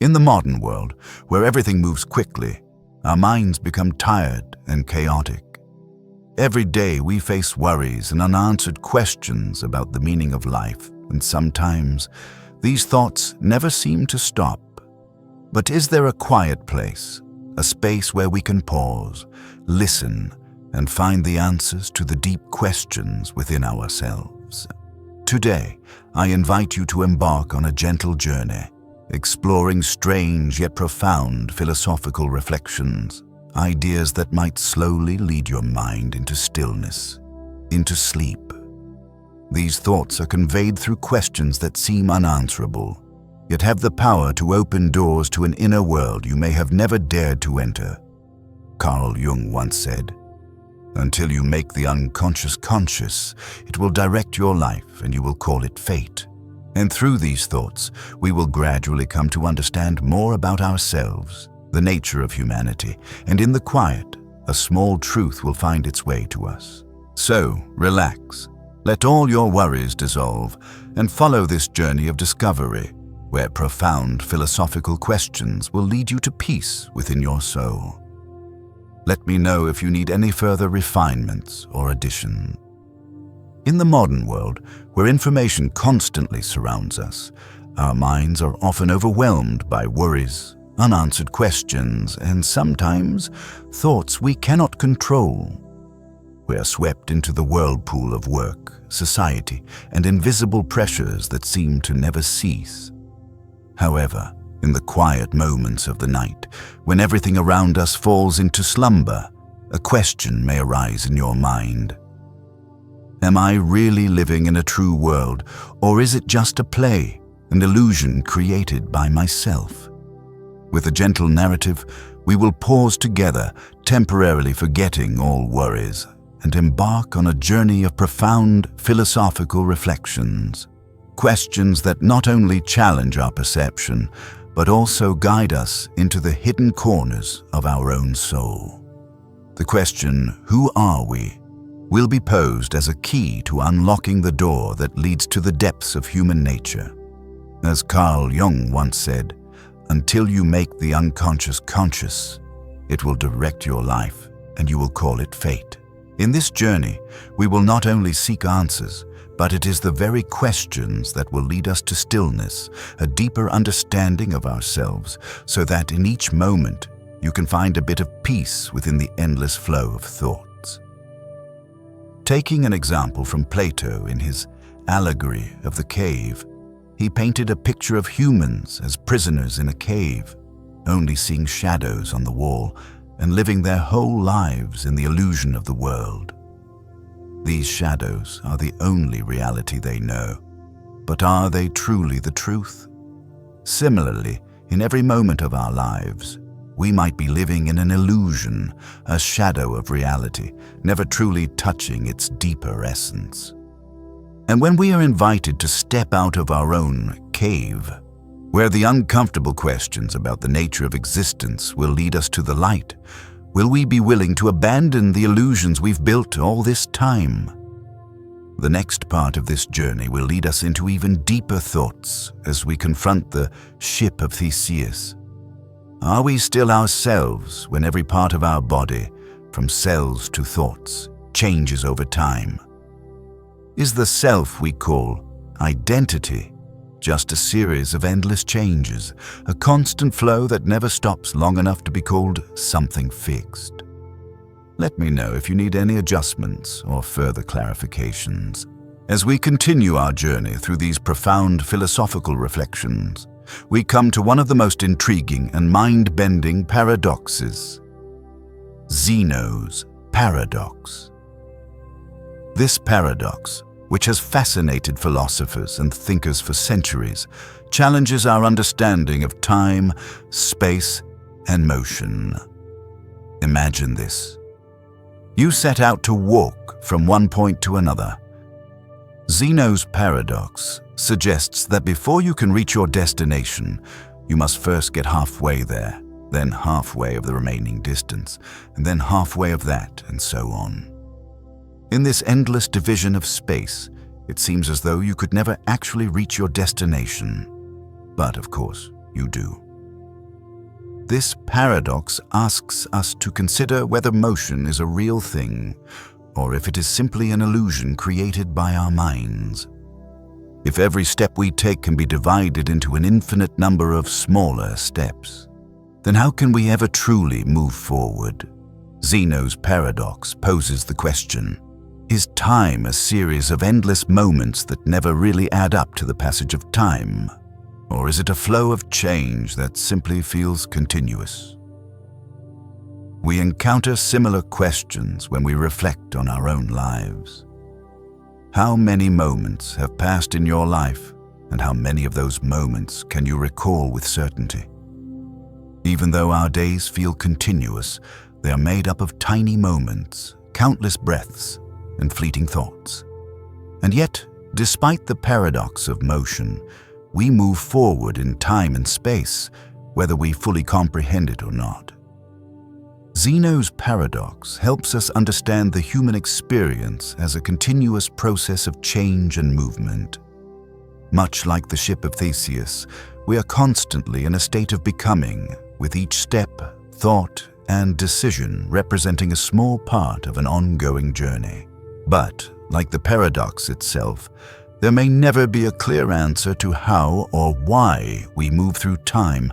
In the modern world, where everything moves quickly, our minds become tired and chaotic. Every day we face worries and unanswered questions about the meaning of life, and sometimes these thoughts never seem to stop. But is there a quiet place, a space where we can pause, listen, and find the answers to the deep questions within ourselves? Today, I invite you to embark on a gentle journey, exploring strange yet profound philosophical reflections, ideas that might slowly lead your mind into stillness, into sleep. These thoughts are conveyed through questions that seem unanswerable, yet have the power to open doors to an inner world you may have never dared to enter. Carl Jung once said, "Until you make the unconscious conscious, it will direct your life and you will call it fate." And through these thoughts, we will gradually come to understand more about ourselves, the nature of humanity, and in the quiet, a small truth will find its way to us. So, relax, let all your worries dissolve, and follow this journey of discovery, where profound philosophical questions will lead you to peace within your soul. Let me know if you need any further refinements or additions. In the modern world, where information constantly surrounds us, our minds are often overwhelmed by worries, unanswered questions, and sometimes thoughts we cannot control. We are swept into the whirlpool of work, society, and invisible pressures that seem to never cease. However, in the quiet moments of the night, when everything around us falls into slumber, a question may arise in your mind. Am I really living in a true world, or is it just a play, an illusion created by myself? With a gentle narrative, we will pause together, temporarily forgetting all worries, and embark on a journey of profound philosophical reflections. Questions that not only challenge our perception, but also guide us into the hidden corners of our own soul. The question, "Who are we?" will be posed as a key to unlocking the door that leads to the depths of human nature. As Carl Jung once said, "Until you make the unconscious conscious, it will direct your life and you will call it fate." In this journey, we will not only seek answers, but it is the very questions that will lead us to stillness, a deeper understanding of ourselves, so that in each moment you can find a bit of peace within the endless flow of thoughts. Taking an example from Plato in his allegory of the cave, he painted a picture of humans as prisoners in a cave, only seeing shadows on the wall and living their whole lives in the illusion of the world. These shadows are the only reality they know, but are they truly the truth? Similarly, in every moment of our lives, we might be living in an illusion, a shadow of reality, never truly touching its deeper essence. And when we are invited to step out of our own cave, where the uncomfortable questions about the nature of existence will lead us to the light, will we be willing to abandon the illusions we've built all this time? The next part of this journey will lead us into even deeper thoughts as we confront the ship of Theseus. Are we still ourselves when every part of our body, from cells to thoughts, changes over time? Is the self we call identity just a series of endless changes, a constant flow that never stops long enough to be called something fixed? Let me know if you need any adjustments or further clarifications. As we continue our journey through these profound philosophical reflections, we come to one of the most intriguing and mind-bending paradoxes: Zeno's paradox. This paradox, which has fascinated philosophers and thinkers for centuries, challenges our understanding of time, space, and motion. Imagine this. You set out to walk from one point to another. Zeno's paradox suggests that before you can reach your destination, you must first get halfway there, then halfway of the remaining distance, and then halfway of that, and so on. In this endless division of space, it seems as though you could never actually reach your destination. But of course, you do. This paradox asks us to consider whether motion is a real thing or if it is simply an illusion created by our minds. If every step we take can be divided into an infinite number of smaller steps, then how can we ever truly move forward? Zeno's paradox poses the question, is time a series of endless moments that never really add up to the passage of time? Or is it a flow of change that simply feels continuous? We encounter similar questions when we reflect on our own lives. How many moments have passed in your life, and how many of those moments can you recall with certainty? Even though our days feel continuous, they are made up of tiny moments, countless breaths, and fleeting thoughts. And yet, despite the paradox of motion, we move forward in time and space, whether we fully comprehend it or not. Zeno's paradox helps us understand the human experience as a continuous process of change and movement. Much like the ship of Theseus, we are constantly in a state of becoming, with each step, thought, and decision representing a small part of an ongoing journey. But, like the paradox itself, there may never be a clear answer to how or why we move through time,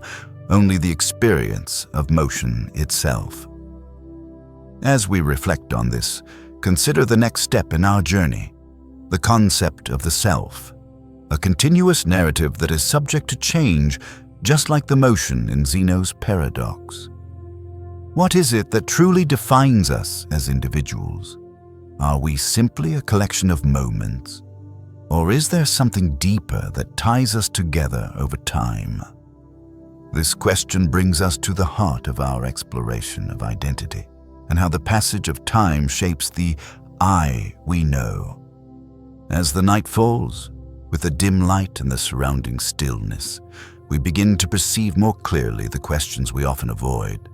only the experience of motion itself. As we reflect on this, consider the next step in our journey, the concept of the self, a continuous narrative that is subject to change, just like the motion in Zeno's paradox. What is it that truly defines us as individuals? Are we simply a collection of moments? Or is there something deeper that ties us together over time? This question brings us to the heart of our exploration of identity and how the passage of time shapes the I we know. As the night falls, with the dim light and the surrounding stillness, we begin to perceive more clearly the questions we often avoid.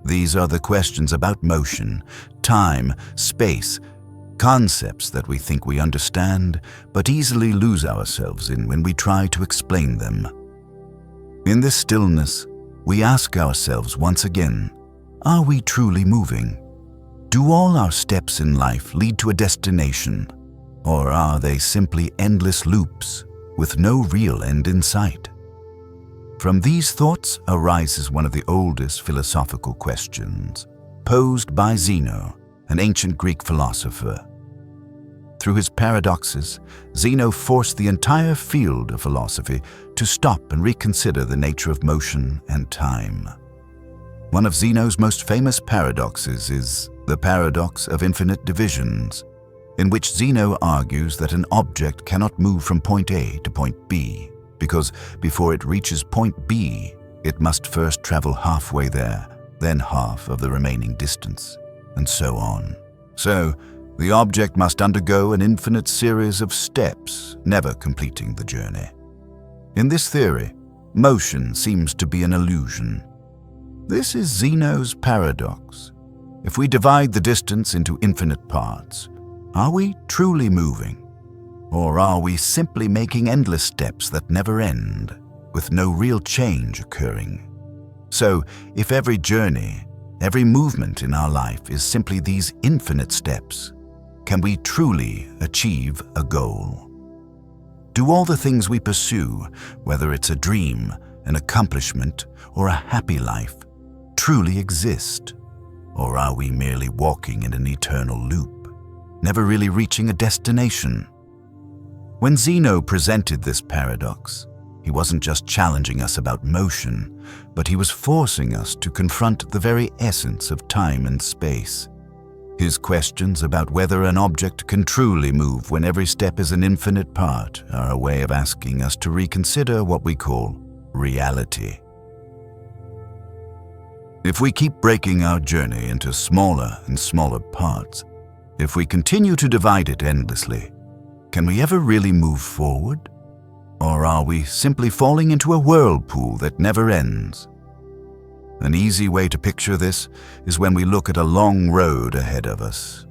These are the questions about motion, time, space, concepts that we think we understand, but easily lose ourselves in when we try to explain them. In this stillness, we ask ourselves once again, are we truly moving? Do all our steps in life lead to a destination, or are they simply endless loops with no real end in sight? From these thoughts arises one of the oldest philosophical questions, posed by Zeno, an ancient Greek philosopher. Through his paradoxes, Zeno forced the entire field of philosophy to stop and reconsider the nature of motion and time. One of Zeno's most famous paradoxes is the paradox of infinite divisions, in which Zeno argues that an object cannot move from point A to point B, because before it reaches point B, it must first travel halfway there, then half of the remaining distance, and so on. So, the object must undergo an infinite series of steps, never completing the journey. In this theory, motion seems to be an illusion. This is Zeno's paradox. If we divide the distance into infinite parts, are we truly moving? Or are we simply making endless steps that never end, with no real change occurring? So, if every journey, every movement in our life is simply these infinite steps, can we truly achieve a goal? Do all the things we pursue, whether it's a dream, an accomplishment, or a happy life, truly exist? Or are we merely walking in an eternal loop, never really reaching a destination? When Zeno presented this paradox, he wasn't just challenging us about motion, but he was forcing us to confront the very essence of time and space. His questions about whether an object can truly move when every step is an infinite part are a way of asking us to reconsider what we call reality. If we keep breaking our journey into smaller and smaller parts, if we continue to divide it endlessly, can we ever really move forward? Or are we simply falling into a whirlpool that never ends? An easy way to picture this is when we look at a long road ahead of us.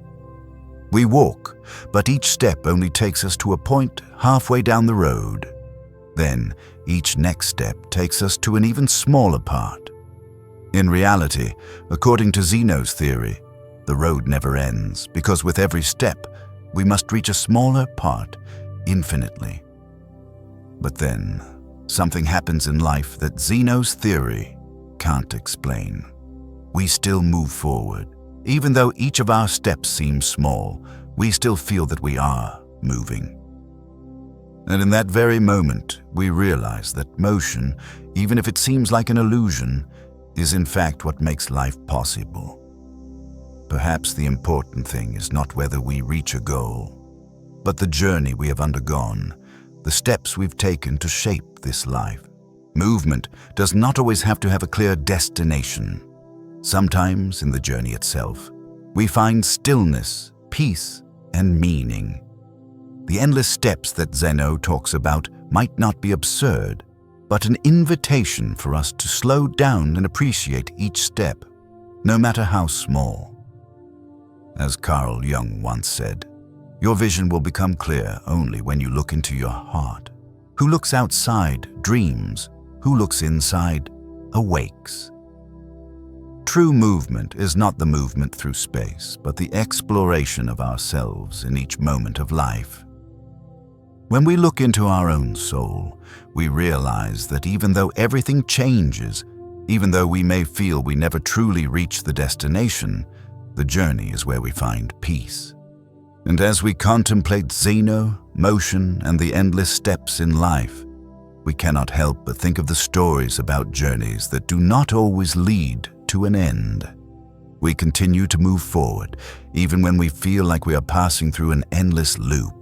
We walk, but each step only takes us to a point halfway down the road. Then, each next step takes us to an even smaller part, In reality, according to Zeno's theory, the road never ends because with every step, we must reach a smaller part infinitely. But then, something happens in life that Zeno's theory can't explain. We still move forward. Even though each of our steps seems small, we still feel that we are moving. And in that very moment, we realize that motion, even if it seems like an illusion, is in fact what makes life possible. Perhaps the important thing is not whether we reach a goal, but the journey we have undergone, the steps we've taken to shape this life. Movement does not always have to have a clear destination. Sometimes in the journey itself, we find stillness, peace, and meaning. The endless steps that Zeno talks about might not be absurd, but an invitation for us to slow down and appreciate each step, no matter how small. As Carl Jung once said, your vision will become clear only when you look into your heart. Who looks outside dreams, who looks inside awakes. True movement is not the movement through space, but the exploration of ourselves in each moment of life. When we look into our own soul, we realize that even though everything changes, even though we may feel we never truly reach the destination, the journey is where we find peace. And as we contemplate Zeno, motion, and the endless steps in life, we cannot help but think of the stories about journeys that do not always lead to an end. We continue to move forward, even when we feel like we are passing through an endless loop.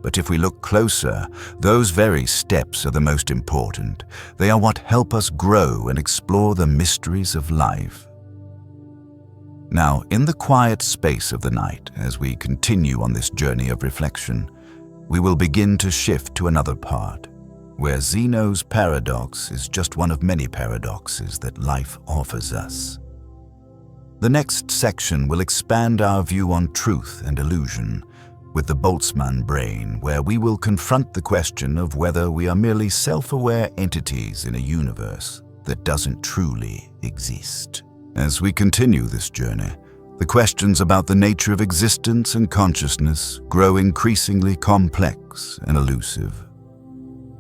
But if we look closer, those very steps are the most important. They are what help us grow and explore the mysteries of life. Now, in the quiet space of the night, as we continue on this journey of reflection, we will begin to shift to another part, where Zeno's paradox is just one of many paradoxes that life offers us. The next section will expand our view on truth and illusion, with the Boltzmann brain, where we will confront the question of whether we are merely self-aware entities in a universe that doesn't truly exist. As we continue this journey, the questions about the nature of existence and consciousness grow increasingly complex and elusive.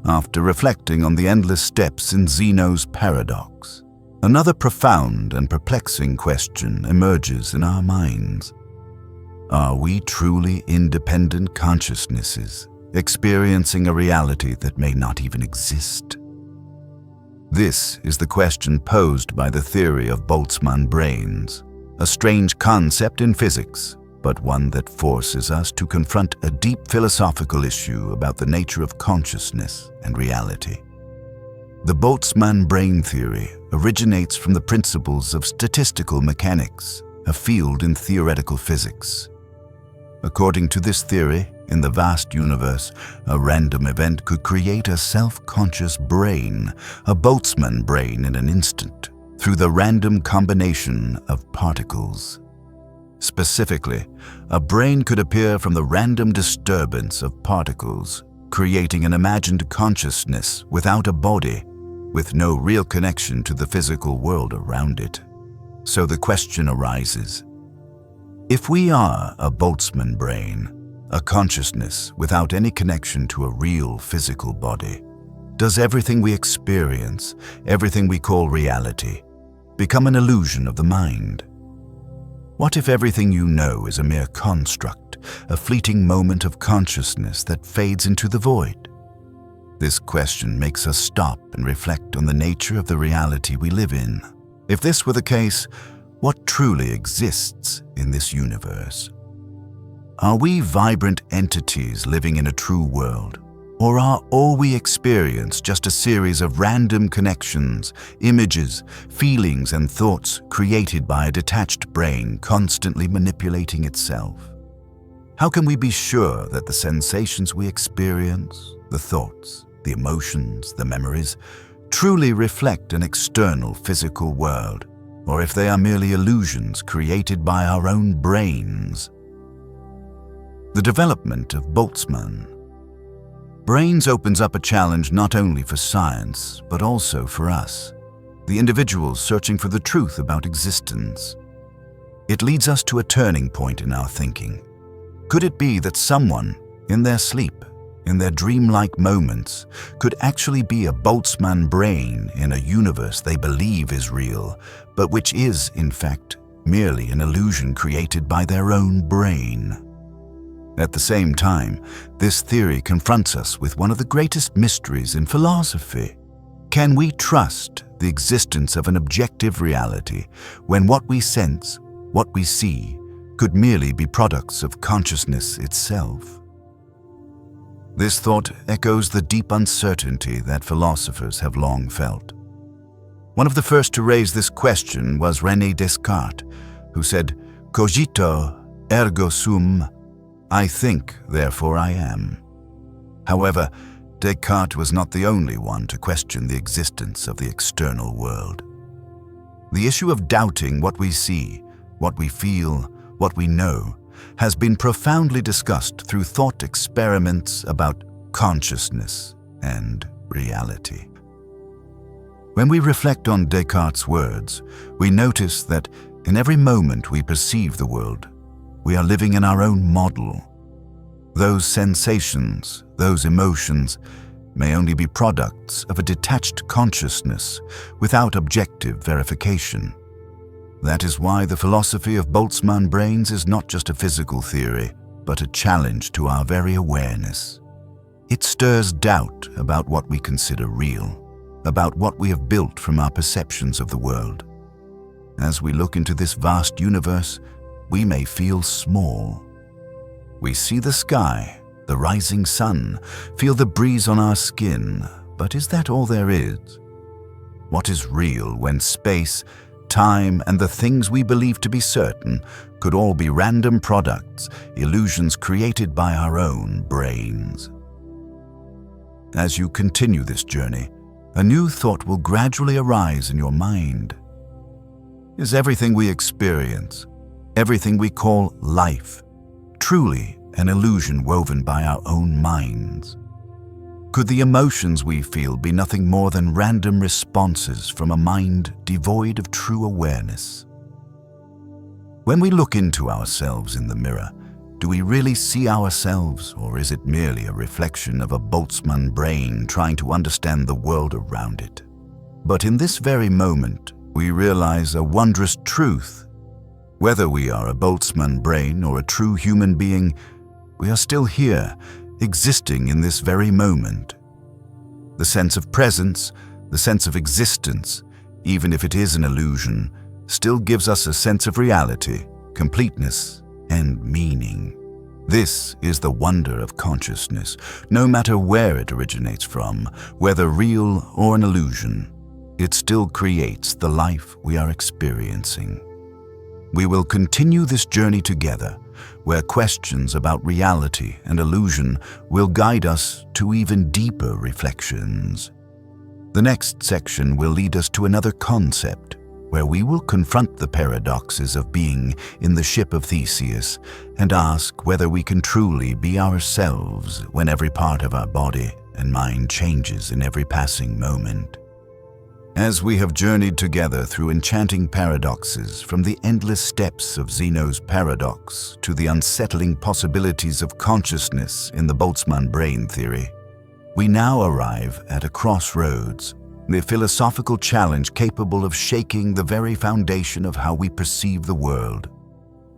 After reflecting on the endless steps in Zeno's paradox, another profound and perplexing question emerges in our minds. Are we truly independent consciousnesses, experiencing a reality that may not even exist? This is the question posed by the theory of Boltzmann brains, a strange concept in physics, but one that forces us to confront a deep philosophical issue about the nature of consciousness and reality. The Boltzmann brain theory originates from the principles of statistical mechanics, a field in theoretical physics. According to this theory, in the vast universe, a random event could create a self-conscious brain, a Boltzmann brain in an instant, through the random combination of particles. Specifically, a brain could appear from the random disturbance of particles, creating an imagined consciousness without a body, with no real connection to the physical world around it. So the question arises, if we are a Boltzmann brain, a consciousness without any connection to a real physical body, does everything we experience, everything we call reality, become an illusion of the mind? What if everything you know is a mere construct, a fleeting moment of consciousness that fades into the void? This question makes us stop and reflect on the nature of the reality we live in. If this were the case, what truly exists in this universe? Are we vibrant entities living in a true world? Or are all we experience just a series of random connections, images, feelings, and thoughts created by a detached brain constantly manipulating itself? How can we be sure that the sensations we experience, the thoughts, the emotions, the memories, truly reflect an external physical world, or if they are merely illusions created by our own brains? The development of Boltzmann brains opens up a challenge not only for science, but also for us. the individuals searching for the truth about existence. It leads us to a turning point in our thinking. Could it be that someone, in their sleep, in their dreamlike moments, could actually be a Boltzmann brain in a universe they believe is real, but which is, in fact, merely an illusion created by their own brain? At the same time, this theory confronts us with one of the greatest mysteries in philosophy. Can we trust the existence of an objective reality when what we sense, what we see, could merely be products of consciousness itself? This thought echoes the deep uncertainty that philosophers have long felt. One of the first to raise this question was René Descartes, who said, "Cogito ergo sum," I think, therefore I am. However, Descartes was not the only one to question the existence of the external world. The issue of doubting what we see, what we feel, what we know, has been profoundly discussed through thought experiments about consciousness and reality. When we reflect on Descartes' words, we notice that in every moment we perceive the world, we are living in our own model. Those sensations, those emotions, may only be products of a detached consciousness without objective verification. That is why the philosophy of Boltzmann brains is not just a physical theory, but a challenge to our very awareness. It stirs doubt about what we consider real, about what we have built from our perceptions of the world. As we look into this vast universe, we may feel small. We see the sky, the rising sun, feel the breeze on our skin, but is that all there is? What is real when space, time, and the things we believe to be certain could all be random products, illusions created by our own brains? As you continue this journey, a new thought will gradually arise in your mind. Is everything we experience, everything we call life, truly an illusion woven by our own minds? Could the emotions we feel be nothing more than random responses from a mind devoid of true awareness? When we look into ourselves in the mirror, do we really see ourselves, or is it merely a reflection of a Boltzmann brain trying to understand the world around it? But in this very moment, we realize a wondrous truth. Whether we are a Boltzmann brain or a true human being, we are still here, existing in this very moment. The sense of presence, the sense of existence, even if it is an illusion, still gives us a sense of reality, completeness, and meaning. This is the wonder of consciousness, no matter where it originates from, whether real or an illusion. It still creates the life we are experiencing. We will continue this journey together, where questions about reality and illusion will guide us to even deeper reflections. The next section will lead us to another concept, where we will confront the paradoxes of being in the ship of Theseus and ask whether we can truly be ourselves when every part of our body and mind changes in every passing moment. As we have journeyed together through enchanting paradoxes, from the endless steps of Zeno's paradox to the unsettling possibilities of consciousness in the Boltzmann brain theory, we now arrive at a crossroads, the philosophical challenge capable of shaking the very foundation of how we perceive the world.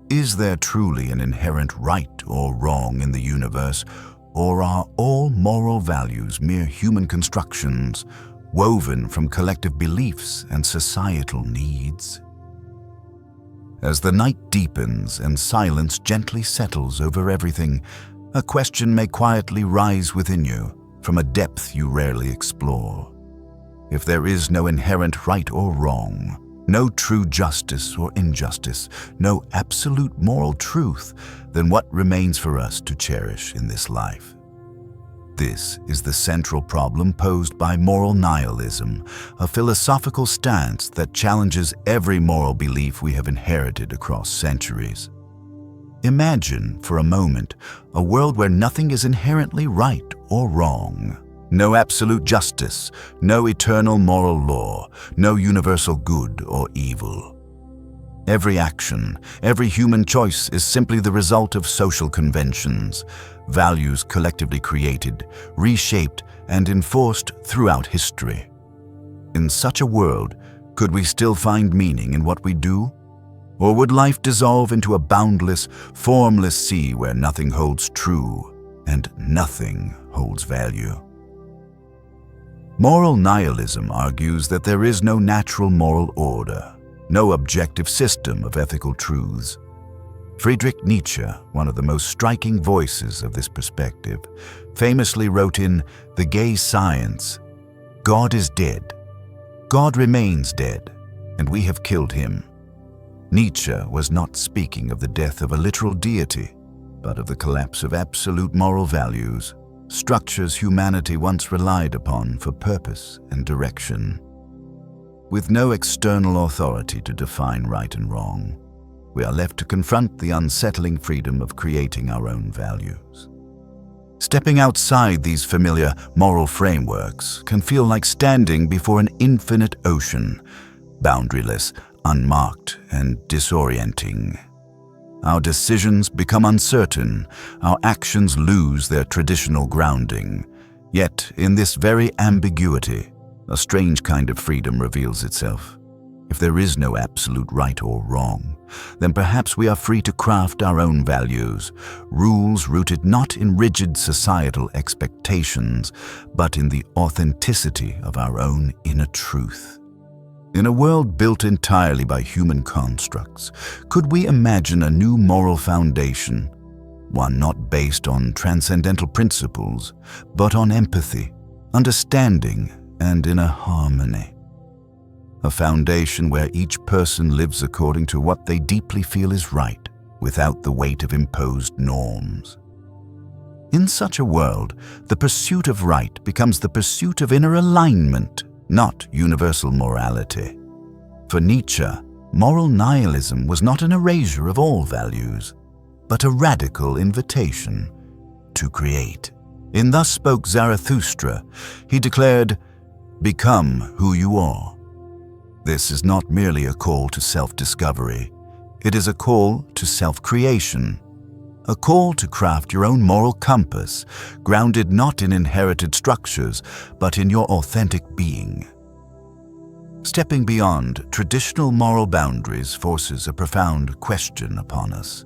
Is there truly an inherent right or wrong in the universe, or are all moral values mere human constructions, woven from collective beliefs and societal needs? As the night deepens and silence gently settles over everything, a question may quietly rise within you from a depth you rarely explore. If there is no inherent right or wrong, no true justice or injustice, no absolute moral truth, then what remains for us to cherish in this life? This is the central problem posed by moral nihilism, a philosophical stance that challenges every moral belief we have inherited across centuries. Imagine, for a moment, a world where nothing is inherently right or wrong. No absolute justice, no eternal moral law, no universal good or evil. Every action, every human choice is simply the result of social conventions, values collectively created, reshaped, and enforced throughout history. In such a world, could we still find meaning in what we do? Or would life dissolve into a boundless, formless sea where nothing holds true and nothing holds value? Moral nihilism argues that there is no natural moral order, no objective system of ethical truths. Friedrich Nietzsche, one of the most striking voices of this perspective, famously wrote in The Gay Science, "God is dead. God remains dead, and we have killed him." Nietzsche was not speaking of the death of a literal deity, but of the collapse of absolute moral values, structures humanity once relied upon for purpose and direction. With no external authority to define right and wrong, we are left to confront the unsettling freedom of creating our own values. Stepping outside these familiar moral frameworks can feel like standing before an infinite ocean, boundaryless, unmarked, and disorienting. Our decisions become uncertain, our actions lose their traditional grounding. Yet, in this very ambiguity, a strange kind of freedom reveals itself. If there is no absolute right or wrong, then perhaps we are free to craft our own values, rules rooted not in rigid societal expectations, but in the authenticity of our own inner truth. In a world built entirely by human constructs, could we imagine a new moral foundation, one not based on transcendental principles, but on empathy, understanding, and inner harmony? A foundation where each person lives according to what they deeply feel is right, without the weight of imposed norms. In such a world, the pursuit of right becomes the pursuit of inner alignment, not universal morality. For Nietzsche, moral nihilism was not an erasure of all values, but a radical invitation to create. In Thus Spoke Zarathustra, he declared, "Become who you are." This is not merely a call to self-discovery. It is a call to self-creation, a call to craft your own moral compass, grounded not in inherited structures, but in your authentic being. Stepping beyond traditional moral boundaries forces a profound question upon us.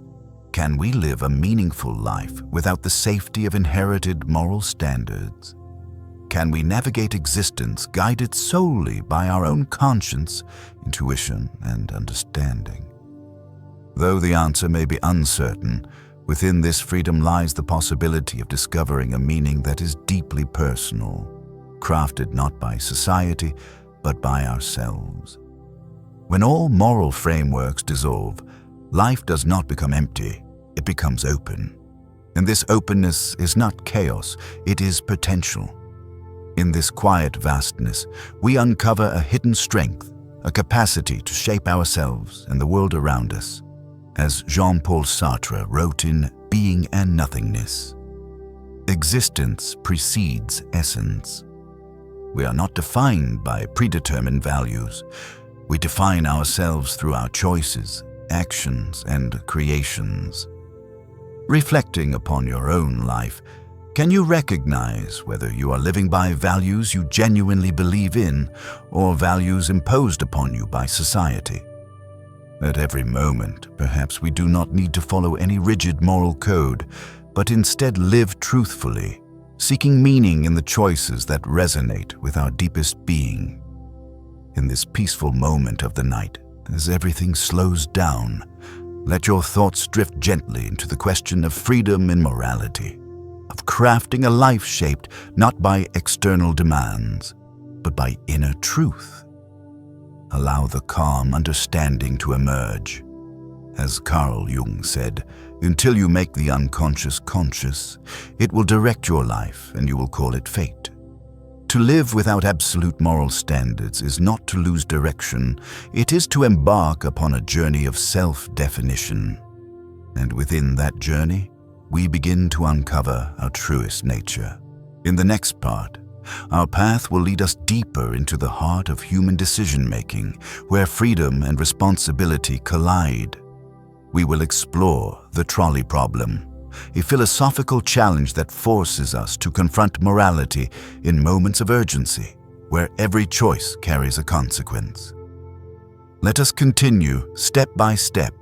Can we live a meaningful life without the safety of inherited moral standards? Can we navigate existence guided solely by our own conscience, intuition, and understanding? Though the answer may be uncertain, within this freedom lies the possibility of discovering a meaning that is deeply personal, crafted not by society, but by ourselves. When all moral frameworks dissolve, life does not become empty, it becomes open. And this openness is not chaos, it is potential. In this quiet vastness, we uncover a hidden strength, a capacity to shape ourselves and the world around us. As Jean-Paul Sartre wrote in Being and Nothingness, "Existence precedes essence." We are not defined by predetermined values. We define ourselves through our choices, actions, and creations. Reflecting upon your own life, can you recognize whether you are living by values you genuinely believe in or values imposed upon you by society? At every moment, perhaps we do not need to follow any rigid moral code, but instead live truthfully, seeking meaning in the choices that resonate with our deepest being. In this peaceful moment of the night, as everything slows down, let your thoughts drift gently into the question of freedom and morality, of crafting a life shaped not by external demands, but by inner truth. Allow the calm understanding to emerge. As Carl Jung said, until you make the unconscious conscious, it will direct your life and you will call it fate. To live without absolute moral standards is not to lose direction, it is to embark upon a journey of self-definition. And within that journey, we begin to uncover our truest nature. In the next part, Our path will lead us deeper into the heart of human decision-making, where freedom and responsibility collide. We will explore the trolley problem, a philosophical challenge that forces us to confront morality in moments of urgency, where every choice carries a consequence. Let us continue, step by step,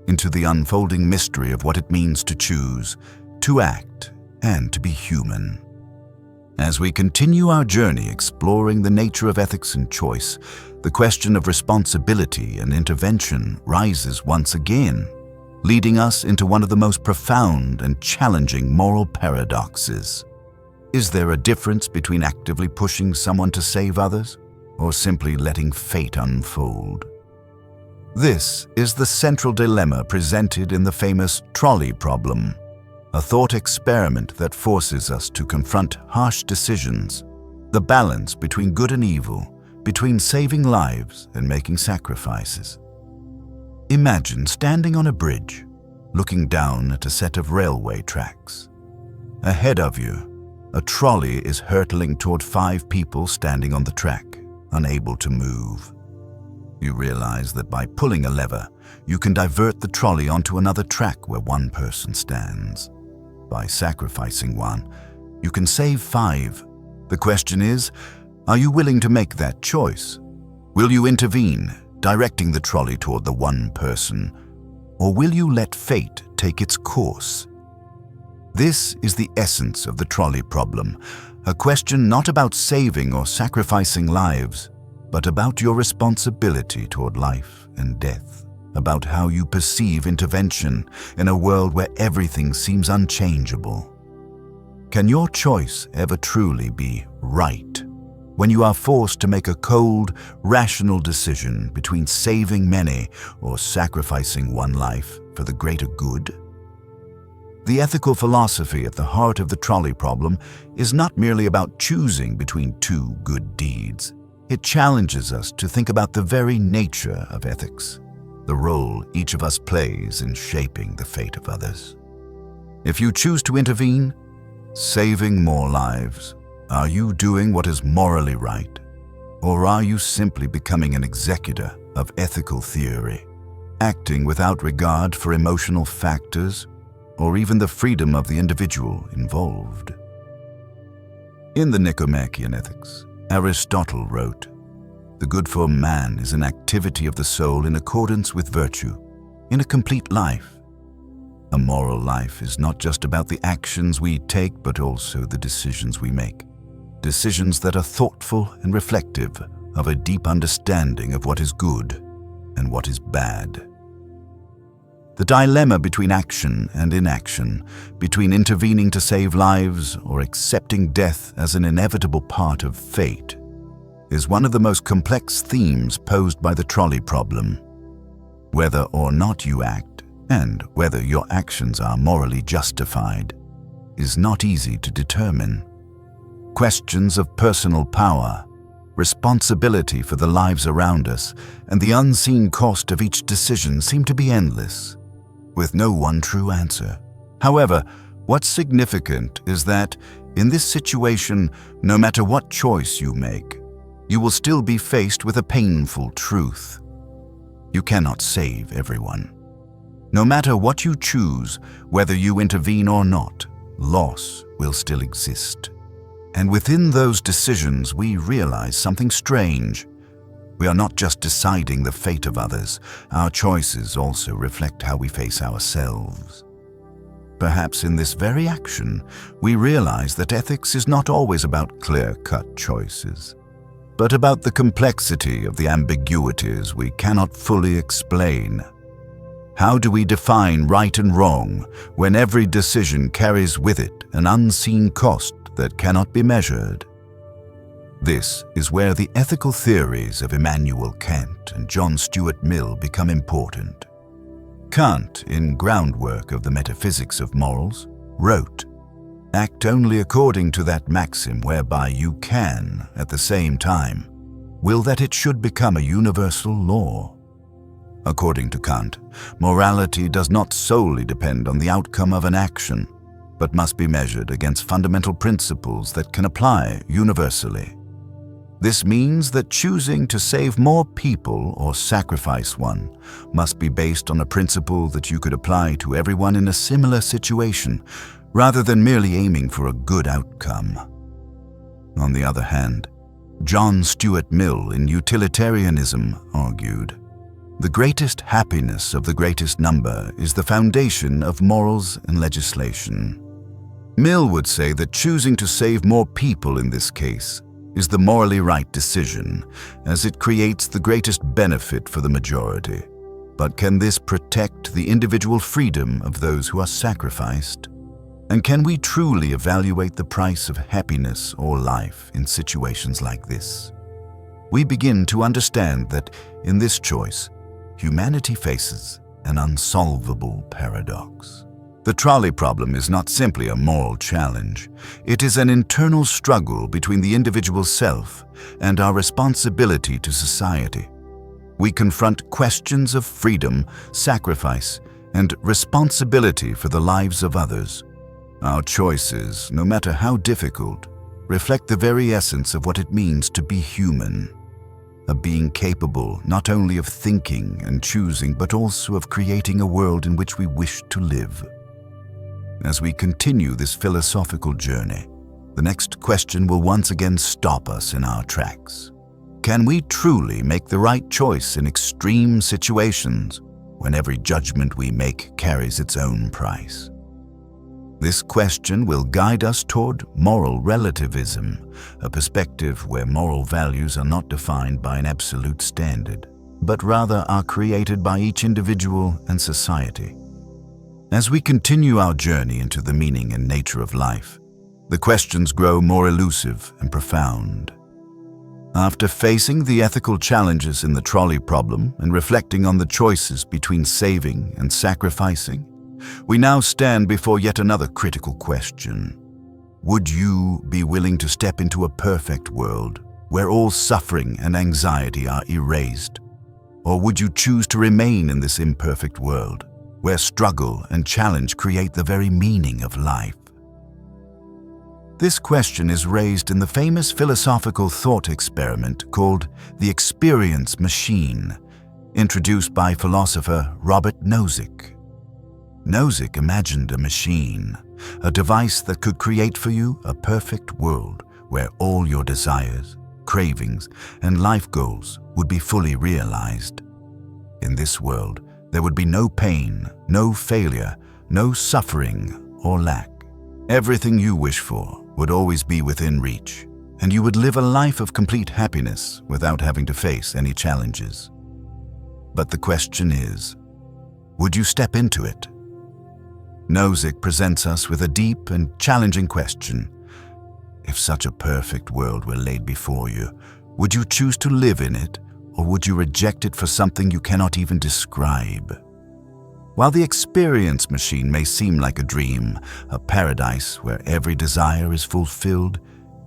into the unfolding mystery of what it means to choose, to act, and to be human. As we continue our journey exploring the nature of ethics and choice, the question of responsibility and intervention rises once again, leading us into one of the most profound and challenging moral paradoxes. Is there a difference between actively pushing someone to save others, or simply letting fate unfold? This is the central dilemma presented in the famous trolley problem, a thought experiment that forces us to confront harsh decisions, the balance between good and evil, between saving lives and making sacrifices. Imagine standing on a bridge, looking down at a set of railway tracks. Ahead of you, a trolley is hurtling toward 5 people standing on the track, unable to move. You realize that by pulling a lever, you can divert the trolley onto another track where 1 person stands. By sacrificing 1, you can save 5. The question is, are you willing to make that choice? Will you intervene, directing the trolley toward the 1 person, or will you let fate take its course? This is the essence of the trolley problem, a question not about saving or sacrificing lives, but about your responsibility toward life and death, about how you perceive intervention in a world where everything seems unchangeable. Can your choice ever truly be right when you are forced to make a cold, rational decision between saving many or sacrificing 1 life for the greater good? The ethical philosophy at the heart of the trolley problem is not merely about choosing between 2 good deeds. It challenges us to think about the very nature of ethics, the role each of us plays in shaping the fate of others. If you choose to intervene, saving more lives, are you doing what is morally right? Or are you simply becoming an executor of ethical theory, acting without regard for emotional factors or even the freedom of the individual involved? In the Nicomachean Ethics, Aristotle wrote, "The good for man is an activity of the soul in accordance with virtue, in a complete life. A moral life is not just about the actions we take, but also the decisions we make. Decisions that are thoughtful and reflective of a deep understanding of what is good and what is bad." The dilemma between action and inaction, between intervening to save lives or accepting death as an inevitable part of fate, is one of the most complex themes posed by the trolley problem. Whether or not you act, and whether your actions are morally justified, is not easy to determine. Questions of personal power, responsibility for the lives around us, and the unseen cost of each decision seem to be endless, with no one true answer. However, what's significant is that, in this situation, no matter what choice you make, you will still be faced with a painful truth. You cannot save everyone. No matter what you choose, whether you intervene or not, loss will still exist. And within those decisions, we realize something strange. We are not just deciding the fate of others. Our choices also reflect how we face ourselves. Perhaps in this very action, we realize that ethics is not always about clear-cut choices, but about the complexity of the ambiguities we cannot fully explain. How do we define right and wrong when every decision carries with it an unseen cost that cannot be measured? This is where the ethical theories of Immanuel Kant and John Stuart Mill become important. Kant, in Groundwork of the Metaphysics of Morals, wrote, "Act only according to that maxim whereby you can, at the same time, will that it should become a universal law." According to Kant, morality does not solely depend on the outcome of an action. but must be measured against fundamental principles that can apply universally. This means that choosing to save more people or sacrifice one must be based on a principle that you could apply to everyone in a similar situation, rather than merely aiming for a good outcome. On the other hand, John Stuart Mill in Utilitarianism argued, "The greatest happiness of the greatest number is the foundation of morals and legislation." Mill would say that choosing to save more people in this case is the morally right decision, as it creates the greatest benefit for the majority. But can this protect the individual freedom of those who are sacrificed? And can we truly evaluate the price of happiness or life in situations like this? We begin to understand that in this choice, humanity faces an unsolvable paradox. The trolley problem is not simply a moral challenge. It is an internal struggle between the individual self and our responsibility to society. We confront questions of freedom, sacrifice, and responsibility for the lives of others. Our choices, no matter how difficult, reflect the very essence of what it means to be human. A being capable not only of thinking and choosing, but also of creating a world in which we wish to live. As we continue this philosophical journey, the next question will once again stop us in our tracks. Can we truly make the right choice in extreme situations when every judgment we make carries its own price? This question will guide us toward moral relativism, a perspective where moral values are not defined by an absolute standard, but rather are created by each individual and society. As we continue our journey into the meaning and nature of life, the questions grow more elusive and profound. After facing the ethical challenges in the trolley problem and reflecting on the choices between saving and sacrificing, we now stand before yet another critical question. Would you be willing to step into a perfect world where all suffering and anxiety are erased? Or would you choose to remain in this imperfect world where struggle and challenge create the very meaning of life? This question is raised in the famous philosophical thought experiment called the experience machine, introduced by philosopher Robert Nozick. Nozick imagined a machine, a device that could create for you a perfect world where all your desires, cravings, and life goals would be fully realized. In this world, there would be no pain, no failure, no suffering or lack. Everything you wish for would always be within reach, and you would live a life of complete happiness without having to face any challenges. But the question is, would you step into it? Nozick presents us with a deep and challenging question. If such a perfect world were laid before you, would you choose to live in it, or would you reject it for something you cannot even describe? While the experience machine may seem like a dream, a paradise where every desire is fulfilled,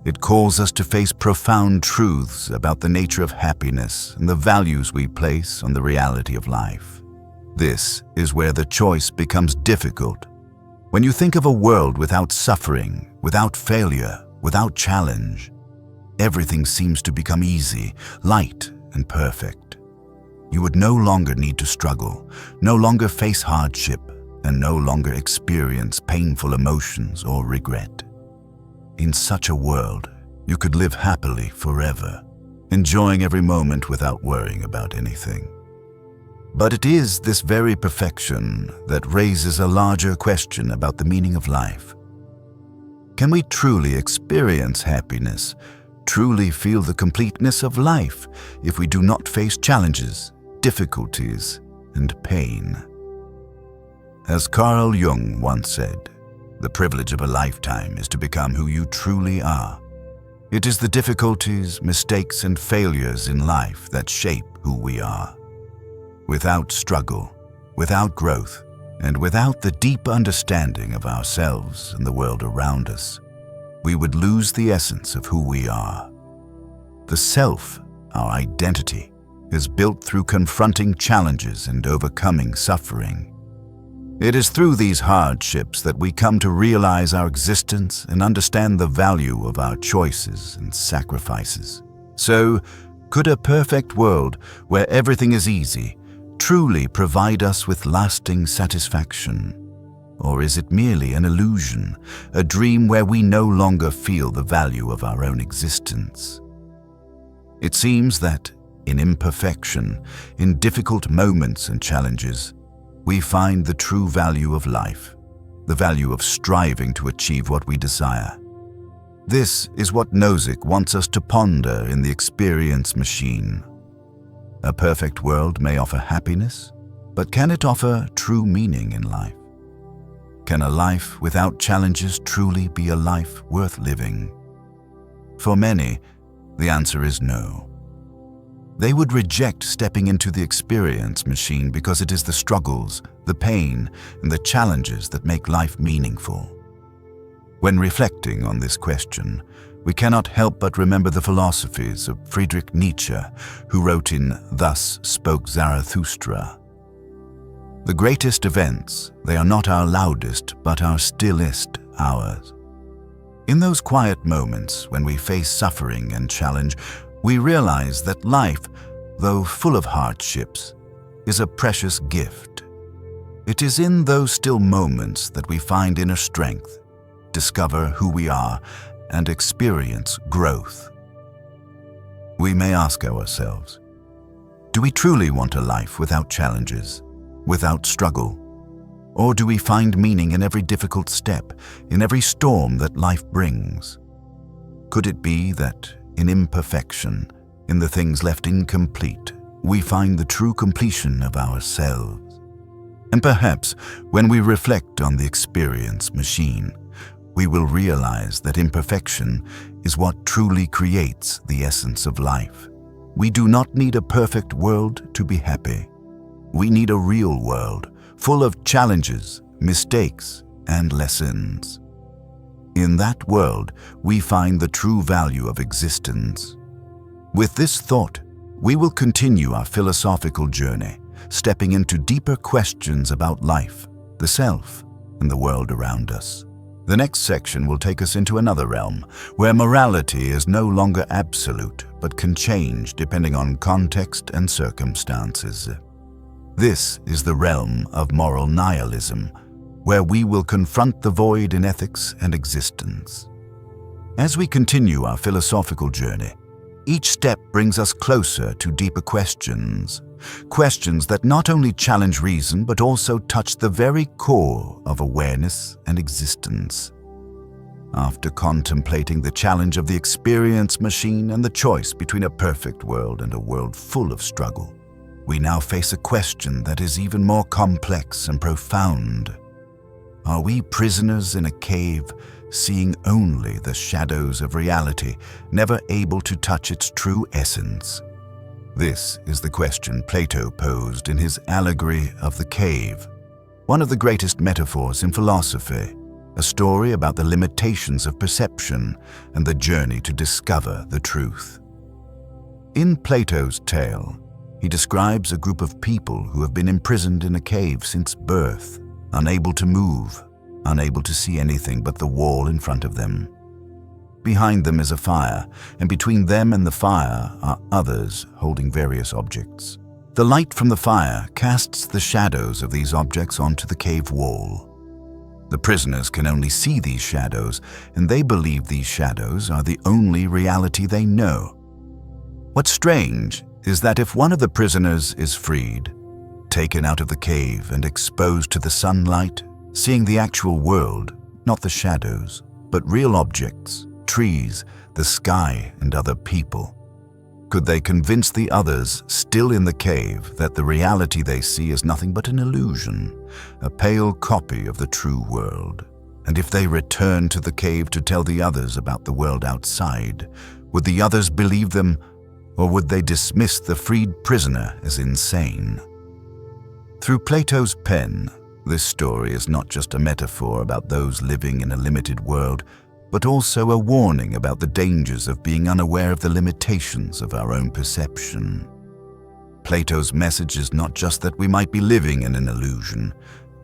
it calls us to face profound truths about the nature of happiness and the values we place on the reality of life. This is where the choice becomes difficult. When you think of a world without suffering, without failure, without challenge, everything seems to become easy, light, and perfect. You would no longer need to struggle, no longer face hardship, and no longer experience painful emotions or regret. In such a world, you could live happily forever, enjoying every moment without worrying about anything. But it is this very perfection that raises a larger question about the meaning of life. Can we truly experience happiness, truly feel the completeness of life, if we do not face challenges, difficulties, and pain? As Carl Jung once said, the privilege of a lifetime is to become who you truly are. It is the difficulties, mistakes, and failures in life that shape who we are. Without struggle, without growth, and without the deep understanding of ourselves and the world around us, we would lose the essence of who we are. The self, our identity, is built through confronting challenges and overcoming suffering. It is through these hardships that we come to realize our existence and understand the value of our choices and sacrifices. So, could a perfect world where everything is easy truly provide us with lasting satisfaction? Or is it merely an illusion, a dream where we no longer feel the value of our own existence? It seems that in imperfection, in difficult moments and challenges, we find the true value of life, the value of striving to achieve what we desire. This is what Nozick wants us to ponder in the experience machine. A perfect world may offer happiness, but can it offer true meaning in life? Can a life without challenges truly be a life worth living? For many, the answer is no. They would reject stepping into the experience machine because it is the struggles, the pain, and the challenges that make life meaningful. When reflecting on this question, we cannot help but remember the philosophies of Friedrich Nietzsche, who wrote in Thus Spoke Zarathustra. The greatest events, they are not our loudest, but our stillest hours. In those quiet moments when we face suffering and challenge, we realize that life, though full of hardships, is a precious gift. It is in those still moments that we find inner strength, discover who we are, and experience growth. We may ask ourselves, do we truly want a life without challenges, without struggle? Or do we find meaning in every difficult step, in every storm that life brings? Could it be that in imperfection, in the things left incomplete, we find the true completion of ourselves? And perhaps when we reflect on the experience machine, we will realize that imperfection is what truly creates the essence of life. We do not need a perfect world to be happy. We need a real world, full of challenges, mistakes, and lessons. In that world, we find the true value of existence. With this thought, we will continue our philosophical journey, stepping into deeper questions about life, the self, and the world around us. The next section will take us into another realm, where morality is no longer absolute, but can change depending on context and circumstances. This is the realm of moral nihilism, where we will confront the void in ethics and existence. As we continue our philosophical journey, each step brings us closer to deeper questions, questions that not only challenge reason but also touch the very core of awareness and existence. After contemplating the challenge of the experience machine and the choice between a perfect world and a world full of struggle, we now face a question that is even more complex and profound. Are we prisoners in a cave, seeing only the shadows of reality, never able to touch its true essence? This is the question Plato posed in his allegory of the cave, one of the greatest metaphors in philosophy, a story about the limitations of perception and the journey to discover the truth. In Plato's tale, he describes a group of people who have been imprisoned in a cave since birth, unable to move, unable to see anything but the wall in front of them. Behind them is a fire, and between them and the fire are others holding various objects. The light from the fire casts the shadows of these objects onto the cave wall. The prisoners can only see these shadows, and they believe these shadows are the only reality they know. What's strange is that if one of the prisoners is freed, taken out of the cave and exposed to the sunlight, seeing the actual world, not the shadows, but real objects, trees, the sky, and other people, could they convince the others still in the cave that the reality they see is nothing but an illusion, a pale copy of the true world? And if they return to the cave to tell the others about the world outside, would the others believe them, or would they dismiss the freed prisoner as insane? Through Plato's pen, this story is not just a metaphor about those living in a limited world, but also a warning about the dangers of being unaware of the limitations of our own perception. Plato's message is not just that we might be living in an illusion,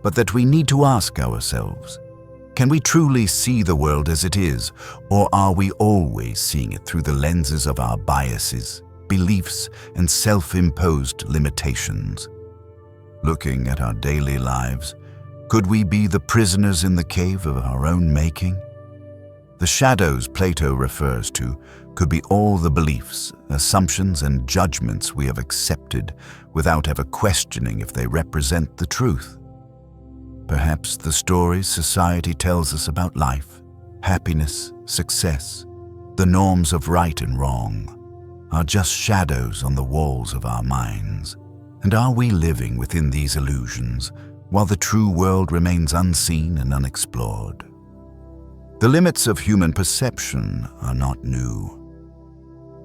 but that we need to ask ourselves, can we truly see the world as it is, or are we always seeing it through the lenses of our biases, beliefs, and self-imposed limitations? Looking at our daily lives, could we be the prisoners in the cave of our own making? The shadows Plato refers to could be all the beliefs, assumptions, and judgments we have accepted without ever questioning if they represent the truth. Perhaps the stories society tells us about life, happiness, success, the norms of right and wrong, are just shadows on the walls of our minds. And are we living within these illusions while the true world remains unseen and unexplored? The limits of human perception are not new.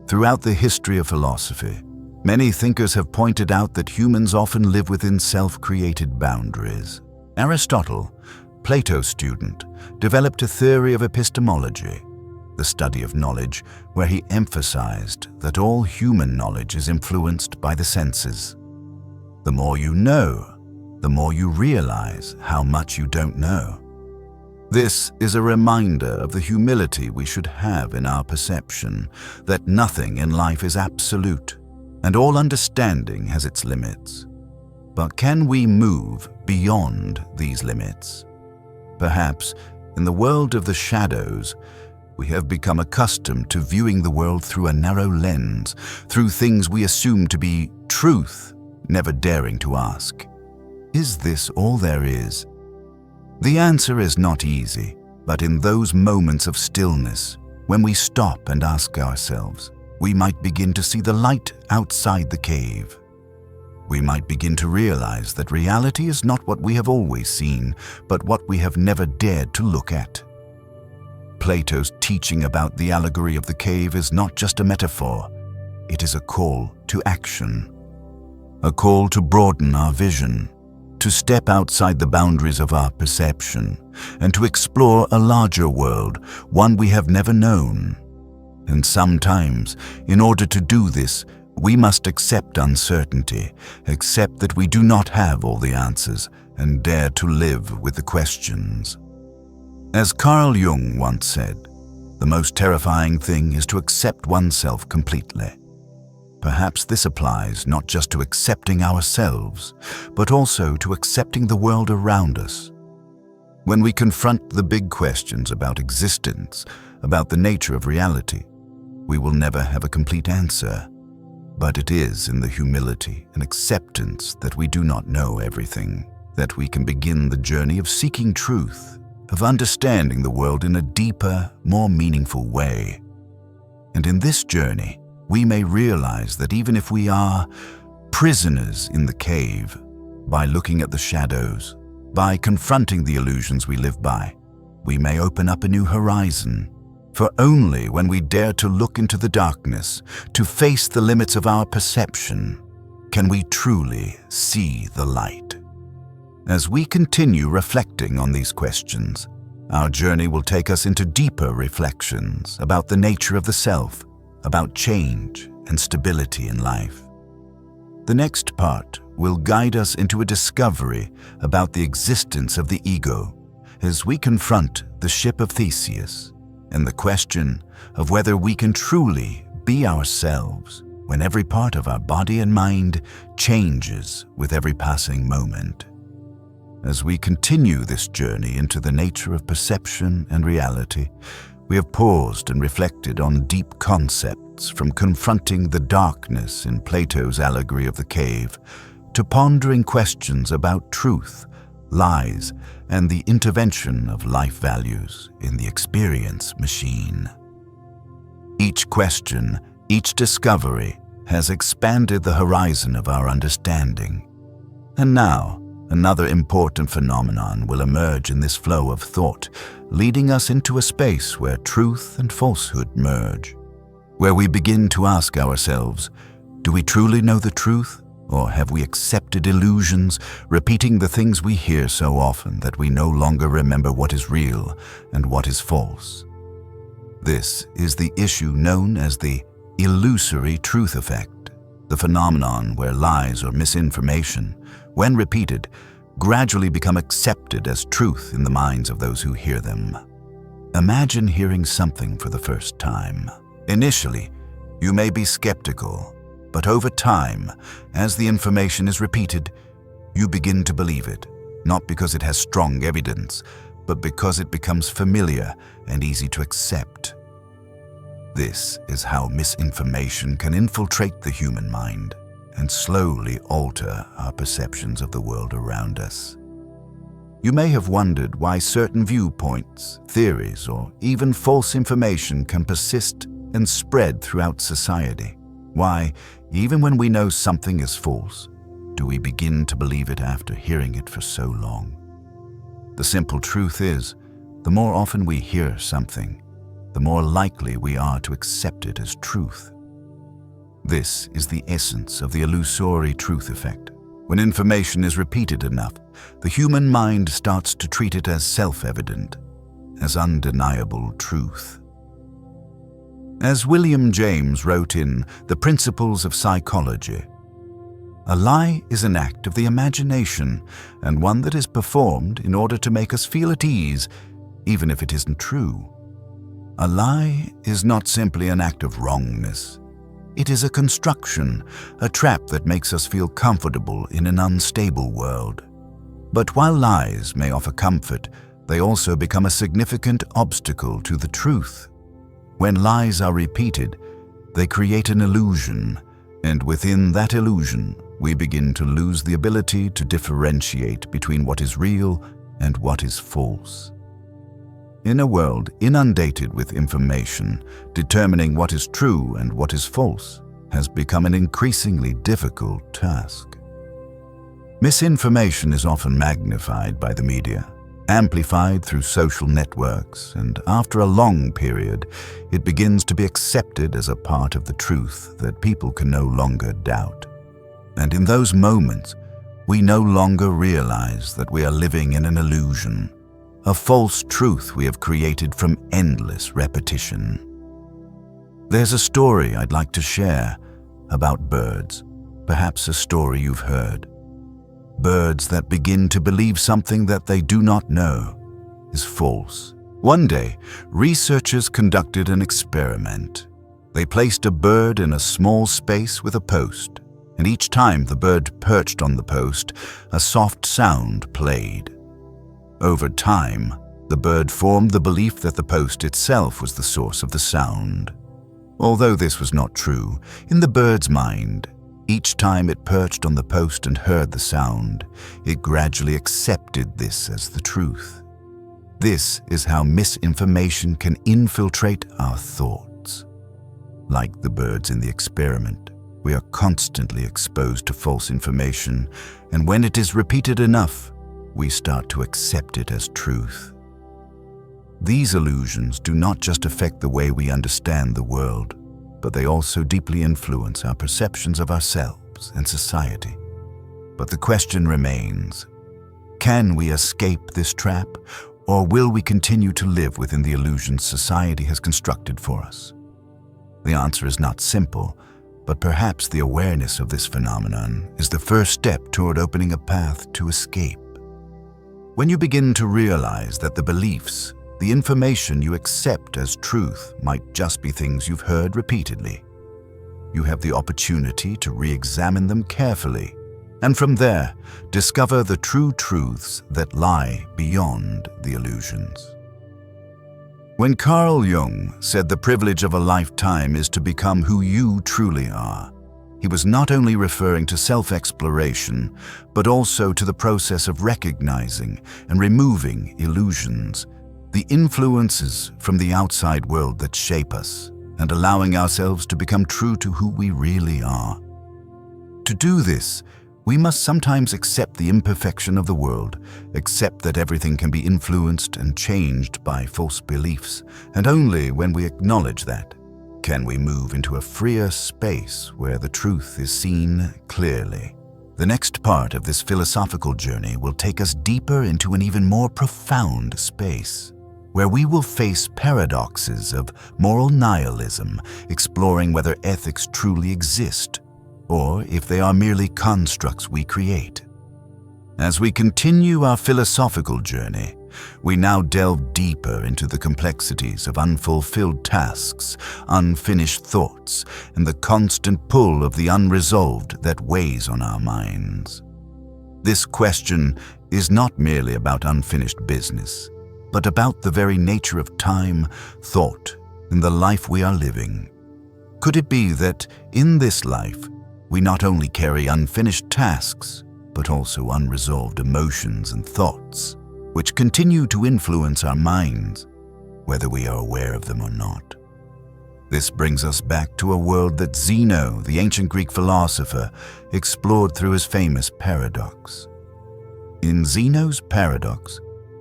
Throughout the history of philosophy, many thinkers have pointed out that humans often live within self-created boundaries. Aristotle, Plato's student, developed a theory of epistemology, the study of knowledge, where he emphasized that all human knowledge is influenced by the senses. The more you know, the more you realize how much you don't know. This is a reminder of the humility we should have in our perception, that nothing in life is absolute, and all understanding has its limits. But can we move beyond these limits? Perhaps, in the world of the shadows, we have become accustomed to viewing the world through a narrow lens, through things we assume to be truth, never daring to ask, is this all there is? The answer is not easy, but in those moments of stillness, when we stop and ask ourselves, we might begin to see the light outside the cave. We might begin to realize that reality is not what we have always seen, but what we have never dared to look at. Plato's teaching about the allegory of the cave is not just a metaphor, it is a call to action. A call to broaden our vision, to step outside the boundaries of our perception, and to explore a larger world, one we have never known. And sometimes, in order to do this, we must accept uncertainty, accept that we do not have all the answers, and dare to live with the questions. As Carl Jung once said, the most terrifying thing is to accept oneself completely. Perhaps this applies not just to accepting ourselves, but also to accepting the world around us. When we confront the big questions about existence, about the nature of reality, we will never have a complete answer. But it is in the humility and acceptance that we do not know everything, that we can begin the journey of seeking truth, of understanding the world in a deeper, more meaningful way. And in this journey, we may realize that even if we are prisoners in the cave, by looking at the shadows, by confronting the illusions we live by, we may open up a new horizon. For only when we dare to look into the darkness, to face the limits of our perception, can we truly see the light. As we continue reflecting on these questions, our journey will take us into deeper reflections about the nature of the self, about change and stability in life. The next part will guide us into a discovery about the existence of the ego as we confront the ship of Theseus and the question of whether we can truly be ourselves when every part of our body and mind changes with every passing moment. As we continue this journey into the nature of perception and reality, we have paused and reflected on deep concepts, from confronting the darkness in Plato's allegory of the cave to pondering questions about truth, lies, and the intervention of life values in the experience machine. Each question, each discovery has expanded the horizon of our understanding. And now, another important phenomenon will emerge in this flow of thought, leading us into a space where truth and falsehood merge, where we begin to ask ourselves, do we truly know the truth, or have we accepted illusions, repeating the things we hear so often that we no longer remember what is real and what is false? This is the issue known as the illusory truth effect, the phenomenon where lies or misinformation, when repeated, gradually become accepted as truth in the minds of those who hear them. Imagine hearing something for the first time. Initially, you may be skeptical, but over time, as the information is repeated, you begin to believe it, not because it has strong evidence, but because it becomes familiar and easy to accept. This is how misinformation can infiltrate the human mind and slowly alter our perceptions of the world around us. You may have wondered why certain viewpoints, theories, or even false information can persist and spread throughout society. Why, even when we know something is false, do we begin to believe it after hearing it for so long? The simple truth is, the more often we hear something, the more likely we are to accept it as truth. This is the essence of the illusory truth effect. When information is repeated enough, the human mind starts to treat it as self-evident, as undeniable truth. As William James wrote in The Principles of Psychology, a lie is an act of the imagination and one that is performed in order to make us feel at ease, even if it isn't true. A lie is not simply an act of wrongness. It is a construction, a trap that makes us feel comfortable in an unstable world. But while lies may offer comfort, they also become a significant obstacle to the truth. When lies are repeated, they create an illusion, and within that illusion, we begin to lose the ability to differentiate between what is real and what is false. In a world inundated with information, determining what is true and what is false has become an increasingly difficult task. Misinformation is often magnified by the media, amplified through social networks, and after a long period, it begins to be accepted as a part of the truth that people can no longer doubt. And in those moments, we no longer realize that we are living in an illusion, a false truth we have created from endless repetition. There's a story I'd like to share about birds, perhaps a story you've heard. Birds that begin to believe something that they do not know is false. One day, researchers conducted an experiment. They placed a bird in a small space with a post, and each time the bird perched on the post, a soft sound played. Over time, the bird formed the belief that the post itself was the source of the sound. Although this was not true, in the bird's mind, each time it perched on the post and heard the sound, it gradually accepted this as the truth. This is how misinformation can infiltrate our thoughts. Like the birds in the experiment, we are constantly exposed to false information, and when it is repeated enough, we start to accept it as truth. These illusions do not just affect the way we understand the world, but they also deeply influence our perceptions of ourselves and society. But the question remains, can we escape this trap, or will we continue to live within the illusions society has constructed for us? The answer is not simple, but perhaps the awareness of this phenomenon is the first step toward opening a path to escape. When you begin to realize that the beliefs, the information you accept as truth might just be things you've heard repeatedly, you have the opportunity to re-examine them carefully, and from there, discover the true truths that lie beyond the illusions. When Carl Jung said the privilege of a lifetime is to become who you truly are, he was not only referring to self-exploration, but also to the process of recognizing and removing illusions, the influences from the outside world that shape us, and allowing ourselves to become true to who we really are. To do this, we must sometimes accept the imperfection of the world, accept that everything can be influenced and changed by false beliefs, and only when we acknowledge that, can we move into a freer space where the truth is seen clearly. The next part of this philosophical journey will take us deeper into an even more profound space, where we will face paradoxes of moral nihilism, exploring whether ethics truly exist, or if they are merely constructs we create. As we continue our philosophical journey, we now delve deeper into the complexities of unfulfilled tasks, unfinished thoughts, and the constant pull of the unresolved that weighs on our minds. This question is not merely about unfinished business, but about the very nature of time, thought, and the life we are living. Could it be that in this life, we not only carry unfinished tasks, but also unresolved emotions and thoughts, which continue to influence our minds, whether we are aware of them or not? This brings us back to a world that Zeno, the ancient Greek philosopher, explored through his famous paradox. In Zeno's paradox,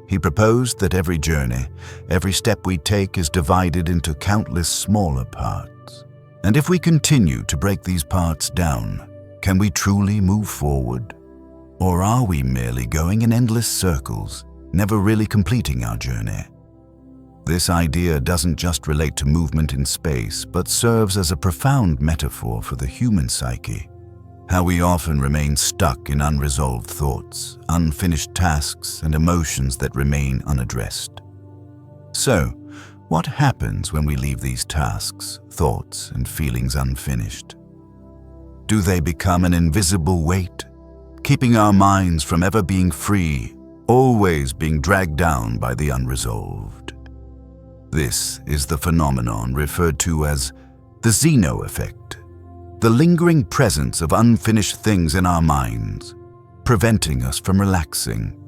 he proposed that every journey, every step we take is divided into countless smaller parts. And if we continue to break these parts down, can we truly move forward? Or are we merely going in endless circles, never really completing our journey? This idea doesn't just relate to movement in space, but serves as a profound metaphor for the human psyche. How we often remain stuck in unresolved thoughts, unfinished tasks, and emotions that remain unaddressed. So, what happens when we leave these tasks, thoughts, and feelings unfinished? Do they become an invisible weight, keeping our minds from ever being free, always being dragged down by the unresolved? This is the phenomenon referred to as the Zeno effect, the lingering presence of unfinished things in our minds, preventing us from relaxing,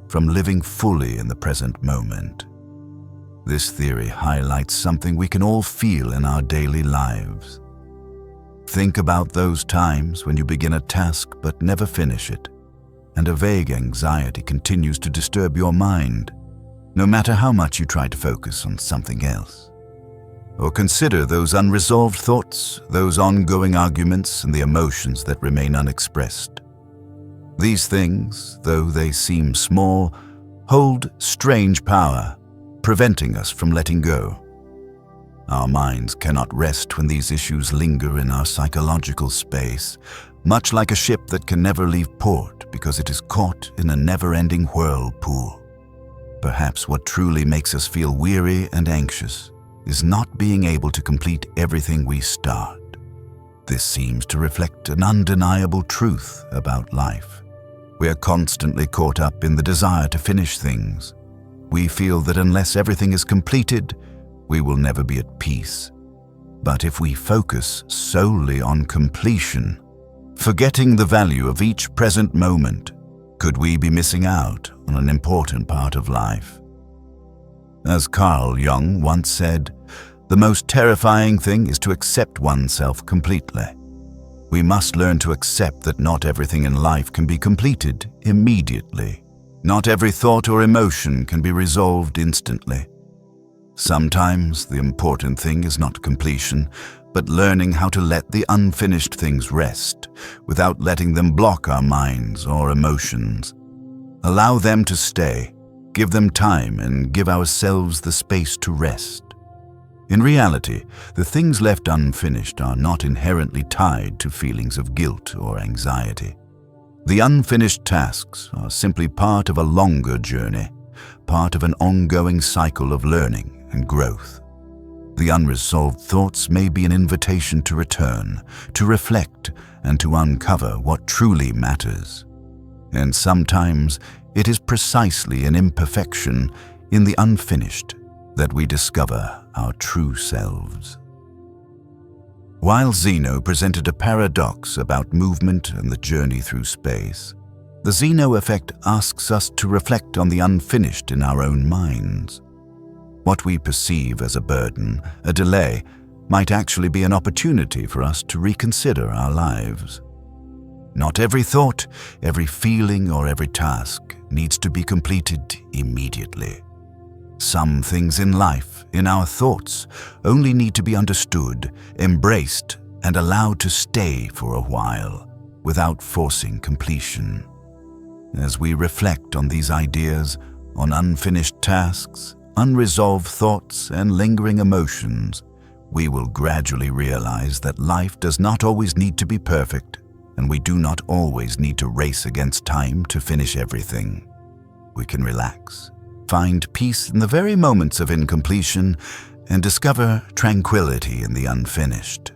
from living fully in the present moment. This theory highlights something we can all feel in our daily lives. Think about those times when you begin a task but never finish it, and a vague anxiety continues to disturb your mind, no matter how much you try to focus on something else. Or consider those unresolved thoughts, those ongoing arguments, and the emotions that remain unexpressed. These things, though they seem small, hold strange power, preventing us from letting go. Our minds cannot rest when these issues linger in our psychological space, much like a ship that can never leave port because it is caught in a never-ending whirlpool. Perhaps what truly makes us feel weary and anxious is not being able to complete everything we start. This seems to reflect an undeniable truth about life. We are constantly caught up in the desire to finish things. We feel that unless everything is completed, we will never be at peace. But if we focus solely on completion, forgetting the value of each present moment, could we be missing out on an important part of life? As Carl Jung once said, the most terrifying thing is to accept oneself completely. We must learn to accept that not everything in life can be completed immediately. Not every thought or emotion can be resolved instantly. Sometimes the important thing is not completion, but learning how to let the unfinished things rest without letting them block our minds or emotions. Allow them to stay, give them time, and give ourselves the space to rest. In reality, the things left unfinished are not inherently tied to feelings of guilt or anxiety. The unfinished tasks are simply part of a longer journey, part of an ongoing cycle of learning and growth. The unresolved thoughts may be an invitation to return, to reflect, and to uncover what truly matters. And sometimes it is precisely an imperfection in the unfinished that we discover our true selves. While Zeno presented a paradox about movement and the journey through space, the Zeno effect asks us to reflect on the unfinished in our own minds. What we perceive as a burden, a delay, might actually be an opportunity for us to reconsider our lives. Not every thought, every feeling, or every task needs to be completed immediately. Some things in life, in our thoughts, only need to be understood, embraced, and allowed to stay for a while, without forcing completion. As we reflect on these ideas, on unfinished tasks, unresolved thoughts, and lingering emotions, we will gradually realize that life does not always need to be perfect, and we do not always need to race against time to finish everything. We can relax, find peace in the very moments of incompletion, and discover tranquility in the unfinished.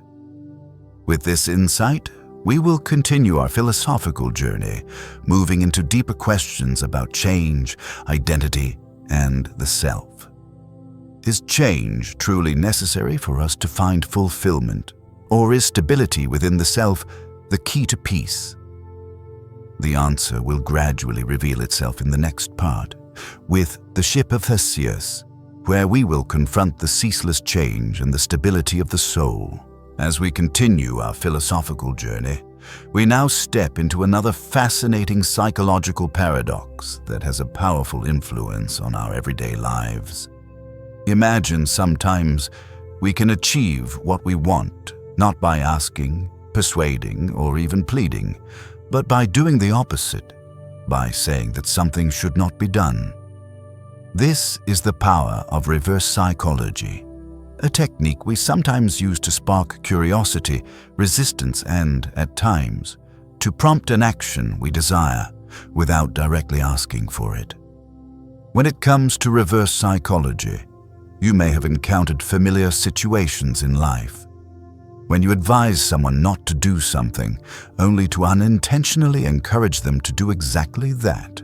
With this insight, we will continue our philosophical journey, moving into deeper questions about change, identity, and the self. Is change truly necessary for us to find fulfillment, or is stability within the self the key to peace? The answer will gradually reveal itself in the next part, with the ship of Theseus, where we will confront the ceaseless change and the stability of the soul. As we continue our philosophical journey, we now step into another fascinating psychological paradox that has a powerful influence on our everyday lives. Imagine sometimes we can achieve what we want, not by asking, persuading, or even pleading, but by doing the opposite, by saying that something should not be done. This is the power of reverse psychology, a technique we sometimes use to spark curiosity, resistance, and, at times, to prompt an action we desire without directly asking for it. When it comes to reverse psychology, you may have encountered familiar situations in life. When you advise someone not to do something, only to unintentionally encourage them to do exactly that.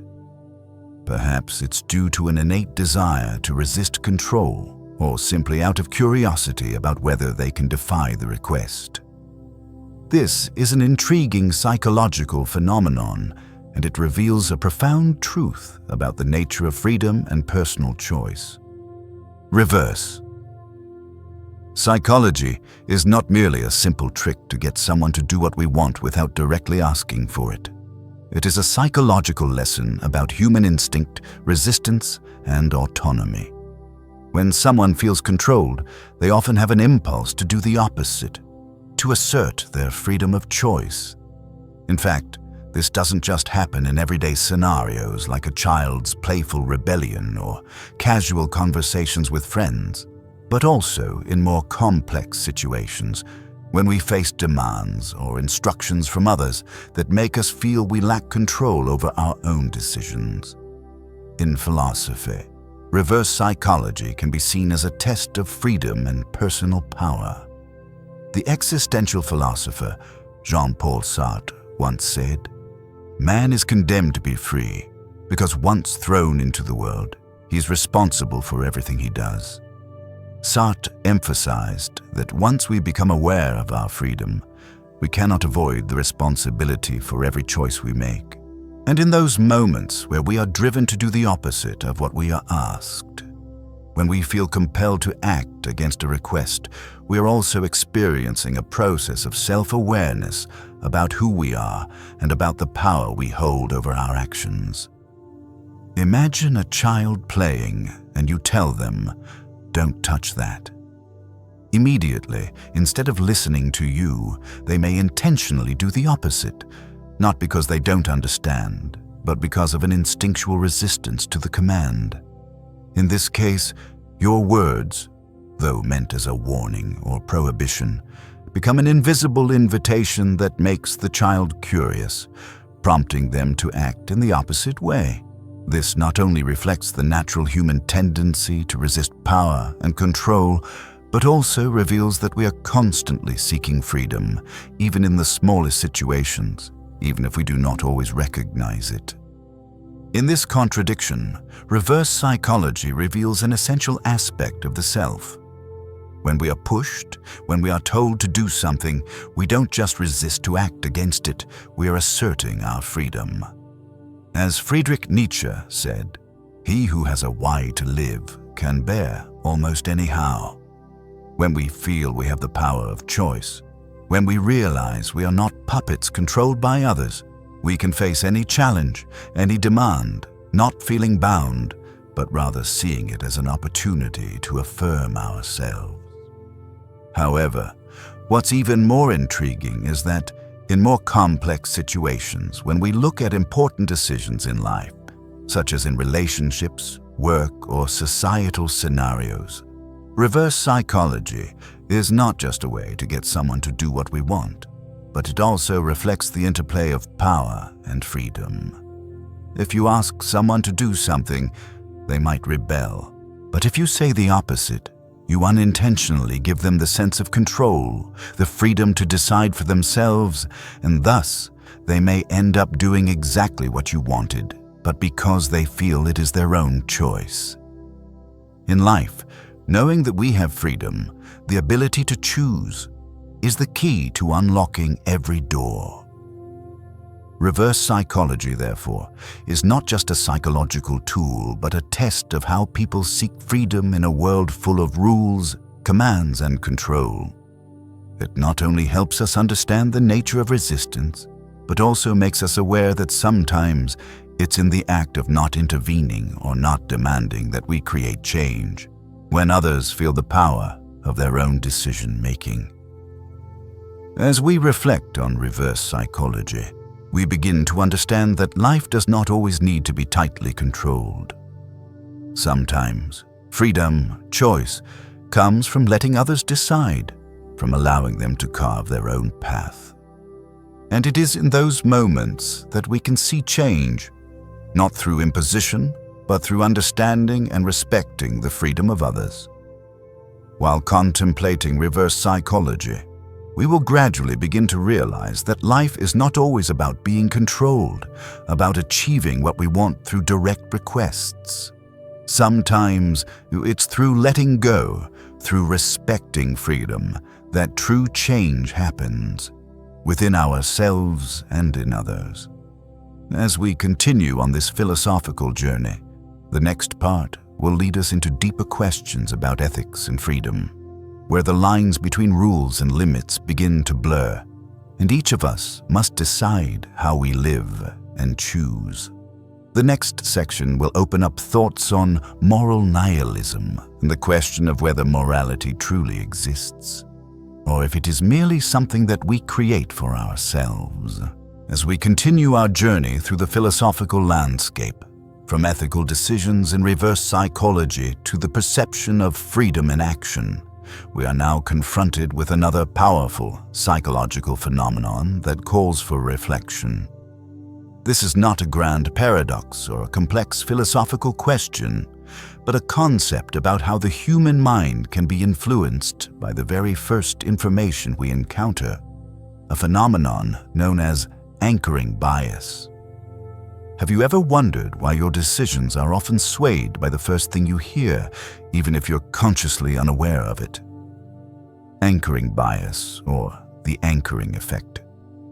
Perhaps it's due to an innate desire to resist control, or simply out of curiosity about whether they can defy the request. This is an intriguing psychological phenomenon, and it reveals a profound truth about the nature of freedom and personal choice. Reverse psychology is not merely a simple trick to get someone to do what we want without directly asking for it. It is a psychological lesson about human instinct, resistance, and autonomy. When someone feels controlled, they often have an impulse to do the opposite, to assert their freedom of choice. In fact, this doesn't just happen in everyday scenarios like a child's playful rebellion or casual conversations with friends, but also in more complex situations when we face demands or instructions from others that make us feel we lack control over our own decisions. In philosophy, reverse psychology can be seen as a test of freedom and personal power. The existential philosopher Jean-Paul Sartre once said, "Man is condemned to be free because once thrown into the world, he is responsible for everything he does." Sartre emphasized that once we become aware of our freedom, we cannot avoid the responsibility for every choice we make. And in those moments where we are driven to do the opposite of what we are asked, when we feel compelled to act against a request, we are also experiencing a process of self-awareness about who we are and about the power we hold over our actions. Imagine a child playing and you tell them, "Don't touch that." Immediately, instead of listening to you, they may intentionally do the opposite, not because they don't understand, but because of an instinctual resistance to the command. In this case, your words, though meant as a warning or prohibition, become an invisible invitation that makes the child curious, prompting them to act in the opposite way. This not only reflects the natural human tendency to resist power and control, but also reveals that we are constantly seeking freedom, even in the smallest situations, even if we do not always recognize it. In this contradiction, reverse psychology reveals an essential aspect of the self. When we are pushed, when we are told to do something, we don't just resist to act against it, we are asserting our freedom. As Friedrich Nietzsche said, "He who has a why to live can bear almost anyhow." When we feel we have the power of choice, when we realize we are not puppets controlled by others, we can face any challenge, any demand, not feeling bound, but rather seeing it as an opportunity to affirm ourselves. However, what's even more intriguing is that in more complex situations, when we look at important decisions in life, such as in relationships, work, or societal scenarios, reverse psychology is not just a way to get someone to do what we want. but it also reflects the interplay of power and freedom. If you ask someone to do something, they might rebel. But if you say the opposite, you unintentionally give them the sense of control, the freedom to decide for themselves, and thus they may end up doing exactly what you wanted, but because they feel it is their own choice. In life, knowing that we have freedom, the ability to choose, is the key to unlocking every door. Reverse psychology, therefore, is not just a psychological tool, but a test of how people seek freedom in a world full of rules, commands, and control. It not only helps us understand the nature of resistance, but also makes us aware that sometimes it's in the act of not intervening or not demanding that we create change, when others feel the power of their own decision-making. As we reflect on reverse psychology, we begin to understand that life does not always need to be tightly controlled. Sometimes, freedom, choice, comes from letting others decide, from allowing them to carve their own path. And it is in those moments that we can see change, not through imposition, but through understanding and respecting the freedom of others. While contemplating reverse psychology, we will gradually begin to realize that life is not always about being controlled, about achieving what we want through direct requests. Sometimes it's through letting go, through respecting freedom, that true change happens, within ourselves and in others. As we continue on this philosophical journey, the next part will lead us into deeper questions about ethics and freedom, where the lines between rules and limits begin to blur, and each of us must decide how we live and choose. The next section will open up thoughts on moral nihilism and the question of whether morality truly exists, or if it is merely something that we create for ourselves. As we continue our journey through the philosophical landscape, from ethical decisions in reverse psychology to the perception of freedom in action, we are now confronted with another powerful psychological phenomenon that calls for reflection. This is not a grand paradox or a complex philosophical question, but a concept about how the human mind can be influenced by the very first information we encounter, a phenomenon known as anchoring bias. Have you ever wondered why your decisions are often swayed by the first thing you hear, even if you're consciously unaware of it? Anchoring bias, or the anchoring effect,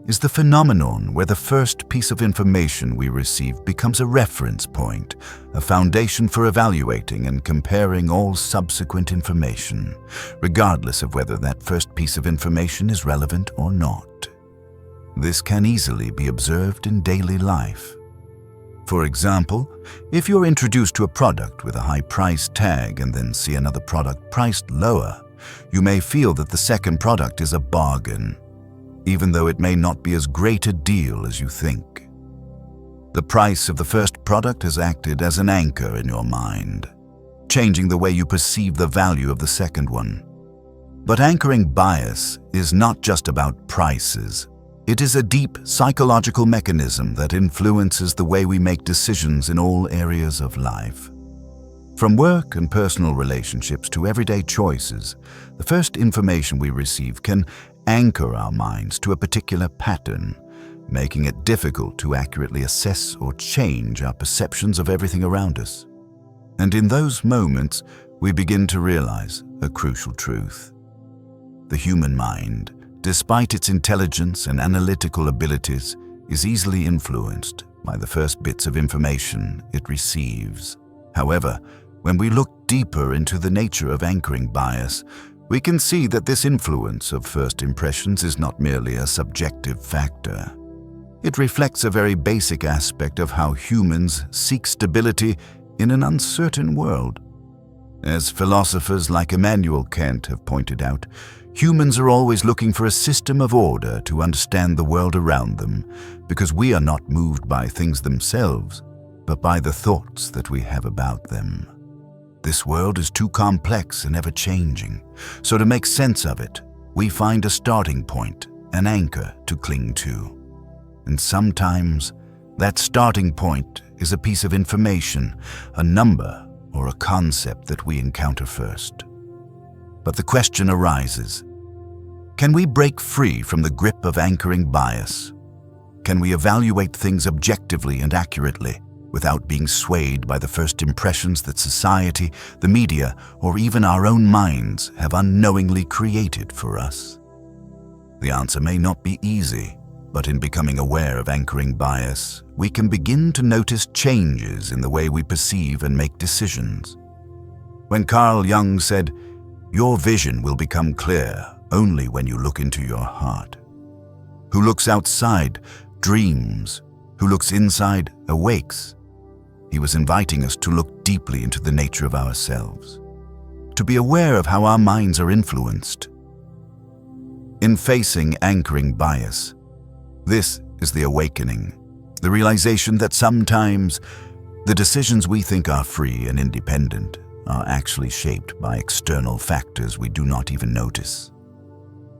is the phenomenon where the first piece of information we receive becomes a reference point, a foundation for evaluating and comparing all subsequent information, regardless of whether that first piece of information is relevant or not. This can easily be observed in daily life. For example, if you're introduced to a product with a high price tag and then see another product priced lower, you may feel that the second product is a bargain, even though it may not be as great a deal as you think. The price of the first product has acted as an anchor in your mind, changing the way you perceive the value of the second one. But anchoring bias is not just about prices. It is a deep psychological mechanism that influences the way we make decisions in all areas of life. From work and personal relationships to everyday choices, the first information we receive can anchor our minds to a particular pattern, making it difficult to accurately assess or change our perceptions of everything around us. And in those moments, we begin to realize a crucial truth. The human mind, despite its intelligence and analytical abilities, is easily influenced by the first bits of information it receives. However, when we look deeper into the nature of anchoring bias, we can see that this influence of first impressions is not merely a subjective factor. It reflects a very basic aspect of how humans seek stability in an uncertain world. As philosophers like Immanuel Kant have pointed out, humans are always looking for a system of order to understand the world around them, because we are not moved by things themselves, but by the thoughts that we have about them. This world is too complex and ever-changing, so to make sense of it, we find a starting point an anchor to cling to. And sometimes that starting point is a piece of information, a number, or a concept that we encounter first. But the question arises, can we break free from the grip of anchoring bias? Can we evaluate things objectively and accurately without being swayed by the first impressions that society, the media, or even our own minds have unknowingly created for us? The answer may not be easy, but in becoming aware of anchoring bias, we can begin to notice changes in the way we perceive and make decisions. When Carl Jung said, "Your vision will become clear only when you look into your heart. Who looks outside dreams, who looks inside awakes," he was inviting us to look deeply into the nature of ourselves, to be aware of how our minds are influenced. In facing anchoring bias, this is the awakening, the realization that sometimes the decisions we think are free and independent are actually shaped by external factors we do not even notice.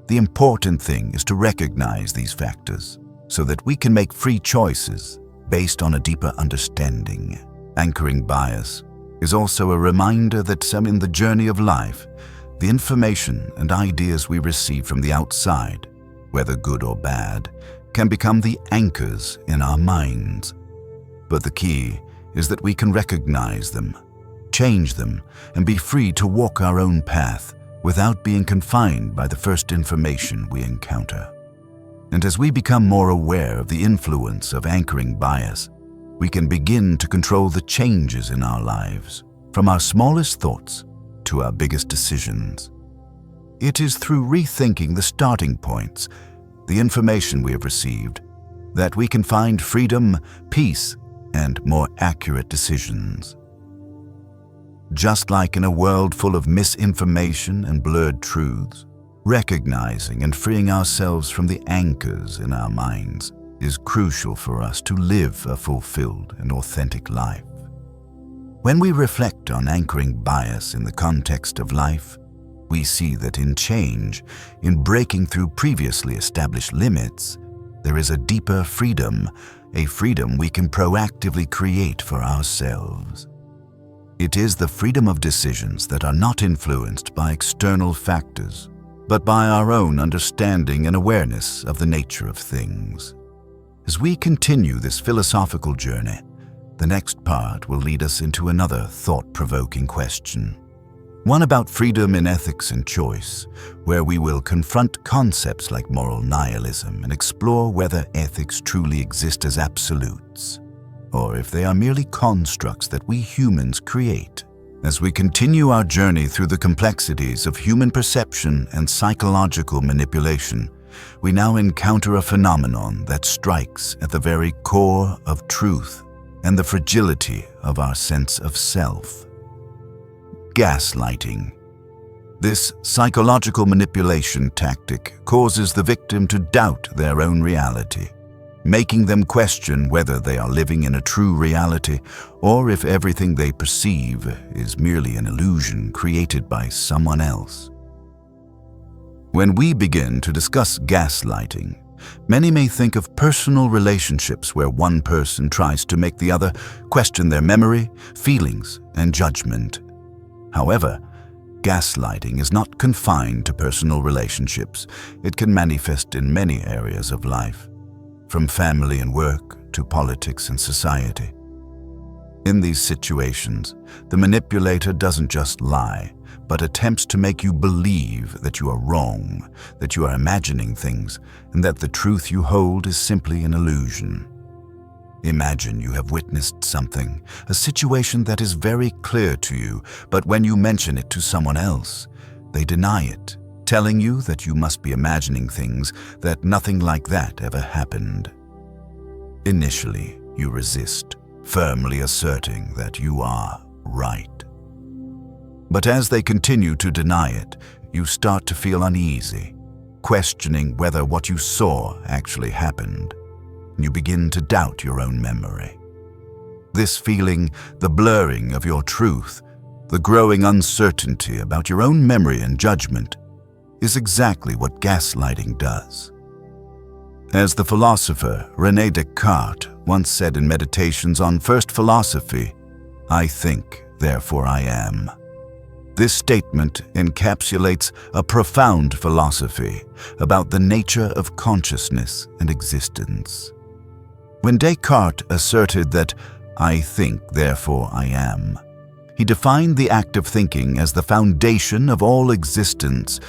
The important thing is to recognize these factors so that we can make free choices based on a deeper understanding. Anchoring bias is also a reminder that some in the journey of life, the information and ideas we receive from the outside, whether good or bad, can become the anchors in our minds. But the key is that we can recognize them, change them, and be free to walk our own path without being confined by the first information we encounter. And as we become more aware of the influence of anchoring bias, we can begin to control the changes in our lives, from our smallest thoughts to our biggest decisions. It is through rethinking the starting points, the information we have received, that we can find freedom, peace, and more accurate decisions. Just like in a world full of misinformation and blurred truths, recognizing and freeing ourselves from the anchors in our minds is crucial for us to live a fulfilled and authentic life. When we reflect on anchoring bias in the context of life, we see that in change, in breaking through previously established limits, there is a deeper freedom, a freedom we can proactively create for ourselves. It is the freedom of decisions that are not influenced by external factors, but by our own understanding and awareness of the nature of things. As we continue this philosophical journey, the next part will lead us into another thought-provoking question, one about freedom in ethics and choice, where we will confront concepts like moral nihilism and explore whether ethics truly exist as absolutes, or if they are merely constructs that we humans create. As we continue our journey through the complexities of human perception and psychological manipulation, we now encounter a phenomenon that strikes at the very core of truth and the fragility of our sense of self. Gaslighting. This psychological manipulation tactic causes the victim to doubt their own reality, making them question whether they are living in a true reality or if everything they perceive is merely an illusion created by someone else. When we begin to discuss gaslighting, many may think of personal relationships where one person tries to make the other question their memory, feelings, and judgment. However, gaslighting is not confined to personal relationships. It can manifest in many areas of life, from family and work to politics and society. In these situations, the manipulator doesn't just lie, but attempts to make you believe that you are wrong, that you are imagining things, and that the truth you hold is simply an illusion. Imagine you have witnessed something, a situation that is very clear to you, but when you mention it to someone else, they deny it, telling you that you must be imagining things, that nothing like that ever happened. Initially, you resist, firmly asserting that you are right. But as they continue to deny it, you start to feel uneasy, questioning whether what you saw actually happened. You begin to doubt your own memory. This feeling, the blurring of your truth, the growing uncertainty about your own memory and judgment, is exactly what gaslighting does. As the philosopher René Descartes once said in Meditations on First Philosophy, "I think, therefore I am." This statement encapsulates a profound philosophy about the nature of consciousness and existence. When Descartes asserted that "I think, therefore I am," he defined the act of thinking as the foundation of all existence,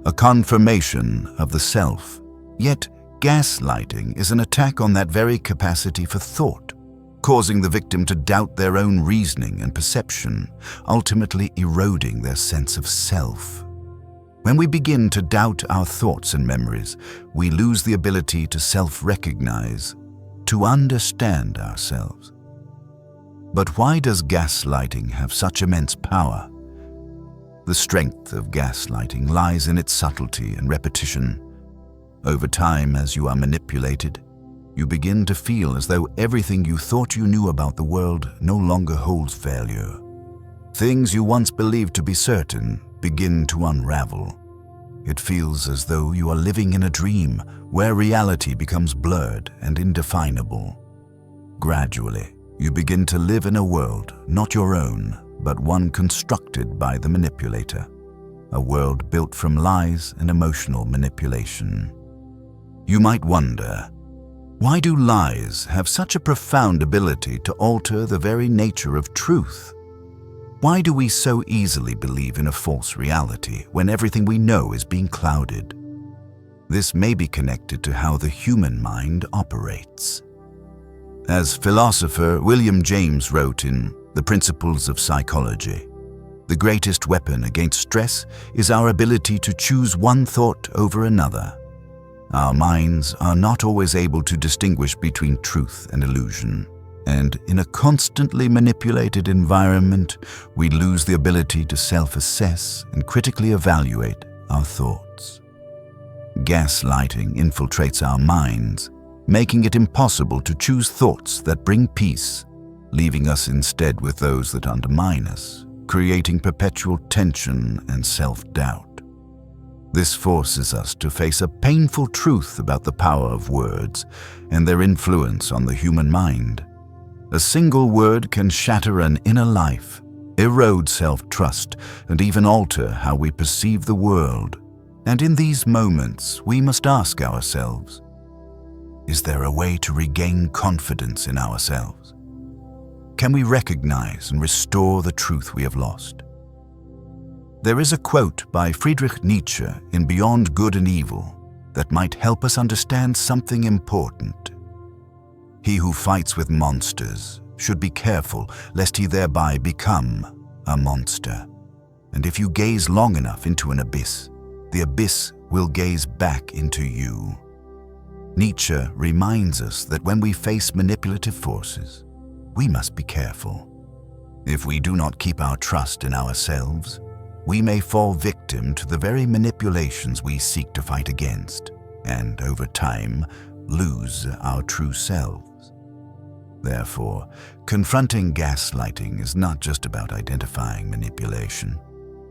a confirmation of the self. Yet, gaslighting is an attack on that very capacity for thought, causing the victim to doubt their own reasoning and perception, ultimately eroding their sense of self. When we begin to doubt our thoughts and memories, we lose the ability to self-recognize, to understand ourselves. But why does gaslighting have such immense power? The strength of gaslighting lies in its subtlety and repetition. Over time, as you are manipulated, you begin to feel as though everything you thought you knew about the world no longer holds value. Things you once believed to be certain begin to unravel. It feels as though you are living in a dream where reality becomes blurred and indefinable. Gradually, you begin to live in a world not your own, but one constructed by the manipulator, a world built from lies and emotional manipulation. You might wonder, why do lies have such a profound ability to alter the very nature of truth? Why do we so easily believe in a false reality when everything we know is being clouded? This may be connected to how the human mind operates. As philosopher William James wrote in The Principles of Psychology, the greatest weapon against stress is our ability to choose one thought over another. Our minds are not always able to distinguish between truth and illusion, and in a constantly manipulated environment, we lose the ability to self-assess and critically evaluate our thoughts. Gaslighting infiltrates our minds, making it impossible to choose thoughts that bring peace, leaving us instead with those that undermine us, creating perpetual tension and self-doubt. This forces us to face a painful truth about the power of words and their influence on the human mind. A single word can shatter an inner life, erode self-trust, and even alter how we perceive the world. And in these moments, we must ask ourselves, is there a way to regain confidence in ourselves? Can we recognize and restore the truth we have lost? There is a quote by Friedrich Nietzsche in Beyond Good and Evil that might help us understand something important. He who fights with monsters should be careful lest he thereby become a monster. And if you gaze long enough into an abyss, the abyss will gaze back into you. Nietzsche reminds us that when we face manipulative forces, we must be careful. If we do not keep our trust in ourselves, we may fall victim to the very manipulations we seek to fight against, and over time, lose our true selves. Therefore, confronting gaslighting is not just about identifying manipulation,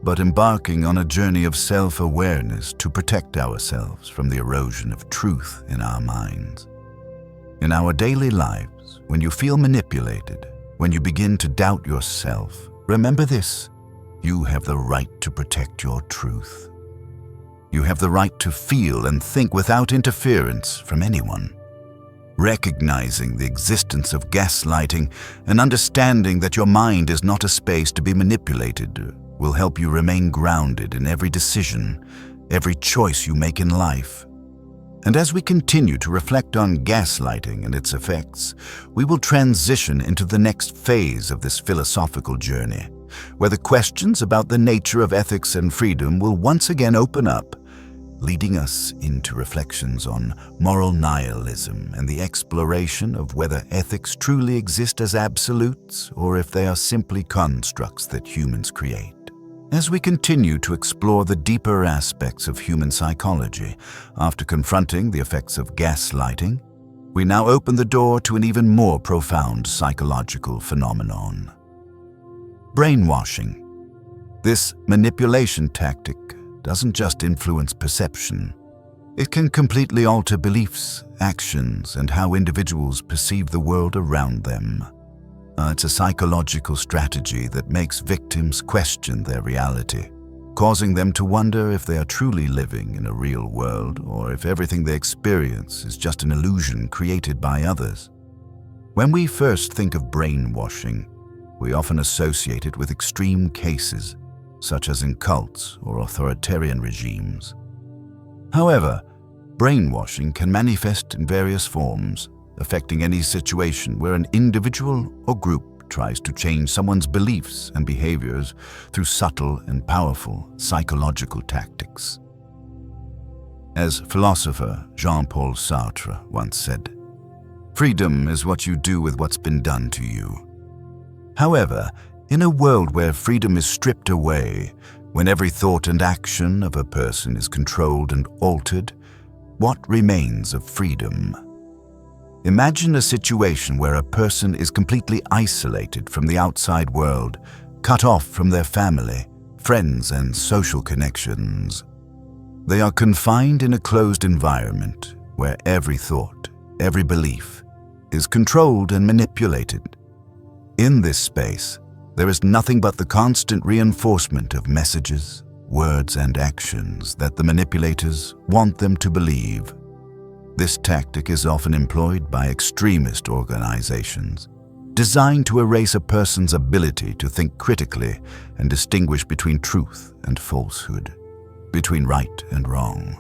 but embarking on a journey of self-awareness to protect ourselves from the erosion of truth in our minds. In our daily lives, when you feel manipulated, when you begin to doubt yourself, remember this: you have the right to protect your truth. You have the right to feel and think without interference from anyone. Recognizing the existence of gaslighting and understanding that your mind is not a space to be manipulated will help you remain grounded in every decision, every choice you make in life. And as we continue to reflect on gaslighting and its effects, we will transition into the next phase of this philosophical journey, where the questions about the nature of ethics and freedom will once again open up, leading us into reflections on moral nihilism and the exploration of whether ethics truly exist as absolutes or if they are simply constructs that humans create. As we continue to explore the deeper aspects of human psychology, after confronting the effects of gaslighting, we now open the door to an even more profound psychological phenomenon: brainwashing. This manipulation tactic doesn't just influence perception, It can completely alter beliefs, actions, and how individuals perceive the world around them. It's a psychological strategy that makes victims question their reality, causing them to wonder if they are truly living in a real world or if everything they experience is just an illusion created by others. When we first think of brainwashing, we often associate it with extreme cases, such as in cults or authoritarian regimes. However, brainwashing can manifest in various forms, affecting any situation where an individual or group tries to change someone's beliefs and behaviors through subtle and powerful psychological tactics. As philosopher Jean-Paul Sartre once said, "Freedom is what you do with what's been done to you." However, in a world where freedom is stripped away, when every thought and action of a person is controlled and altered, what remains of freedom? Imagine a situation where a person is completely isolated from the outside world, cut off from their family, friends, and social connections. They are confined in a closed environment where every thought, every belief, is controlled and manipulated. In this space, there is nothing but the constant reinforcement of messages, words, and actions that the manipulators want them to believe. This tactic is often employed by extremist organizations, designed to erase a person's ability to think critically and distinguish between truth and falsehood, between right and wrong.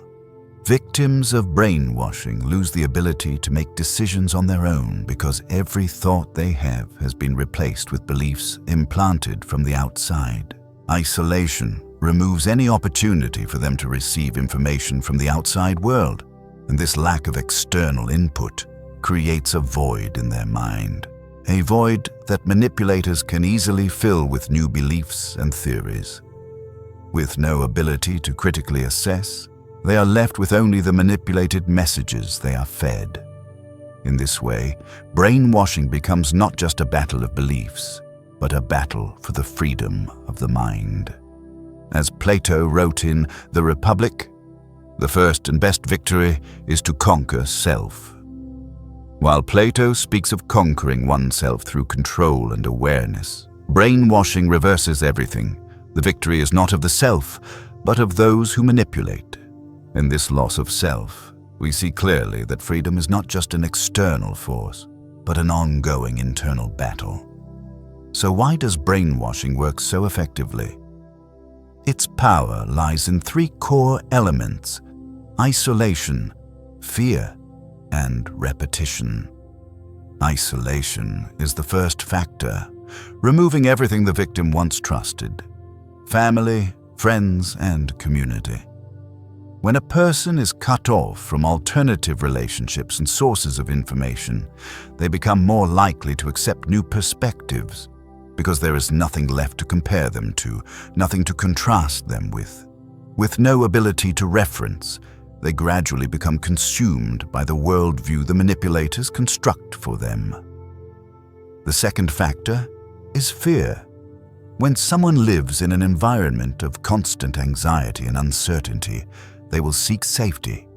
Victims of brainwashing lose the ability to make decisions on their own because every thought they have has been replaced with beliefs implanted from the outside. Isolation removes any opportunity for them to receive information from the outside world, and this lack of external input creates a void in their mind, a void that manipulators can easily fill with new beliefs and theories. With no ability to critically assess, they are left with only the manipulated messages they are fed. In this way, brainwashing becomes not just a battle of beliefs, but a battle for the freedom of the mind. As Plato wrote in The Republic, "The first and best victory is to conquer self." While Plato speaks of conquering oneself through control and awareness, brainwashing reverses everything. The victory is not of the self, but of those who manipulate. In this loss of self, we see clearly that freedom is not just an external force, but an ongoing internal battle. So why does brainwashing work so effectively? Its power lies in three core elements: isolation, fear, and repetition. Isolation is the first factor, removing everything the victim once trusted: family, friends, and community. When a person is cut off from alternative relationships and sources of information, they become more likely to accept new perspectives, because there is nothing left to compare them to, nothing to contrast them with. With no ability to reference, they gradually become consumed by the worldview the manipulators construct for them. The second factor is fear. When someone lives in an environment of constant anxiety and uncertainty, they will seek safety.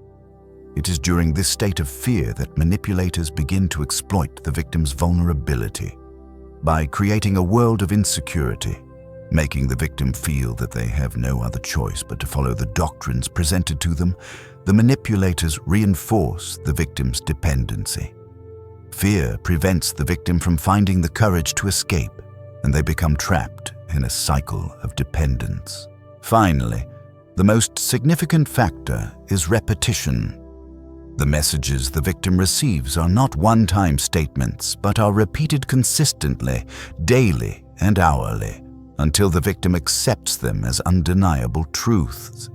It is during this state of fear that manipulators begin to exploit the victim's vulnerability. By creating a world of insecurity, making the victim feel that they have no other choice but to follow the doctrines presented to them, the manipulators reinforce the victim's dependency. Fear prevents the victim from finding the courage to escape, and they become trapped in a cycle of dependence. Finally, the most significant factor is repetition. The messages the victim receives are not one-time statements, but are repeated consistently, daily and hourly, until the victim accepts them as undeniable truths.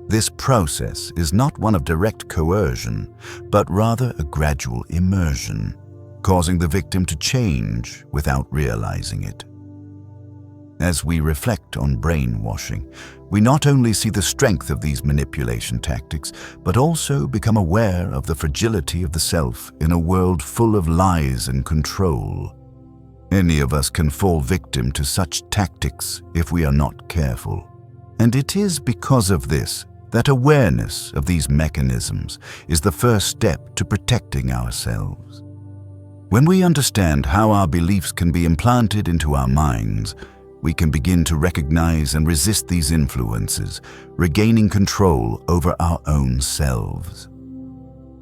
This process is not one of direct coercion, but rather a gradual immersion, causing the victim to change without realizing it. As we reflect on brainwashing, we not only see the strength of these manipulation tactics, but also become aware of the fragility of the self in a world full of lies and control. Any of us can fall victim to such tactics if we are not careful. And it is because of this That awareness of these mechanisms is the first step to protecting ourselves. When we understand how our beliefs can be implanted into our minds, we can begin to recognize and resist these influences, regaining control over our own selves.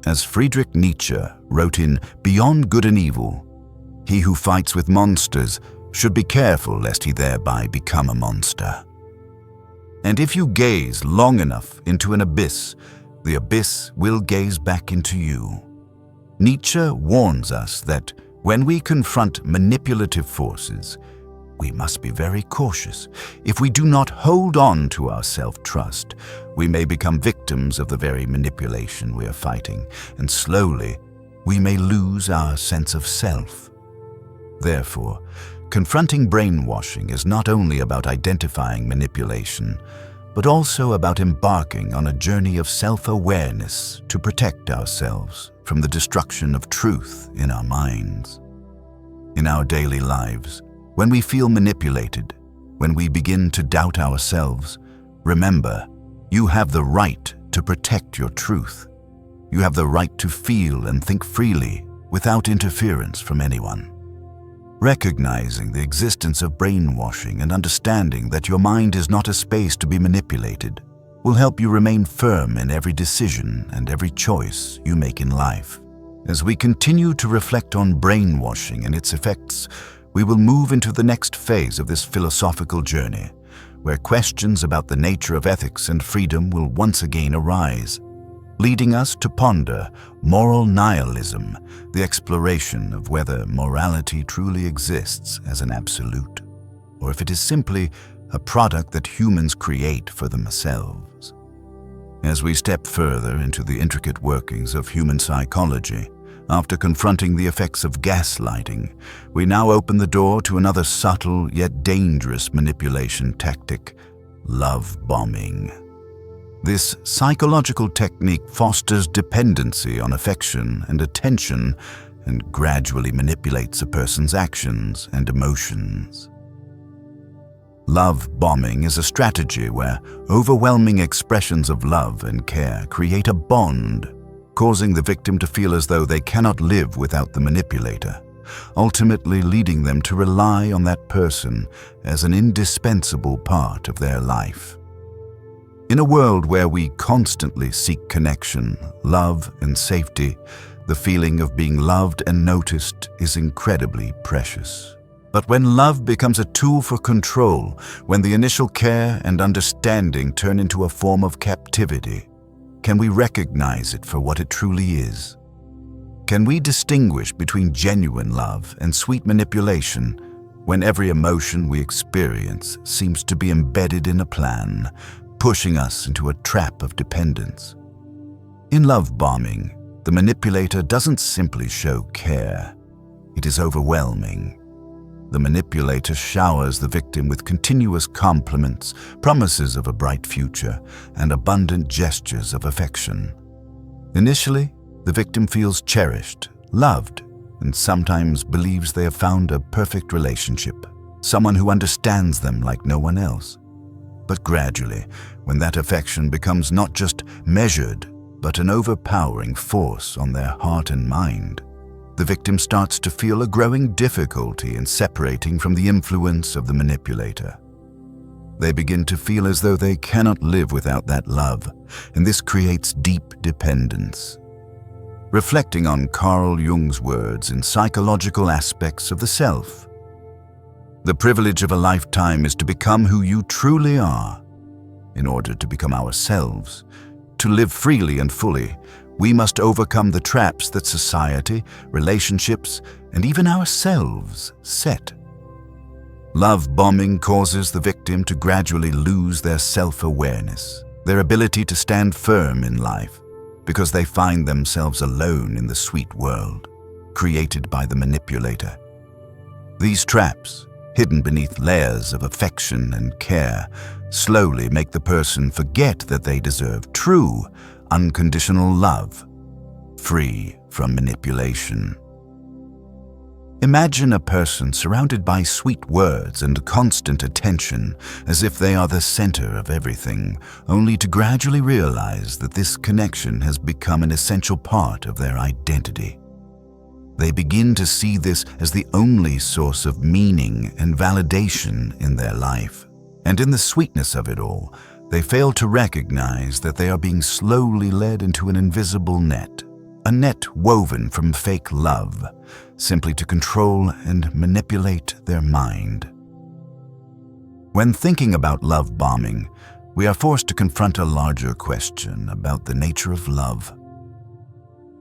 As Friedrich Nietzsche wrote in Beyond Good and Evil, "He who fights with monsters should be careful lest he thereby become a monster." And if you gaze long enough into an abyss, the abyss will gaze back into you. Nietzsche warns us that when we confront manipulative forces, we must be very cautious. If we do not hold on to our self-trust, we may become victims of the very manipulation we are fighting, and slowly we may lose our sense of self. Therefore, confronting brainwashing is not only about identifying manipulation, but also about embarking on a journey of self-awareness to protect ourselves from the destruction of truth in our minds. In our daily lives, when we feel manipulated, when we begin to doubt ourselves, remember, you have the right to protect your truth. You have the right to feel and think freely without interference from anyone. Recognizing the existence of brainwashing and understanding that your mind is not a space to be manipulated will help you remain firm in every decision and every choice you make in life. As we continue to reflect on brainwashing and its effects, we will move into the next phase of this philosophical journey, where questions about the nature of ethics and freedom will once again arise, leading us to ponder moral nihilism, the exploration of whether morality truly exists as an absolute, or if it is simply a product that humans create for themselves. As we step further into the intricate workings of human psychology, after confronting the effects of gaslighting, we now open the door to another subtle yet dangerous manipulation tactic: love bombing. This psychological technique fosters dependency on affection and attention and gradually manipulates a person's actions and emotions. Love bombing is a strategy where overwhelming expressions of love and care create a bond, causing the victim to feel as though they cannot live without the manipulator, ultimately leading them to rely on that person as an indispensable part of their life. In a world where we constantly seek connection, love, and safety, the feeling of being loved and noticed is incredibly precious. But when love becomes a tool for control, when the initial care and understanding turn into a form of captivity, can we recognize it for what it truly is? Can we distinguish between genuine love and sweet manipulation when every emotion we experience seems to be embedded in a plan, pushing us into a trap of dependence? In love bombing, the manipulator doesn't simply show care. It is overwhelming. The manipulator showers the victim with continuous compliments, promises of a bright future, and abundant gestures of affection. Initially, the victim feels cherished, loved, and sometimes believes they have found a perfect relationship, someone who understands them like no one else. But gradually, when that affection becomes not just measured, but an overpowering force on their heart and mind, the victim starts to feel a growing difficulty in separating from the influence of the manipulator. They begin to feel as though they cannot live without that love, and this creates deep dependence. Reflecting on Carl Jung's words in Psychological Aspects of the Self, the privilege of a lifetime is to become who you truly are. In order to become ourselves, to live freely and fully, we must overcome the traps that society, relationships, and even ourselves set. Love bombing causes the victim to gradually lose their self-awareness, their ability to stand firm in life, because they find themselves alone in the sweet world created by the manipulator. These traps, hidden beneath layers of affection and care, slowly make the person forget that they deserve true, unconditional love, free from manipulation. Imagine a person surrounded by sweet words and constant attention, as if they are the center of everything, only to gradually realize that this connection has become an essential part of their identity. They begin to see this as the only source of meaning and validation in their life. And in the sweetness of it all, they fail to recognize that they are being slowly led into an invisible net, a net woven from fake love, simply to control and manipulate their mind. When thinking about love bombing, we are forced to confront a larger question about the nature of love.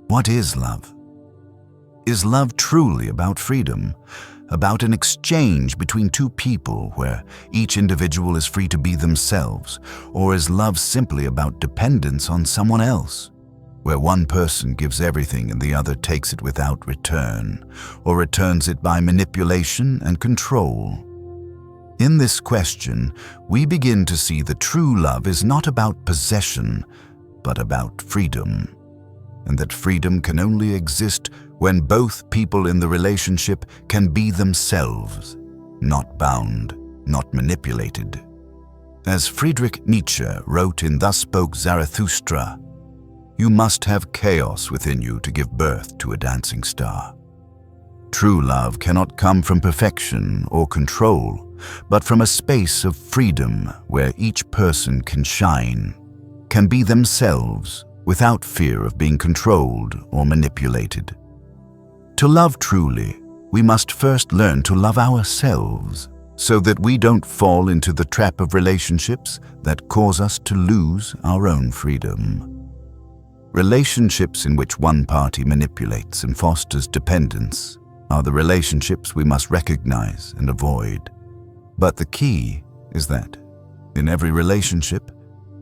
What is love? Is love truly about freedom, about an exchange between two people where each individual is free to be themselves, or is love simply about dependence on someone else, where one person gives everything and the other takes it without return, or returns it by manipulation and control? In this question, we begin to see that true love is not about possession, but about freedom, and that freedom can only exist when both people in the relationship can be themselves, not bound, not manipulated. As Friedrich Nietzsche wrote in Thus Spoke Zarathustra, "You must have chaos within you to give birth to a dancing star." True love cannot come from perfection or control, but from a space of freedom where each person can shine, can be themselves without fear of being controlled or manipulated. To love truly, we must first learn to love ourselves, so that we don't fall into the trap of relationships that cause us to lose our own freedom. Relationships in which one party manipulates and fosters dependence are the relationships we must recognize and avoid. But the key is that, in every relationship,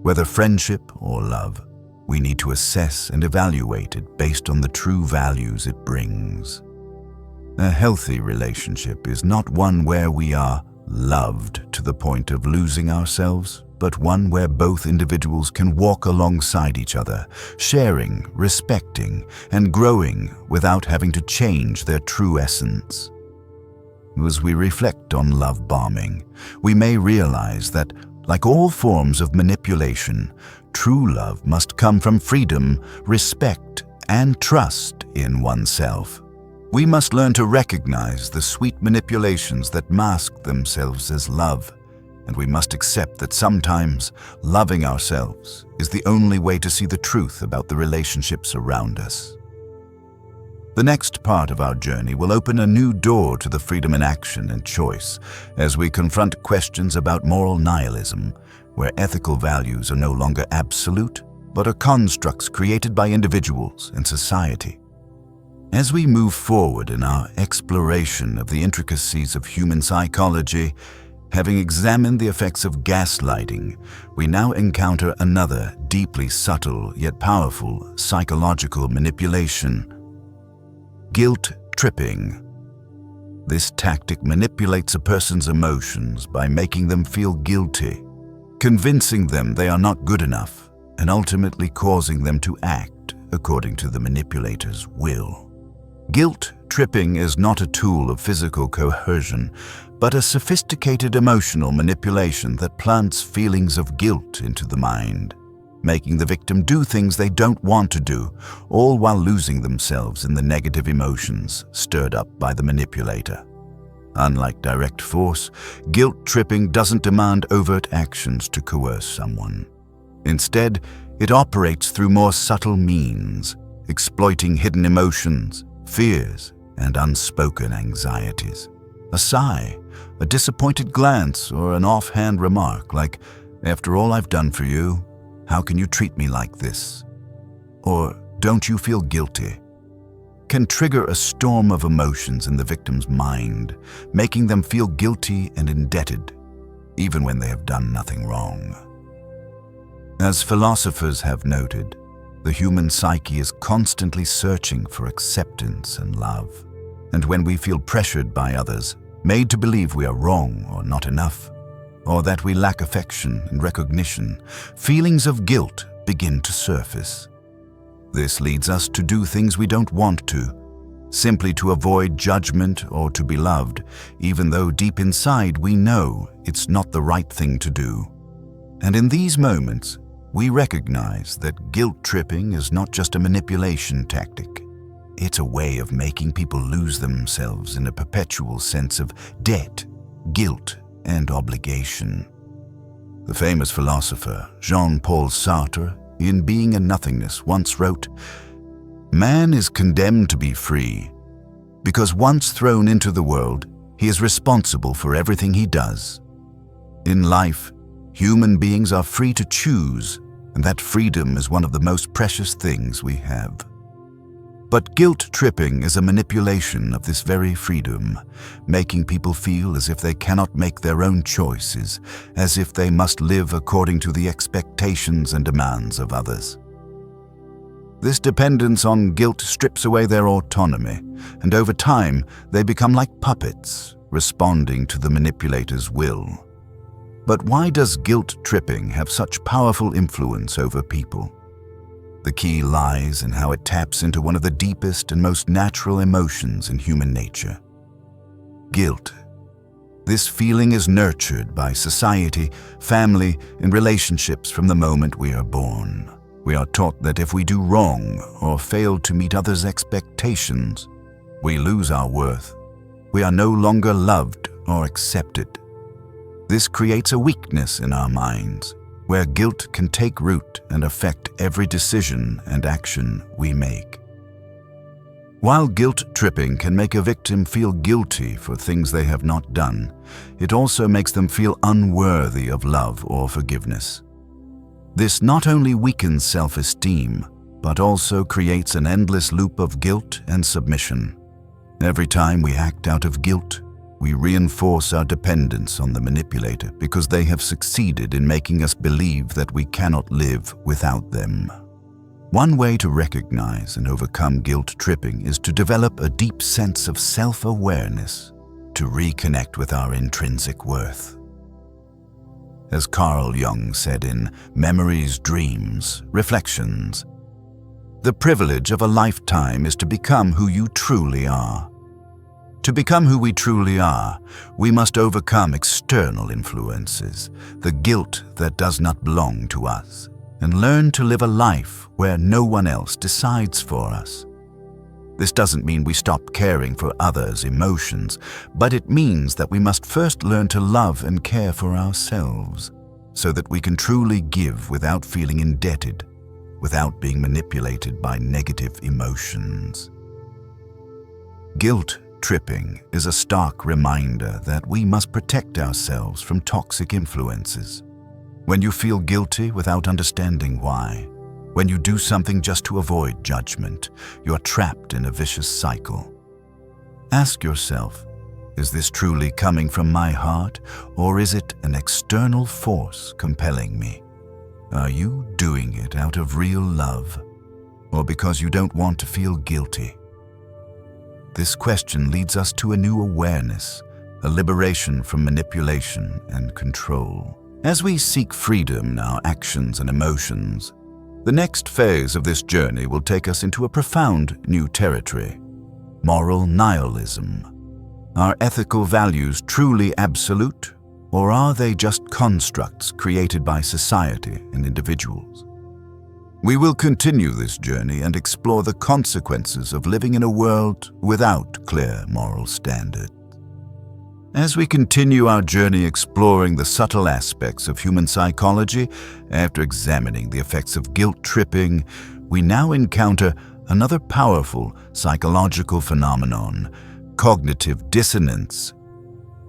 whether friendship or love, we need to assess and evaluate it based on the true values it brings. A healthy relationship is not one where we are loved to the point of losing ourselves, but one where both individuals can walk alongside each other, sharing, respecting, and growing without having to change their true essence. As we reflect on love bombing, we may realize that, like all forms of manipulation, true love must come from freedom, respect, and trust in oneself. We must learn to recognize the sweet manipulations that mask themselves as love, and we must accept that sometimes loving ourselves is the only way to see the truth about the relationships around us. The next part of our journey will open a new door to the freedom in action and choice as we confront questions about moral nihilism, where ethical values are no longer absolute, but are constructs created by individuals and society. As we move forward in our exploration of the intricacies of human psychology, having examined the effects of gaslighting, we now encounter another deeply subtle yet powerful psychological manipulation: guilt tripping. This tactic manipulates a person's emotions by making them feel guilty, convincing them they are not good enough, and ultimately causing them to act according to the manipulator's will. Guilt tripping is not a tool of physical coercion, but a sophisticated emotional manipulation that plants feelings of guilt into the mind, making the victim do things they don't want to do, all while losing themselves in the negative emotions stirred up by the manipulator. Unlike direct force, guilt tripping doesn't demand overt actions to coerce someone. Instead, it operates through more subtle means, exploiting hidden emotions, fears, and unspoken anxieties. A sigh, a disappointed glance, or an offhand remark like, "After all I've done for you, how can you treat me like this?" Or, "Don't you feel guilty?" can trigger a storm of emotions in the victim's mind, making them feel guilty and indebted, even when they have done nothing wrong. As philosophers have noted, the human psyche is constantly searching for acceptance and love. And when we feel pressured by others, made to believe we are wrong or not enough, or that we lack affection and recognition, feelings of guilt begin to surface. This leads us to do things we don't want to, simply to avoid judgment or to be loved, even though deep inside we know it's not the right thing to do. And in these moments, we recognize that guilt tripping is not just a manipulation tactic. It's a way of making people lose themselves in a perpetual sense of debt, guilt, and obligation. The famous philosopher Jean-Paul Sartre, in Being and Nothingness, once wrote, "Man is condemned to be free, because once thrown into the world, he is responsible for everything he does. In life, human beings are free to choose, and that freedom is one of the most precious things we have." But guilt tripping is a manipulation of this very freedom, making people feel as if they cannot make their own choices, as if they must live according to the expectations and demands of others. This dependence on guilt strips away their autonomy, and over time they become like puppets, responding to the manipulator's will. But why does guilt tripping have such powerful influence over people? The key lies in how it taps into one of the deepest and most natural emotions in human nature: guilt. This feeling is nurtured by society, family, and relationships from the moment we are born. We are taught that if we do wrong or fail to meet others' expectations, we lose our worth. We are no longer loved or accepted. This creates a weakness in our minds, where guilt can take root and affect every decision and action we make. While guilt tripping can make a victim feel guilty for things they have not done, it also makes them feel unworthy of love or forgiveness. This not only weakens self-esteem, but also creates an endless loop of guilt and submission. Every time we act out of guilt, we reinforce our dependence on the manipulator because they have succeeded in making us believe that we cannot live without them. One way to recognize and overcome guilt tripping is to develop a deep sense of self-awareness, to reconnect with our intrinsic worth. As Carl Jung said in Memories, Dreams, Reflections, "The privilege of a lifetime is to become who you truly are." To become who we truly are, we must overcome external influences, the guilt that does not belong to us, and learn to live a life where no one else decides for us. This doesn't mean we stop caring for others' emotions, but it means that we must first learn to love and care for ourselves, so that we can truly give without feeling indebted, without being manipulated by negative emotions. Guilt tripping is a stark reminder that we must protect ourselves from toxic influences. When you feel guilty without understanding why, when you do something just to avoid judgment, you are trapped in a vicious cycle. Ask yourself, is this truly coming from my heart, or is it an external force compelling me? Are you doing it out of real love, or because you don't want to feel guilty? This question leads us to a new awareness, a liberation from manipulation and control. As we seek freedom in our actions and emotions, the next phase of this journey will take us into a profound new territory: moral nihilism. Are ethical values truly absolute, or are they just constructs created by society and individuals? We will continue this journey and explore the consequences of living in a world without clear moral standards. As we continue our journey exploring the subtle aspects of human psychology, after examining the effects of guilt tripping, we now encounter another powerful psychological phenomenon: cognitive dissonance.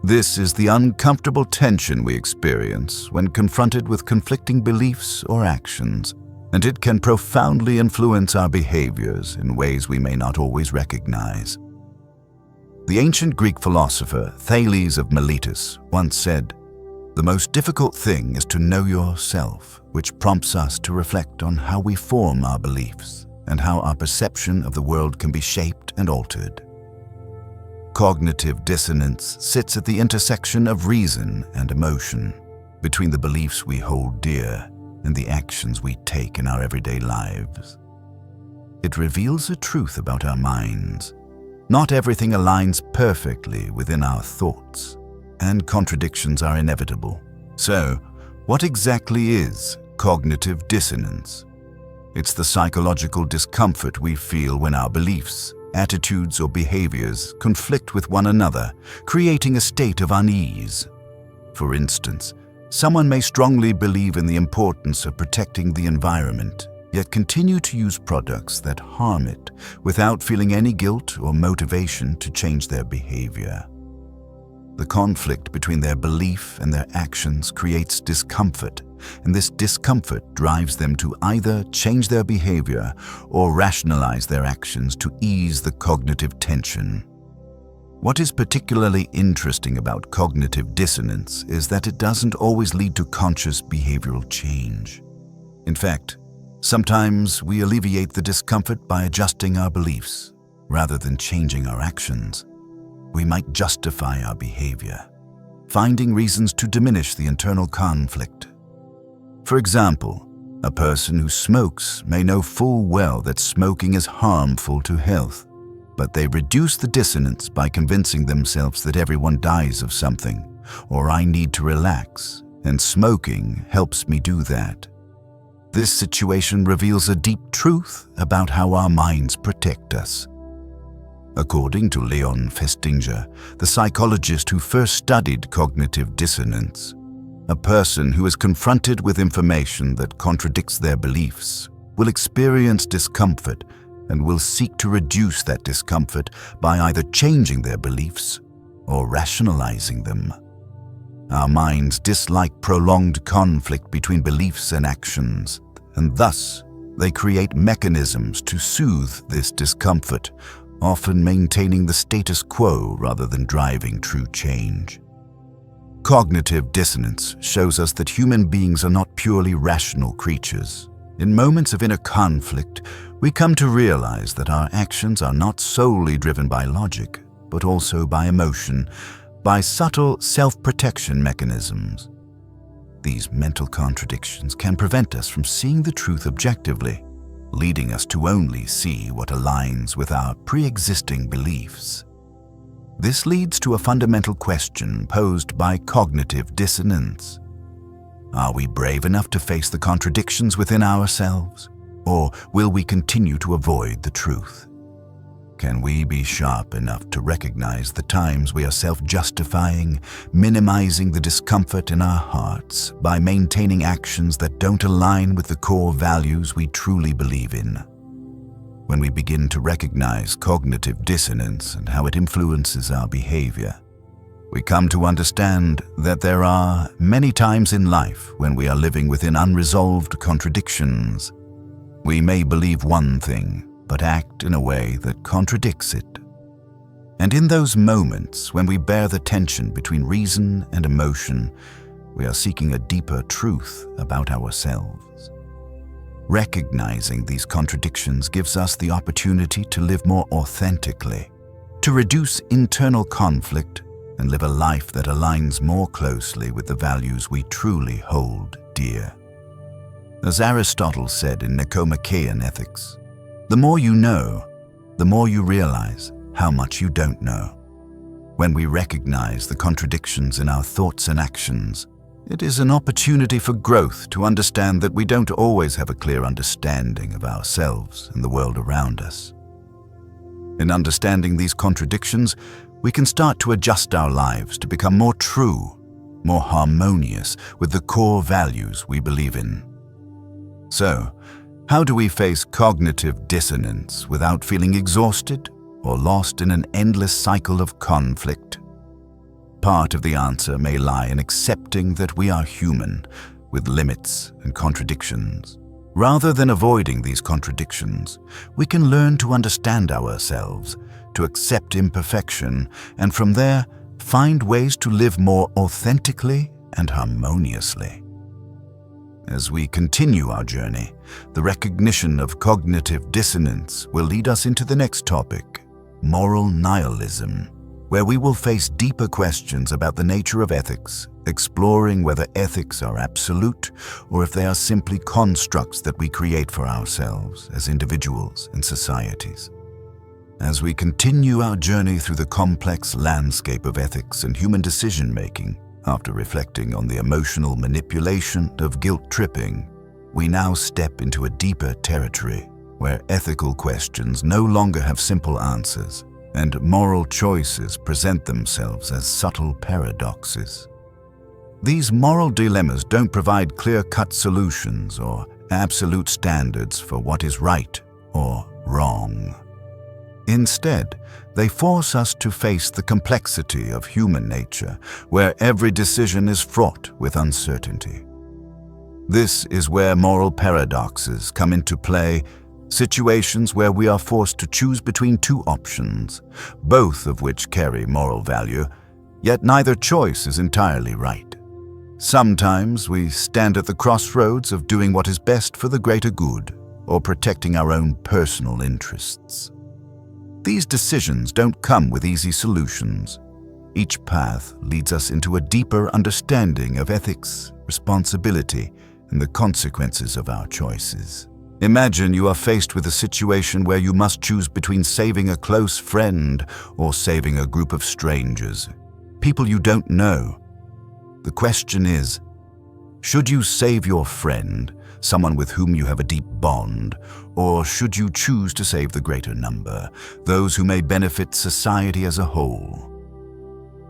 This is the uncomfortable tension we experience when confronted with conflicting beliefs or actions, and it can profoundly influence our behaviors in ways we may not always recognize. The ancient Greek philosopher Thales of Miletus once said, "The most difficult thing is to know yourself," which prompts us to reflect on how we form our beliefs and how our perception of the world can be shaped and altered. Cognitive dissonance sits at the intersection of reason and emotion, between the beliefs we hold dear and the actions we take in our everyday lives. It reveals a truth about our minds. Not everything aligns perfectly within our thoughts, and contradictions are inevitable. So, what exactly is cognitive dissonance? It's the psychological discomfort we feel when our beliefs, attitudes, or behaviors conflict with one another, creating a state of unease. For instance, someone may strongly believe in the importance of protecting the environment, yet continue to use products that harm it without feeling any guilt or motivation to change their behavior. The conflict between their belief and their actions creates discomfort, and this discomfort drives them to either change their behavior or rationalize their actions to ease the cognitive tension. What is particularly interesting about cognitive dissonance is that it doesn't always lead to conscious behavioral change. In fact, sometimes we alleviate the discomfort by adjusting our beliefs rather than changing our actions. We might justify our behavior, finding reasons to diminish the internal conflict. For example, a person who smokes may know full well that smoking is harmful to health, but they reduce the dissonance by convincing themselves that everyone dies of something, or I need to relax, and smoking helps me do that. This situation reveals a deep truth about how our minds protect us. According to Leon Festinger, the psychologist who first studied cognitive dissonance, a person who is confronted with information that contradicts their beliefs will experience discomfort and will seek to reduce that discomfort by either changing their beliefs or rationalizing them. Our minds dislike prolonged conflict between beliefs and actions, and thus they create mechanisms to soothe this discomfort, often maintaining the status quo rather than driving true change. Cognitive dissonance shows us that human beings are not purely rational creatures. In moments of inner conflict, we come to realize that our actions are not solely driven by logic, but also by emotion, by subtle self-protection mechanisms. These mental contradictions can prevent us from seeing the truth objectively, leading us to only see what aligns with our pre-existing beliefs. This leads to a fundamental question posed by cognitive dissonance. Are we brave enough to face the contradictions within ourselves, or will we continue to avoid the truth? Can we be sharp enough to recognize the times we are self-justifying, minimizing the discomfort in our hearts by maintaining actions that don't align with the core values we truly believe in? When we begin to recognize cognitive dissonance and how it influences our behavior, we come to understand that there are many times in life when we are living within unresolved contradictions. We may believe one thing, but act in a way that contradicts it. And in those moments when we bear the tension between reason and emotion, we are seeking a deeper truth about ourselves. Recognizing these contradictions gives us the opportunity to live more authentically, to reduce internal conflict, and live a life that aligns more closely with the values we truly hold dear. As Aristotle said in Nicomachean Ethics, the more you know, the more you realize how much you don't know. When we recognize the contradictions in our thoughts and actions, it is an opportunity for growth to understand that we don't always have a clear understanding of ourselves and the world around us. In understanding these contradictions, we can start to adjust our lives to become more true, more harmonious with the core values we believe in. So, how do we face cognitive dissonance without feeling exhausted or lost in an endless cycle of conflict? Part of the answer may lie in accepting that we are human, with limits and contradictions. Rather than avoiding these contradictions, we can learn to understand ourselves, to accept imperfection, and from there, find ways to live more authentically and harmoniously. As we continue our journey, the recognition of cognitive dissonance will lead us into the next topic, moral nihilism, where we will face deeper questions about the nature of ethics, exploring whether ethics are absolute or if they are simply constructs that we create for ourselves as individuals and societies. As we continue our journey through the complex landscape of ethics and human decision-making, after reflecting on the emotional manipulation of guilt tripping, we now step into a deeper territory where ethical questions no longer have simple answers and moral choices present themselves as subtle paradoxes. These moral dilemmas don't provide clear-cut solutions or absolute standards for what is right or wrong. Instead, they force us to face the complexity of human nature, where every decision is fraught with uncertainty. This is where moral paradoxes come into play, situations where we are forced to choose between two options, both of which carry moral value, yet neither choice is entirely right. Sometimes we stand at the crossroads of doing what is best for the greater good or protecting our own personal interests. These decisions don't come with easy solutions. Each path leads us into a deeper understanding of ethics, responsibility, and the consequences of our choices. Imagine you are faced with a situation where you must choose between saving a close friend or saving a group of strangers, people you don't know. The question is, should you save your friend, someone with whom you have a deep bond, or should you choose to save the greater number, those who may benefit society as a whole?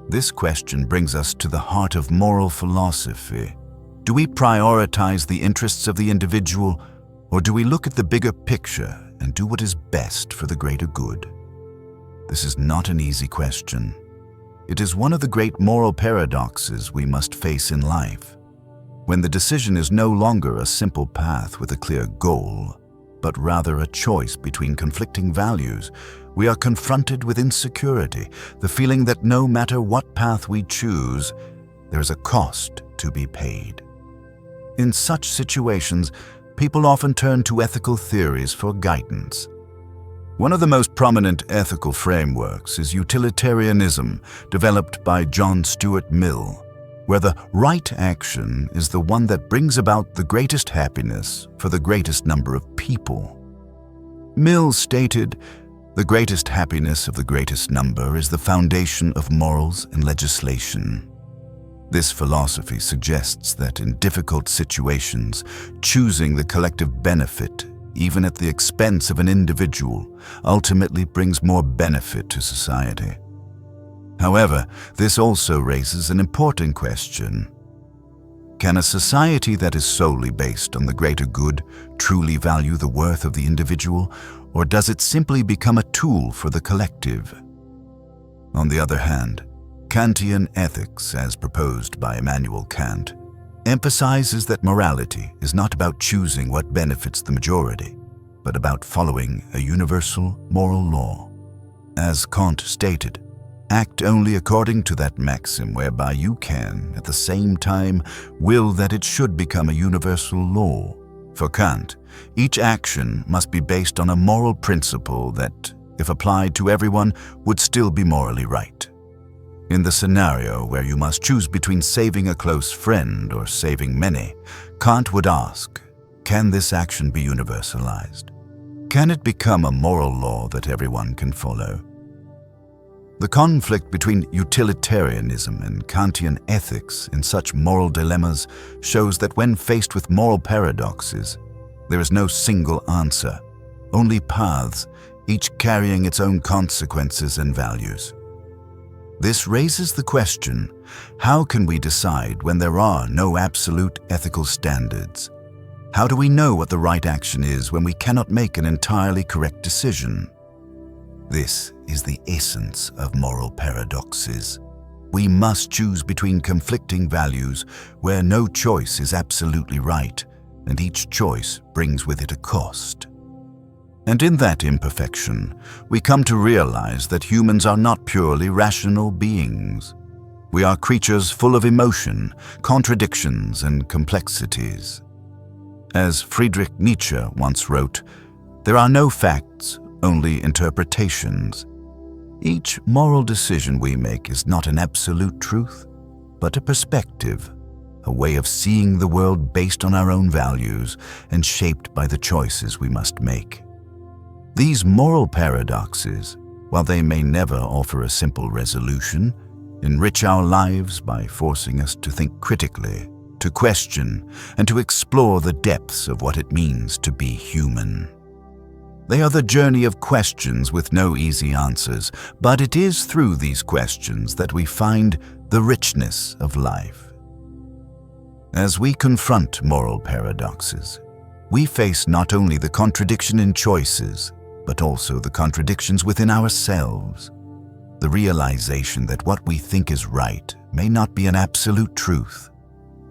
This question brings us to the heart of moral philosophy. Do we prioritize the interests of the individual, or do we look at the bigger picture and do what is best for the greater good? This is not an easy question. It is one of the great moral paradoxes we must face in life. When the decision is no longer a simple path with a clear goal, but rather a choice between conflicting values, we are confronted with insecurity, the feeling that no matter what path we choose, there is a cost to be paid. In such situations, people often turn to ethical theories for guidance. One of the most prominent ethical frameworks is utilitarianism, developed by John Stuart Mill, where the right action is the one that brings about the greatest happiness for the greatest number of people. Mill stated, "The greatest happiness of the greatest number is the foundation of morals and legislation." This philosophy suggests that in difficult situations, choosing the collective benefit, even at the expense of an individual, ultimately brings more benefit to society. However, this also raises an important question. Can a society that is solely based on the greater good truly value the worth of the individual, or does it simply become a tool for the collective? On the other hand, Kantian ethics, as proposed by Immanuel Kant, emphasizes that morality is not about choosing what benefits the majority, but about following a universal moral law. As Kant stated, act only according to that maxim whereby you can, at the same time, will that it should become a universal law. For Kant, each action must be based on a moral principle that, if applied to everyone, would still be morally right. In the scenario where you must choose between saving a close friend or saving many, Kant would ask, can this action be universalized? Can it become a moral law that everyone can follow? The conflict between utilitarianism and Kantian ethics in such moral dilemmas shows that when faced with moral paradoxes, there is no single answer, only paths, each carrying its own consequences and values. This raises the question, how can we decide when there are no absolute ethical standards? How do we know what the right action is when we cannot make an entirely correct decision? This is the essence of moral paradoxes. We must choose between conflicting values where no choice is absolutely right, and each choice brings with it a cost. And in that imperfection, we come to realize that humans are not purely rational beings. We are creatures full of emotion, contradictions, and complexities. As Friedrich Nietzsche once wrote, "There are no facts, only interpretations." Each moral decision we make is not an absolute truth, but a perspective, a way of seeing the world based on our own values and shaped by the choices we must make. These moral paradoxes While they may never offer a simple resolution, enrich our lives by forcing us to think critically, to question, and to explore the depths of what it means to be human. They are the journey of questions with no easy answers, but it is through these questions that we find the richness of life. As we confront moral paradoxes, we face not only the contradiction in choices, but also the contradictions within ourselves. The realization that what we think is right may not be an absolute truth,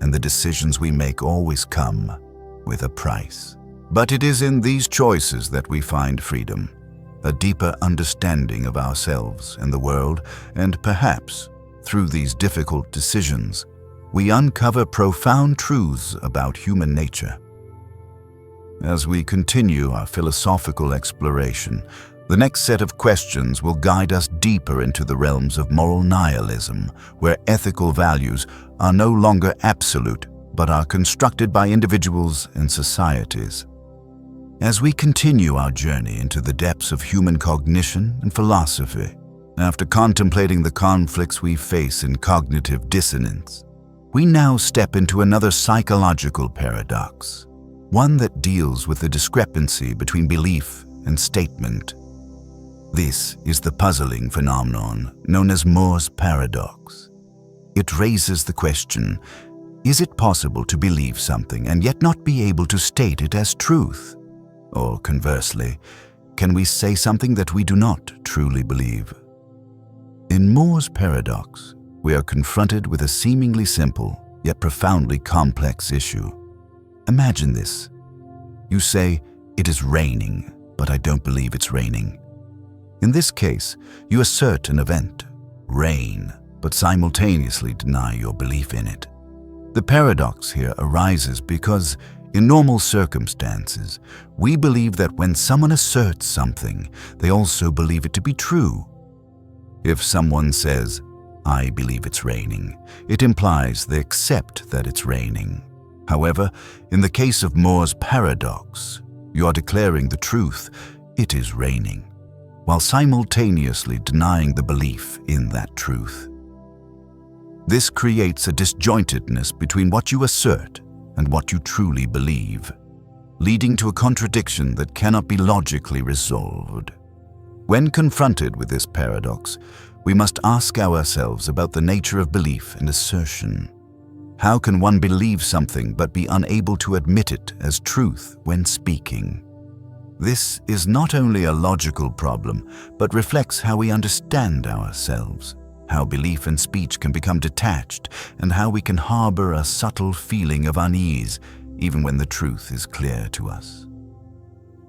and the decisions we make always come with a price. But it is in these choices that we find freedom, a deeper understanding of ourselves and the world, and perhaps, through these difficult decisions, we uncover profound truths about human nature. As we continue our philosophical exploration, the next set of questions will guide us deeper into the realms of moral nihilism, where ethical values are no longer absolute, but are constructed by individuals and societies. As we continue our journey into the depths of human cognition and philosophy, after contemplating the conflicts we face in cognitive dissonance, we now step into another psychological paradox, one that deals with the discrepancy between belief and statement. This is the puzzling phenomenon known as Moore's paradox. It raises the question, is it possible to believe something and yet not be able to state it as truth? Or conversely, can we say something that we do not truly believe? In Moore's paradox, we are confronted with a seemingly simple yet profoundly complex issue. Imagine this. You say, "It is raining, but I don't believe it's raining." In this case, you assert an event, rain, but simultaneously deny your belief in it. The paradox here arises because, in normal circumstances, we believe that when someone asserts something, they also believe it to be true. If someone says, "I believe it's raining," it implies they accept that it's raining. However, in the case of Moore's paradox, you are declaring the truth, "It is raining," while simultaneously denying the belief in that truth. This creates a disjointedness between what you assert and what you truly believe, leading to a contradiction that cannot be logically resolved. When confronted with this paradox, we must ask ourselves about the nature of belief and assertion. How can one believe something but be unable to admit it as truth when speaking? This is not only a logical problem, but reflects how we understand ourselves, how belief and speech can become detached, and how we can harbor a subtle feeling of unease even when the truth is clear to us.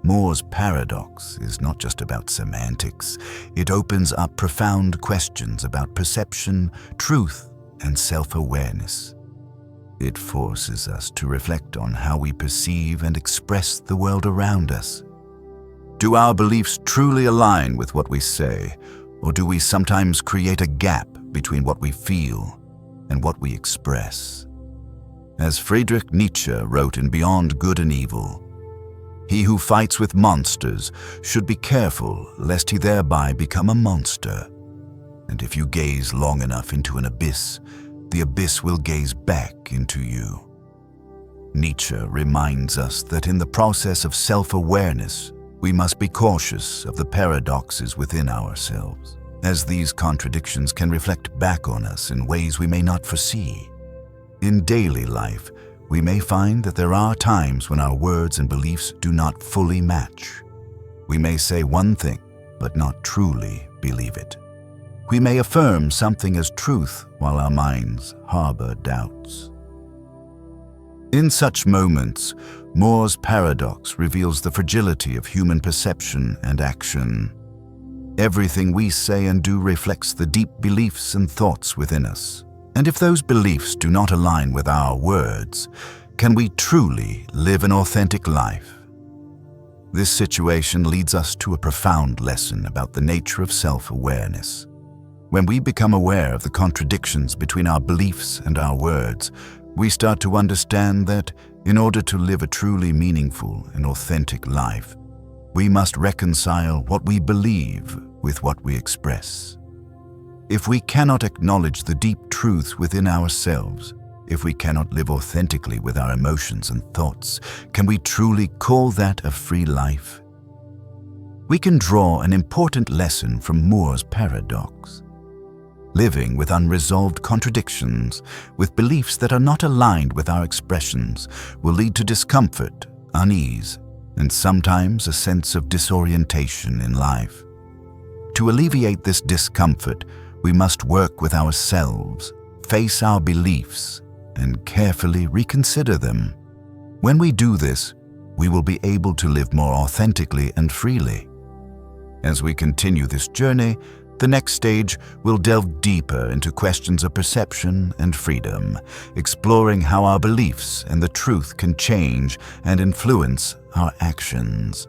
Moore's paradox is not just about semantics. It opens up profound questions about perception, truth, and self-awareness. It forces us to reflect on how we perceive and express the world around us. Do our beliefs truly align with what we say, or do we sometimes create a gap between what we feel and what we express? As Friedrich Nietzsche wrote in Beyond Good and Evil, "He who fights with monsters should be careful lest he thereby become a monster. And if you gaze long enough into an abyss, the abyss will gaze back into you." Nietzsche reminds us that in the process of self-awareness, we must be cautious of the paradoxes within ourselves, as these contradictions can reflect back on us in ways we may not foresee. In daily life, we may find that there are times when our words and beliefs do not fully match. We may say one thing, but not truly believe it. We may affirm something as truth while our minds harbor doubts. In such moments, Moore's paradox reveals the fragility of human perception and action. Everything we say and do reflects the deep beliefs and thoughts within us. And if those beliefs do not align with our words, can we truly live an authentic life? This situation leads us to a profound lesson about the nature of self-awareness. When we become aware of the contradictions between our beliefs and our words, we start to understand that in order to live a truly meaningful and authentic life, we must reconcile what we believe with what we express. If we cannot acknowledge the deep truths within ourselves, if we cannot live authentically with our emotions and thoughts, can we truly call that a free life? We can draw an important lesson from Moore's paradox. Living with unresolved contradictions, with beliefs that are not aligned with our expressions, will lead to discomfort, unease, and sometimes a sense of disorientation in life. To alleviate this discomfort, we must work with ourselves, face our beliefs, and carefully reconsider them. When we do this, we will be able to live more authentically and freely. As we continue this journey, the next stage will delve deeper into questions of perception and freedom, exploring how our beliefs and the truth can change and influence our actions.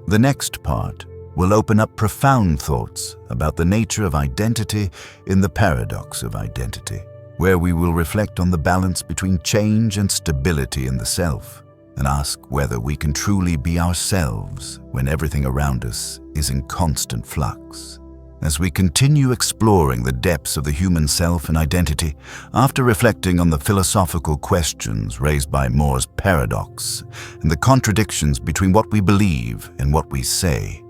The next part will open up profound thoughts about the nature of identity in the paradox of identity, where we will reflect on the balance between change and stability in the self, and ask whether we can truly be ourselves when everything around us is in constant flux. As we continue exploring the depths of the human self and identity, after reflecting on the philosophical questions raised by Moore's paradox and the contradictions between what we believe and what we say,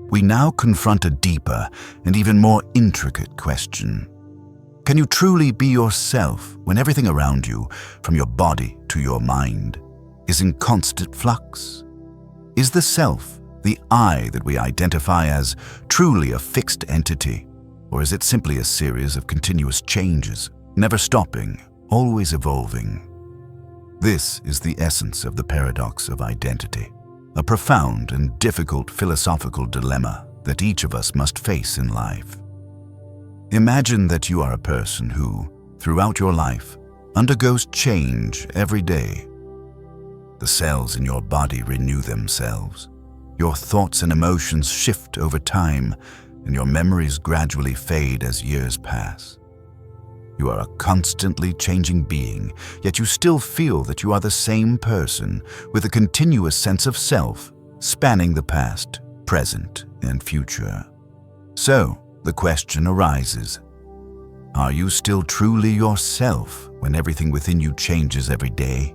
we now confront a deeper and even more intricate question. Can you truly be yourself when everything around you, from your body to your mind, is in constant flux? Is the self, the I that we identify as, truly a fixed entity, or is it simply a series of continuous changes, never stopping, always evolving? This is the essence of the paradox of identity, a profound and difficult philosophical dilemma that each of us must face in life. Imagine that you are a person who, throughout your life, undergoes change every day. The cells in your body renew themselves. Your thoughts and emotions shift over time, and your memories gradually fade as years pass. You are a constantly changing being, yet you still feel that you are the same person, with a continuous sense of self, spanning the past, present, and future. So, the question arises, are you still truly yourself when everything within you changes every day?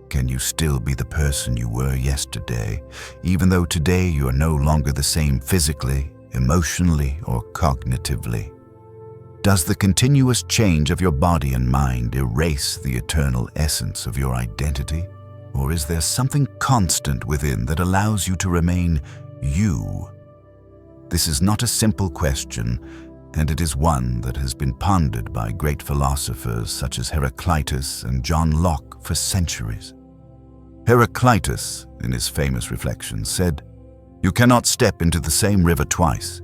Can you still be the person you were yesterday, even though today you are no longer the same physically, emotionally, or cognitively? Does the continuous change of your body and mind erase the eternal essence of your identity? Or is there something constant within that allows you to remain you? This is not a simple question, and it is one that has been pondered by great philosophers such as Heraclitus and John Locke for centuries. Heraclitus, in his famous Reflections, said, "You cannot step into the same river twice.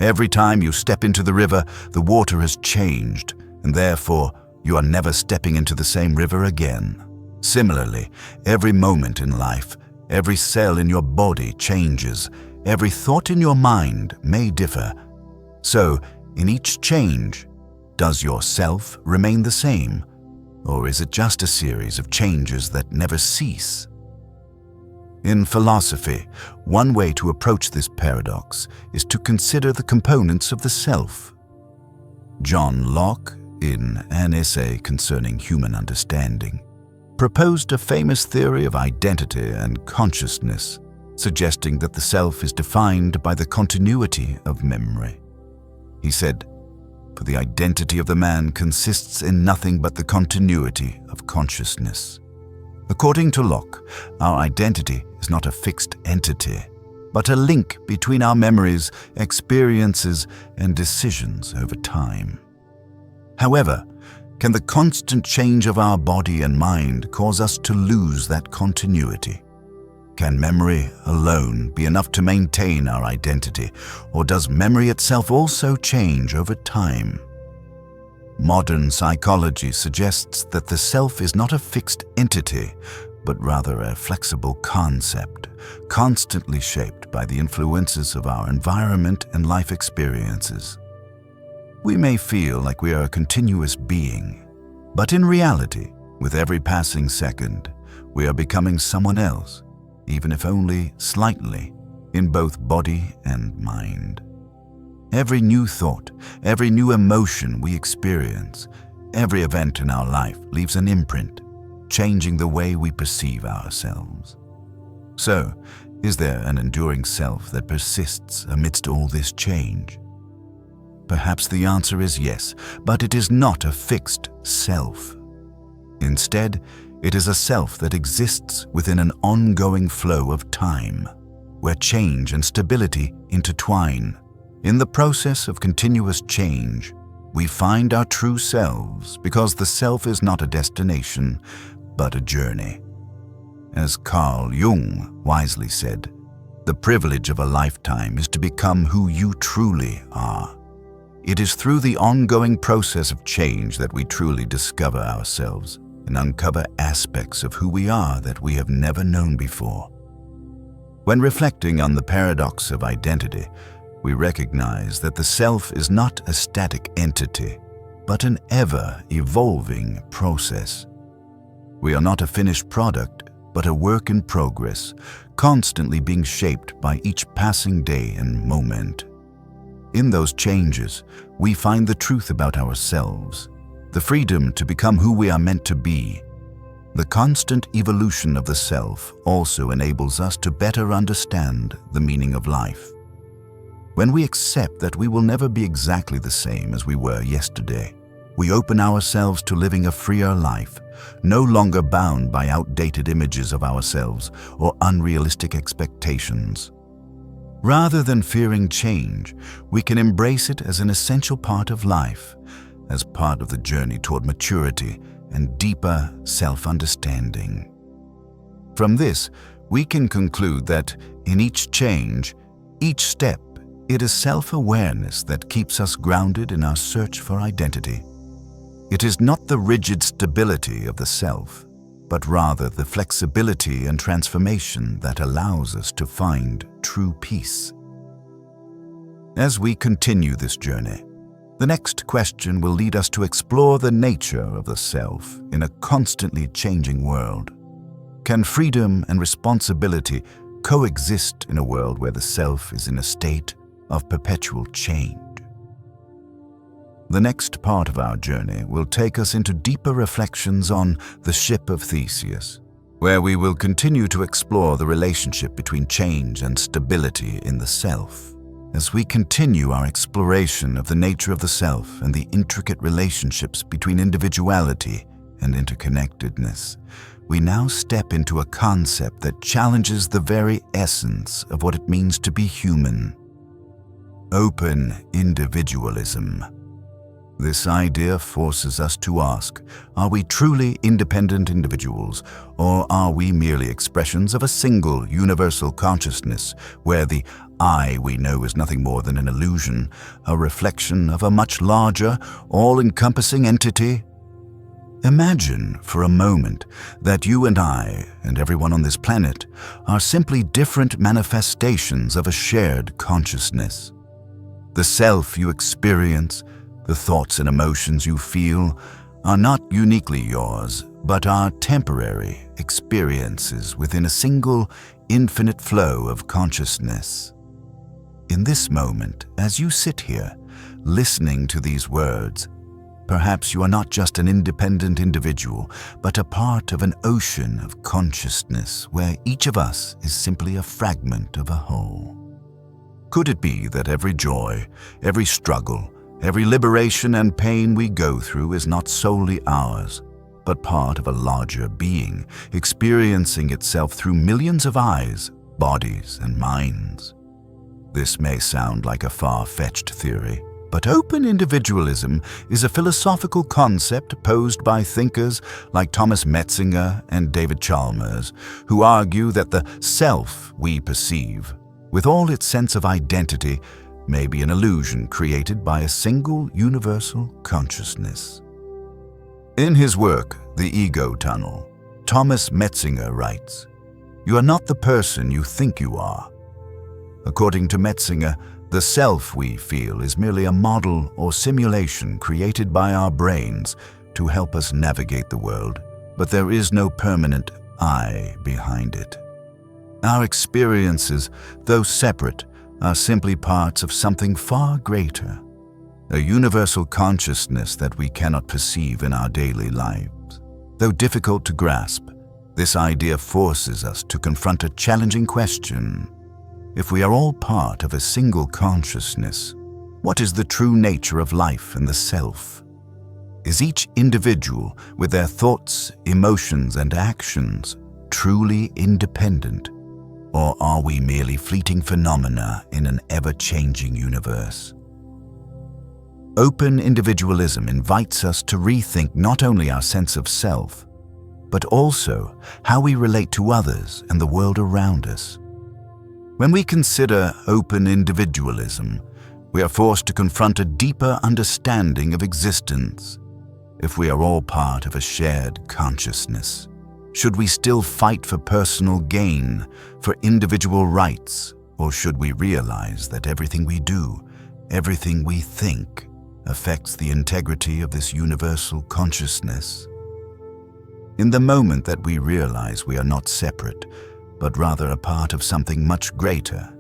Every time you step into the river, the water has changed, and therefore you are never stepping into the same river again." Similarly, every moment in life, every cell in your body changes, every thought in your mind may differ. So, in each change, does your self remain the same? Or is it just a series of changes that never cease? In philosophy, one way to approach this paradox is to consider the components of the self. John Locke, in an essay concerning human understanding, proposed a famous theory of identity and consciousness, suggesting that the self is defined by the continuity of memory. He said, "For the identity of the man consists in nothing but the continuity of consciousness." According to Locke, our identity is not a fixed entity, but a link between our memories, experiences, and decisions over time. However, can the constant change of our body and mind cause us to lose that continuity? Can memory alone be enough to maintain our identity, or does memory itself also change over time? Modern psychology suggests that the self is not a fixed entity, but rather a flexible concept, constantly shaped by the influences of our environment and life experiences. We may feel like we are a continuous being, but in reality, with every passing second, we are becoming someone else, even if only slightly. in both body and mind. Every new thought, every new emotion we experience, every event in our life leaves an imprint, changing the way we perceive ourselves. So, is there an enduring self that persists amidst all this change? Perhaps the answer is yes, but it is not a fixed self. Instead, it is a self that exists within an ongoing flow of time, where change and stability intertwine. In the process of continuous change, we find our true selves because the self is not a destination, but a journey. As Carl Jung wisely said, the privilege of a lifetime is to become who you truly are. It is through the ongoing process of change that we truly discover ourselves and uncover aspects of who we are that we have never known before. When reflecting on the paradox of identity, we recognize that the self is not a static entity, but an ever-evolving process. We are not a finished product, but a work in progress, constantly being shaped by each passing day and moment. In those changes, we find the truth about ourselves, the freedom to become who we are meant to be. The constant evolution of the self also enables us to better understand the meaning of life. When we accept that we will never be exactly the same as we were yesterday, we open ourselves to living a freer life, no longer bound by outdated images of ourselves or unrealistic expectations. Rather than fearing change, we can embrace it as an essential part of life, as part of the journey toward maturity and deeper self-understanding. From this, we can conclude that in each change, each step, it is self-awareness that keeps us grounded in our search for identity. It is not the rigid stability of the self, but rather the flexibility and transformation that allows us to find true peace. As we continue this journey, the next question will lead us to explore the nature of the self in a constantly changing world. Can freedom and responsibility coexist in a world where the self is in a state of perpetual change? The next part of our journey will take us into deeper reflections on the ship of Theseus, where we will continue to explore the relationship between change and stability in the self. As we continue our exploration of the nature of the self and the intricate relationships between individuality and interconnectedness, we now step into a concept that challenges the very essence of what it means to be human: open individualism. This idea forces us to ask, are we truly independent individuals, or are we merely expressions of a single universal consciousness where the I we know is nothing more than an illusion, a reflection of a much larger, all-encompassing entity? Imagine for a moment that you and I and everyone on this planet are simply different manifestations of a shared consciousness. The self you experience, the thoughts and emotions you feel, are not uniquely yours, but are temporary experiences within a single, infinite flow of consciousness. In this moment, as you sit here, listening to these words, perhaps you are not just an independent individual, but a part of an ocean of consciousness where each of us is simply a fragment of a whole. Could it be that every joy, every struggle, every liberation and pain we go through is not solely ours, but part of a larger being, experiencing itself through millions of eyes, bodies, and minds? This may sound like a far-fetched theory, but open individualism is a philosophical concept posed by thinkers like Thomas Metzinger and David Chalmers, who argue that the self we perceive, with all its sense of identity, may be an illusion created by a single universal consciousness. In his work, The Ego Tunnel, Thomas Metzinger writes, "You are not the person you think you are." According to Metzinger, the self we feel is merely a model or simulation created by our brains to help us navigate the world, but there is no permanent I behind it. Our experiences, though separate, are simply parts of something far greater, a universal consciousness that we cannot perceive in our daily lives. Though difficult to grasp, this idea forces us to confront a challenging question. If we are all part of a single consciousness, what is the true nature of life and the self? Is each individual, with their thoughts, emotions, and actions, truly independent? Or are we merely fleeting phenomena in an ever-changing universe? Open individualism invites us to rethink not only our sense of self, but also how we relate to others and the world around us. When we consider open individualism, we are forced to confront a deeper understanding of existence. If we are all part of a shared consciousness, should we still fight for personal gain, for individual rights, or should we realize that everything we do, everything we think, affects the integrity of this universal consciousness? In the moment that we realize we are not separate, but rather a part of something much greater,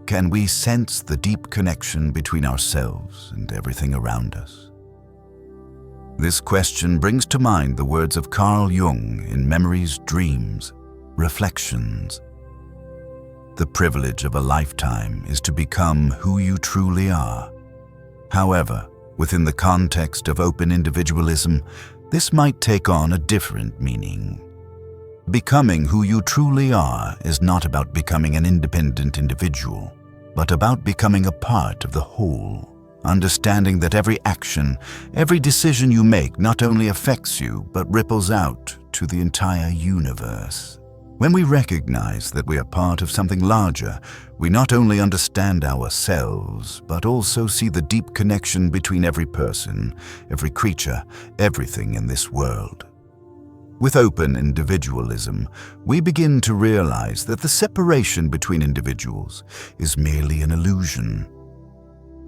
can we sense the deep connection between ourselves and everything around us? This question brings to mind the words of Carl Jung in Memories, Dreams, Reflections. The privilege of a lifetime is to become who you truly are. However, within the context of open individualism, this might take on a different meaning. Becoming who you truly are is not about becoming an independent individual, but about becoming a part of the whole. Understanding that every action, every decision you make not only affects you, but ripples out to the entire universe. When we recognize that we are part of something larger, we not only understand ourselves, but also see the deep connection between every person, every creature, everything in this world. With open individualism, we begin to realize that the separation between individuals is merely an illusion.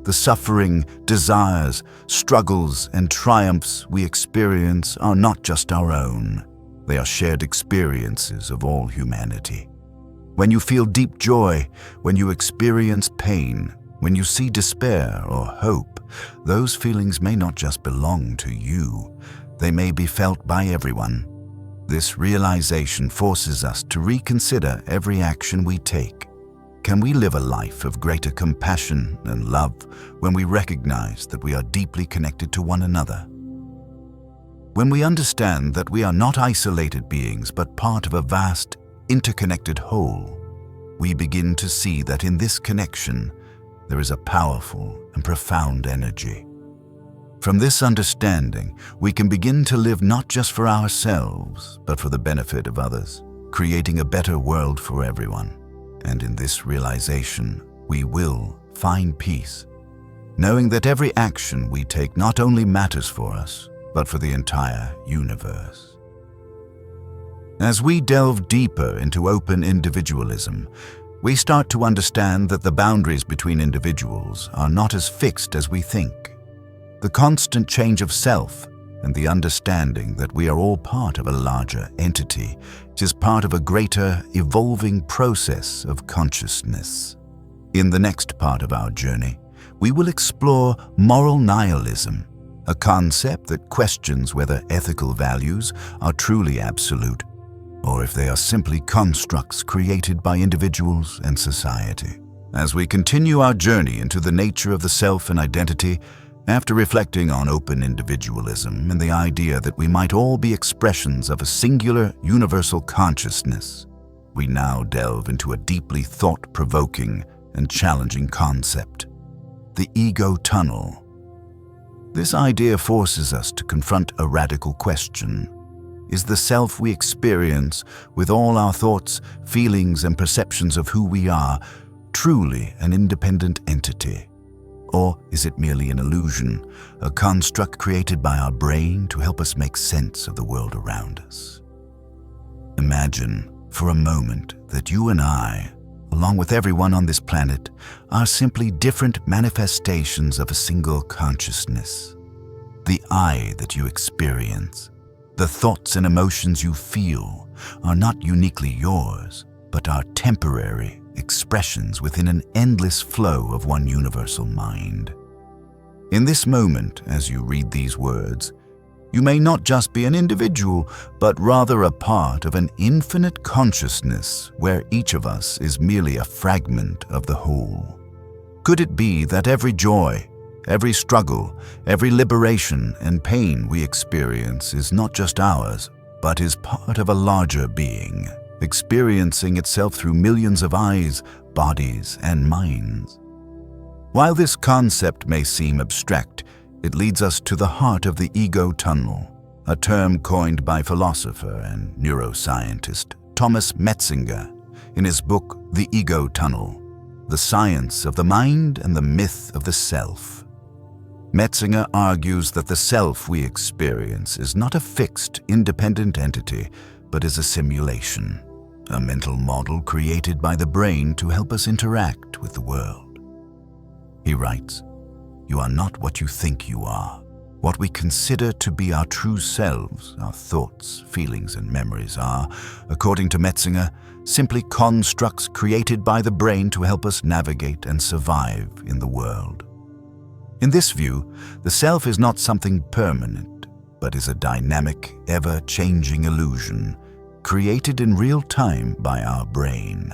The suffering, desires, struggles, and triumphs we experience are not just our own. They are shared experiences of all humanity. When you feel deep joy, when you experience pain, when you see despair or hope, those feelings may not just belong to you. They may be felt by everyone. This realization forces us to reconsider every action we take. Can we live a life of greater compassion and love when we recognize that we are deeply connected to one another? When we understand that we are not isolated beings but part of a vast, interconnected whole, we begin to see that in this connection there is a powerful and profound energy. From this understanding, we can begin to live not just for ourselves, but for the benefit of others, creating a better world for everyone. And in this realization, we will find peace, knowing that every action we take not only matters for us, but for the entire universe. As we delve deeper into open individualism, we start to understand that the boundaries between individuals are not as fixed as we think. The constant change of self and the understanding that we are all part of a larger entity is part of a greater, evolving process of consciousness. In the next part of our journey, we will explore moral nihilism, a concept that questions whether ethical values are truly absolute, or if they are simply constructs created by individuals and society. As we continue our journey into the nature of the self and identity, after reflecting on open individualism and the idea that we might all be expressions of a singular, universal consciousness, we now delve into a deeply thought-provoking and challenging concept: the ego tunnel. This idea forces us to confront a radical question. Is the self we experience, with all our thoughts, feelings, and perceptions of who we are, truly an independent entity? Or is it merely an illusion, a construct created by our brain to help us make sense of the world around us? Imagine, for a moment, that you and I, along with everyone on this planet, are simply different manifestations of a single consciousness. The I that you experience, the thoughts and emotions you feel, are not uniquely yours, but are temporary expressions within an endless flow of one universal mind. In this moment, as you read these words, you may not just be an individual, but rather a part of an infinite consciousness where each of us is merely a fragment of the whole. Could it be that every joy, every struggle, every liberation and pain we experience is not just ours, but is part of a larger being, experiencing itself through millions of eyes, bodies, and minds? While this concept may seem abstract, it leads us to the heart of the ego tunnel, a term coined by philosopher and neuroscientist Thomas Metzinger in his book The Ego Tunnel: The Science of the Mind and the Myth of the Self. Metzinger argues that the self we experience is not a fixed, independent entity, but is a simulation, a mental model created by the brain to help us interact with the world. He writes, "You are not what you think you are. What we consider to be our true selves, our thoughts, feelings, and memories are, according to Metzinger, simply constructs created by the brain to help us navigate and survive in the world." In this view, the self is not something permanent, but is a dynamic, ever-changing illusion created in real time by our brain.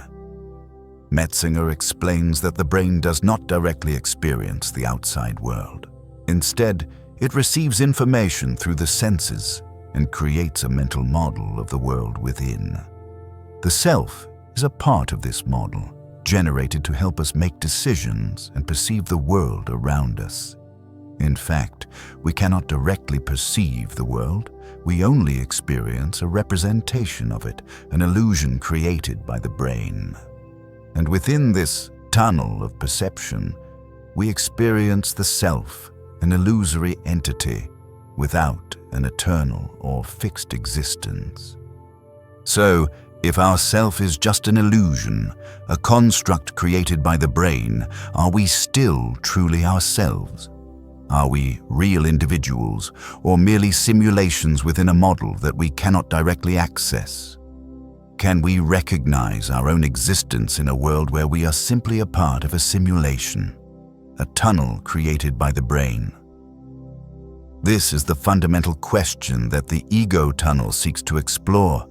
Metzinger explains that the brain does not directly experience the outside world. Instead, it receives information through the senses and creates a mental model of the world within. The self is a part of this model, generated to help us make decisions and perceive the world around us. In fact, we cannot directly perceive the world. We only experience a representation of it, an illusion created by the brain. And within this tunnel of perception, we experience the self, an illusory entity without an eternal or fixed existence. So, if our self is just an illusion, a construct created by the brain, are we still truly ourselves? Are we real individuals, or merely simulations within a model that we cannot directly access? Can we recognize our own existence in a world where we are simply a part of a simulation, a tunnel created by the brain? This is the fundamental question that the ego tunnel seeks to explore.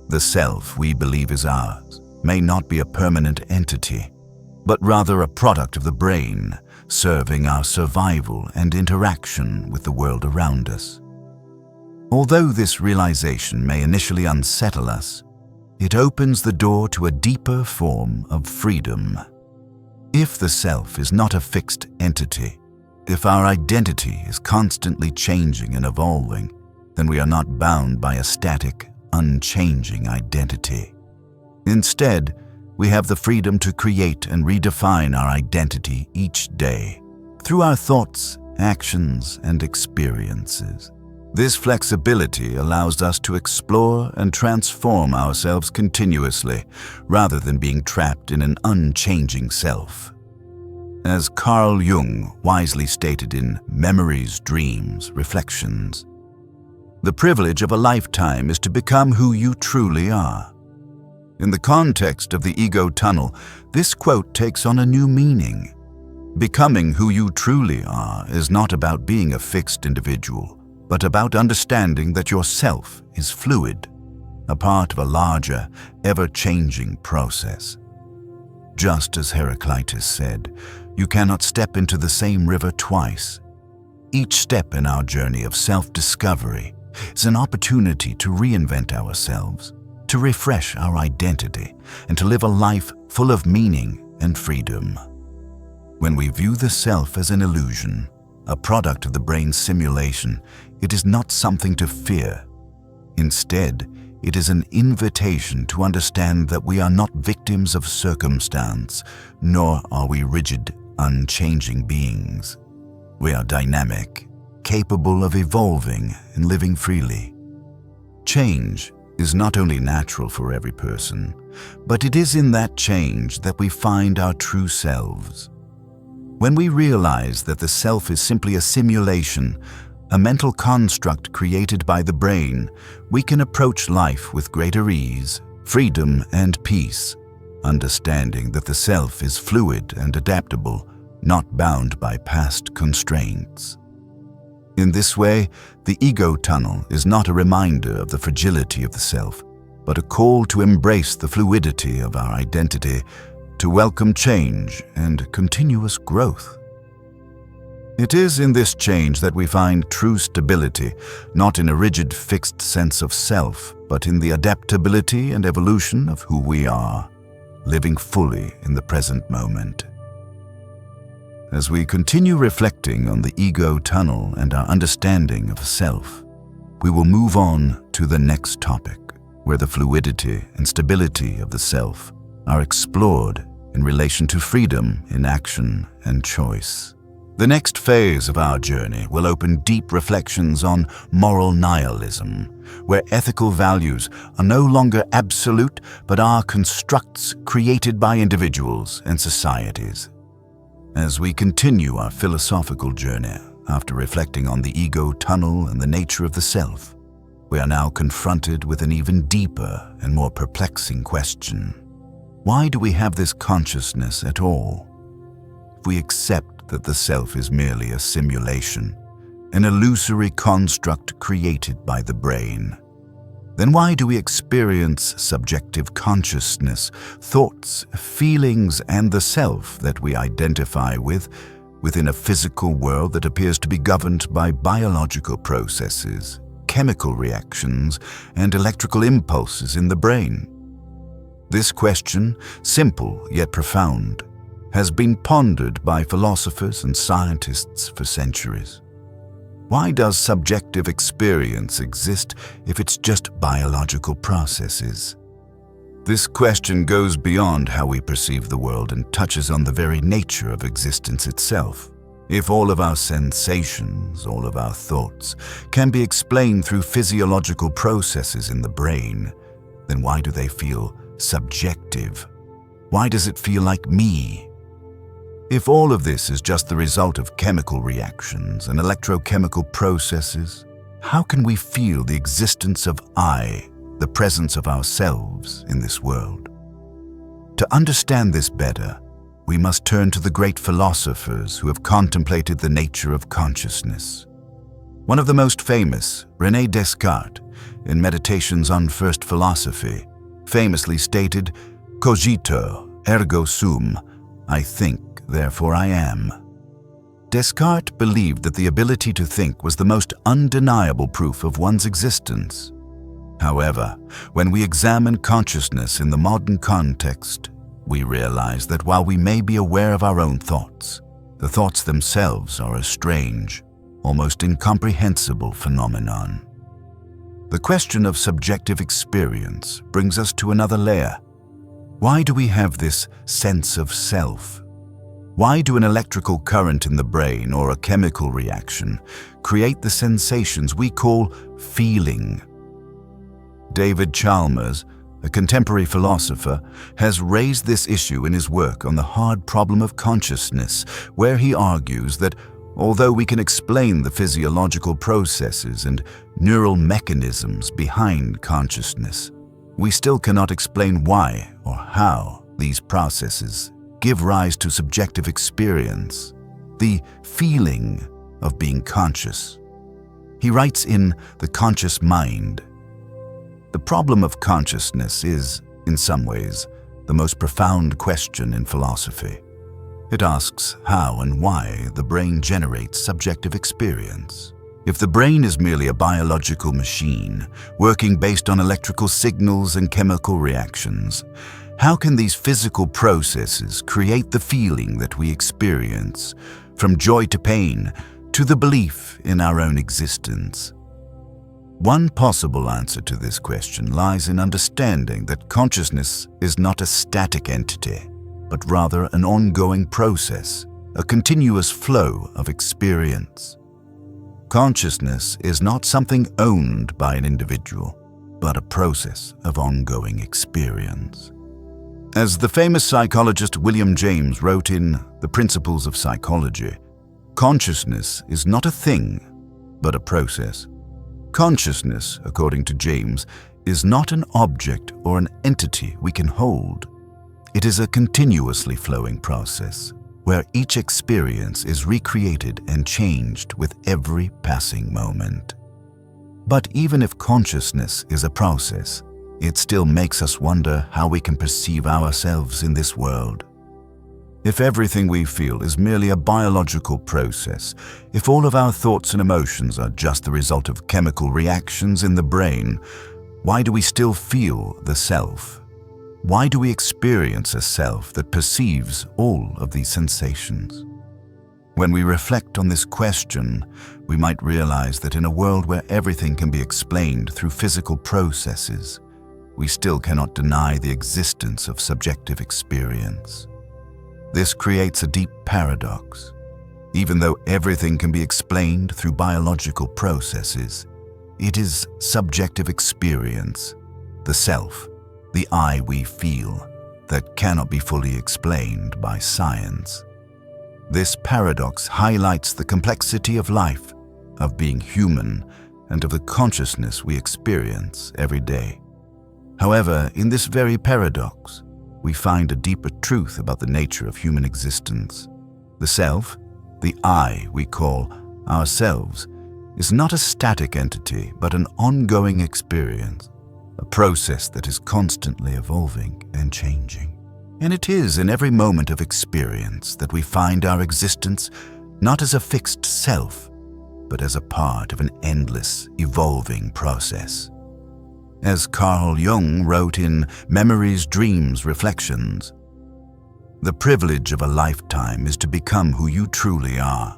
The self we believe is ours may not be a permanent entity, but rather a product of the brain, serving our survival and interaction with the world around us. Although this realization may initially unsettle us, it opens the door to a deeper form of freedom. If the self is not a fixed entity, if our identity is constantly changing and evolving, then we are not bound by a static, unchanging identity. Instead, we have the freedom to create and redefine our identity each day through our thoughts, actions, and experiences. This flexibility allows us to explore and transform ourselves continuously, rather than being trapped in an unchanging self. As Carl Jung wisely stated in Memories, Dreams, Reflections, "The privilege of a lifetime is to become who you truly are." In the context of the ego tunnel, this quote takes on a new meaning. Becoming who you truly are is not about being a fixed individual, but about understanding that yourself is fluid, a part of a larger, ever-changing process. Just as Heraclitus said, you cannot step into the same river twice. Each step in our journey of self-discovery is an opportunity to reinvent ourselves, to refresh our identity, and to live a life full of meaning and freedom. When we view the self as an illusion, a product of the brain's simulation, it is not something to fear. Instead, it is an invitation to understand that we are not victims of circumstance, nor are we rigid, unchanging beings. We are dynamic, capable of evolving and living freely. Change is not only natural for every person, but it is in that change that we find our true selves. When we realize that the self is simply a simulation, a mental construct created by the brain, we can approach life with greater ease, freedom and peace, understanding that the self is fluid and adaptable, not bound by past constraints. In this way, the ego tunnel is not a reminder of the fragility of the self, but a call to embrace the fluidity of our identity, to welcome change and continuous growth. It is in this change that we find true stability, not in a rigid fixed sense of self, but in the adaptability and evolution of who we are, living fully in the present moment. As we continue reflecting on the ego tunnel and our understanding of self, we will move on to the next topic, where the fluidity and stability of the self are explored in relation to freedom in action and choice. The next phase of our journey will open deep reflections on moral nihilism, where ethical values are no longer absolute but are constructs created by individuals and societies. As we continue our philosophical journey, after reflecting on the ego tunnel and the nature of the self, we are now confronted with an even deeper and more perplexing question. Why do we have this consciousness at all? If we accept that the self is merely a simulation, an illusory construct created by the brain, then why do we experience subjective consciousness, thoughts, feelings, and the self that we identify with within a physical world that appears to be governed by biological processes, chemical reactions, and electrical impulses in the brain? This question, simple yet profound, has been pondered by philosophers and scientists for centuries. Why does subjective experience exist if it's just biological processes? This question goes beyond how we perceive the world and touches on the very nature of existence itself. If all of our sensations, all of our thoughts, can be explained through physiological processes in the brain, then why do they feel subjective? Why does it feel like me? If all of this is just the result of chemical reactions and electrochemical processes, how can we feel the existence of I, the presence of ourselves in this world? To understand this better, we must turn to the great philosophers who have contemplated the nature of consciousness. One of the most famous, René Descartes, in Meditations on First Philosophy, famously stated, "Cogito, ergo sum," I think, therefore I am. Descartes believed that the ability to think was the most undeniable proof of one's existence. However, when we examine consciousness in the modern context, we realize that while we may be aware of our own thoughts, the thoughts themselves are a strange, almost incomprehensible phenomenon. The question of subjective experience brings us to another layer. Why do we have this sense of self? Why do an electrical current in the brain or a chemical reaction create the sensations we call feeling? David Chalmers, a contemporary philosopher, has raised this issue in his work on the hard problem of consciousness, where he argues that although we can explain the physiological processes and neural mechanisms behind consciousness, we still cannot explain why or how these processes give rise to subjective experience, the feeling of being conscious. He writes in The Conscious Mind, "The problem of consciousness is, in some ways, the most profound question in philosophy. It asks how and why the brain generates subjective experience. If the brain is merely a biological machine, working based on electrical signals and chemical reactions, how can these physical processes create the feeling that we experience, from joy to pain, to the belief in our own existence?" One possible answer to this question lies in understanding that consciousness is not a static entity, but rather an ongoing process, a continuous flow of experience. Consciousness is not something owned by an individual, but a process of ongoing experience. As the famous psychologist William James wrote in The Principles of Psychology, consciousness is not a thing, but a process. Consciousness, according to James, is not an object or an entity we can hold. It is a continuously flowing process where each experience is recreated and changed with every passing moment. But even if consciousness is a process, it still makes us wonder how we can perceive ourselves in this world. If everything we feel is merely a biological process, if all of our thoughts and emotions are just the result of chemical reactions in the brain, why do we still feel the self? Why do we experience a self that perceives all of these sensations? When we reflect on this question, we might realize that in a world where everything can be explained through physical processes, we still cannot deny the existence of subjective experience. This creates a deep paradox. Even though everything can be explained through biological processes, it is subjective experience, the self, the I we feel, that cannot be fully explained by science. This paradox highlights the complexity of life, of being human, and of the consciousness we experience every day. However, in this very paradox, we find a deeper truth about the nature of human existence. The self, the I we call ourselves, is not a static entity, but an ongoing experience, a process that is constantly evolving and changing. And it is in every moment of experience that we find our existence not as a fixed self, but as a part of an endless, evolving process. As Carl Jung wrote in Memories, Dreams, Reflections, "The privilege of a lifetime is to become who you truly are.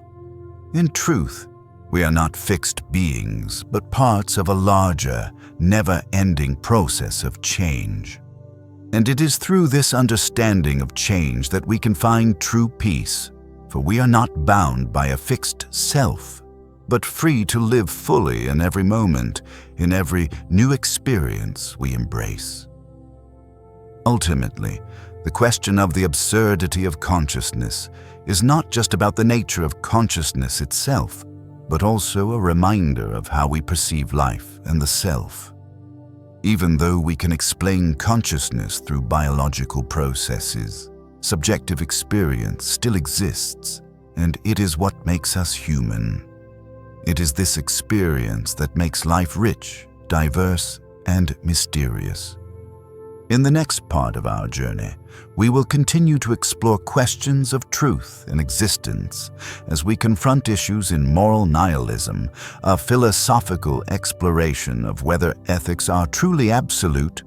In truth, we are not fixed beings, but parts of a larger, never-ending process of change. And it is through this understanding of change that we can find true peace, for we are not bound by a fixed self, but free to live fully in every moment, in every new experience we embrace." Ultimately, the question of the absurdity of consciousness is not just about the nature of consciousness itself, but also a reminder of how we perceive life and the self. Even though we can explain consciousness through biological processes, subjective experience still exists, and it is what makes us human. It is this experience that makes life rich, diverse, and mysterious. In the next part of our journey, we will continue to explore questions of truth and existence as we confront issues in moral nihilism, a philosophical exploration of whether ethics are truly absolute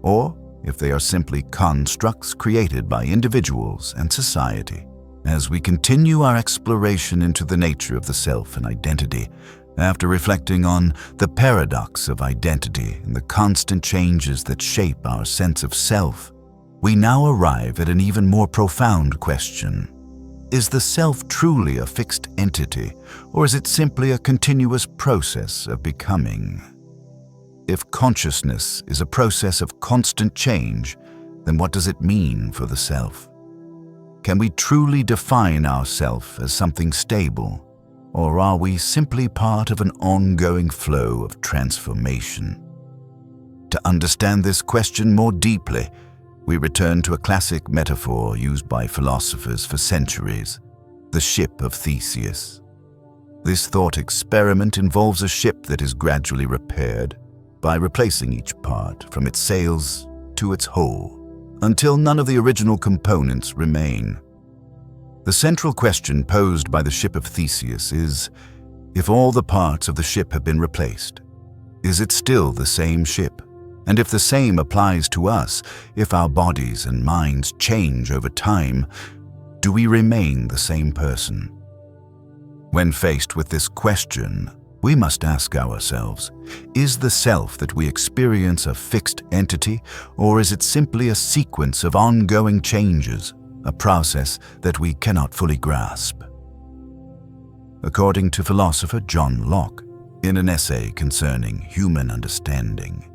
or if they are simply constructs created by individuals and society. As we continue our exploration into the nature of the self and identity, after reflecting on the paradox of identity and the constant changes that shape our sense of self, we now arrive at an even more profound question. Is the self truly a fixed entity, or is it simply a continuous process of becoming? If consciousness is a process of constant change, then what does it mean for the self? Can we truly define ourself as something stable, or are we simply part of an ongoing flow of transformation? To understand this question more deeply, we return to a classic metaphor used by philosophers for centuries, the ship of Theseus. This thought experiment involves a ship that is gradually repaired by replacing each part from its sails to its hull, until none of the original components remain. The central question posed by the ship of Theseus is, if all the parts of the ship have been replaced, is it still the same ship? And if the same applies to us, if our bodies and minds change over time, do we remain the same person? When faced with this question, we must ask ourselves, is the self that we experience a fixed entity, or is it simply a sequence of ongoing changes, a process that we cannot fully grasp? According to philosopher John Locke, in an essay concerning human understanding,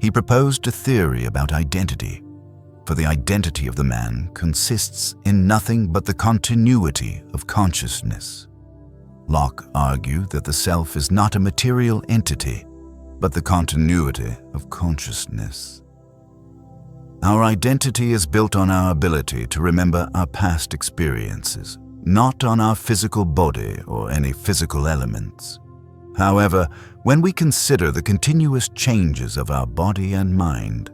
he proposed a theory about identity. For the identity of the man consists in nothing but the continuity of consciousness. Locke argued that the self is not a material entity, but the continuity of consciousness. Our identity is built on our ability to remember our past experiences, not on our physical body or any physical elements. However, when we consider the continuous changes of our body and mind,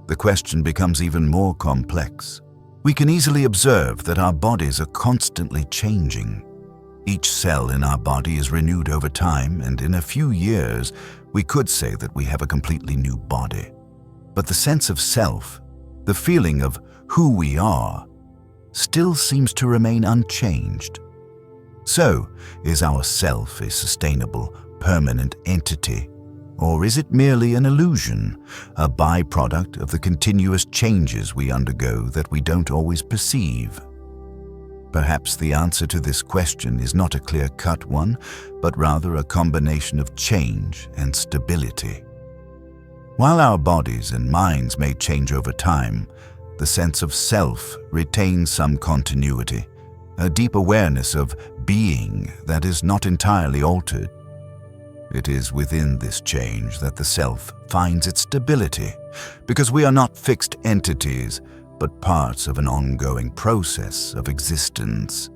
the question becomes even more complex. We can easily observe that our bodies are constantly changing. Each cell in our body is renewed over time, and in a few years, we could say that we have a completely new body. But the sense of self, the feeling of who we are, still seems to remain unchanged. So, is our self a sustainable, permanent entity? Or is it merely an illusion, a byproduct of the continuous changes we undergo that we don't always perceive? Perhaps the answer to this question is not a clear-cut one, but rather a combination of change and stability. While our bodies and minds may change over time, the sense of self retains some continuity, a deep awareness of being that is not entirely altered. It is within this change that the self finds its stability, because we are not fixed entities, but parts of an ongoing process of existence.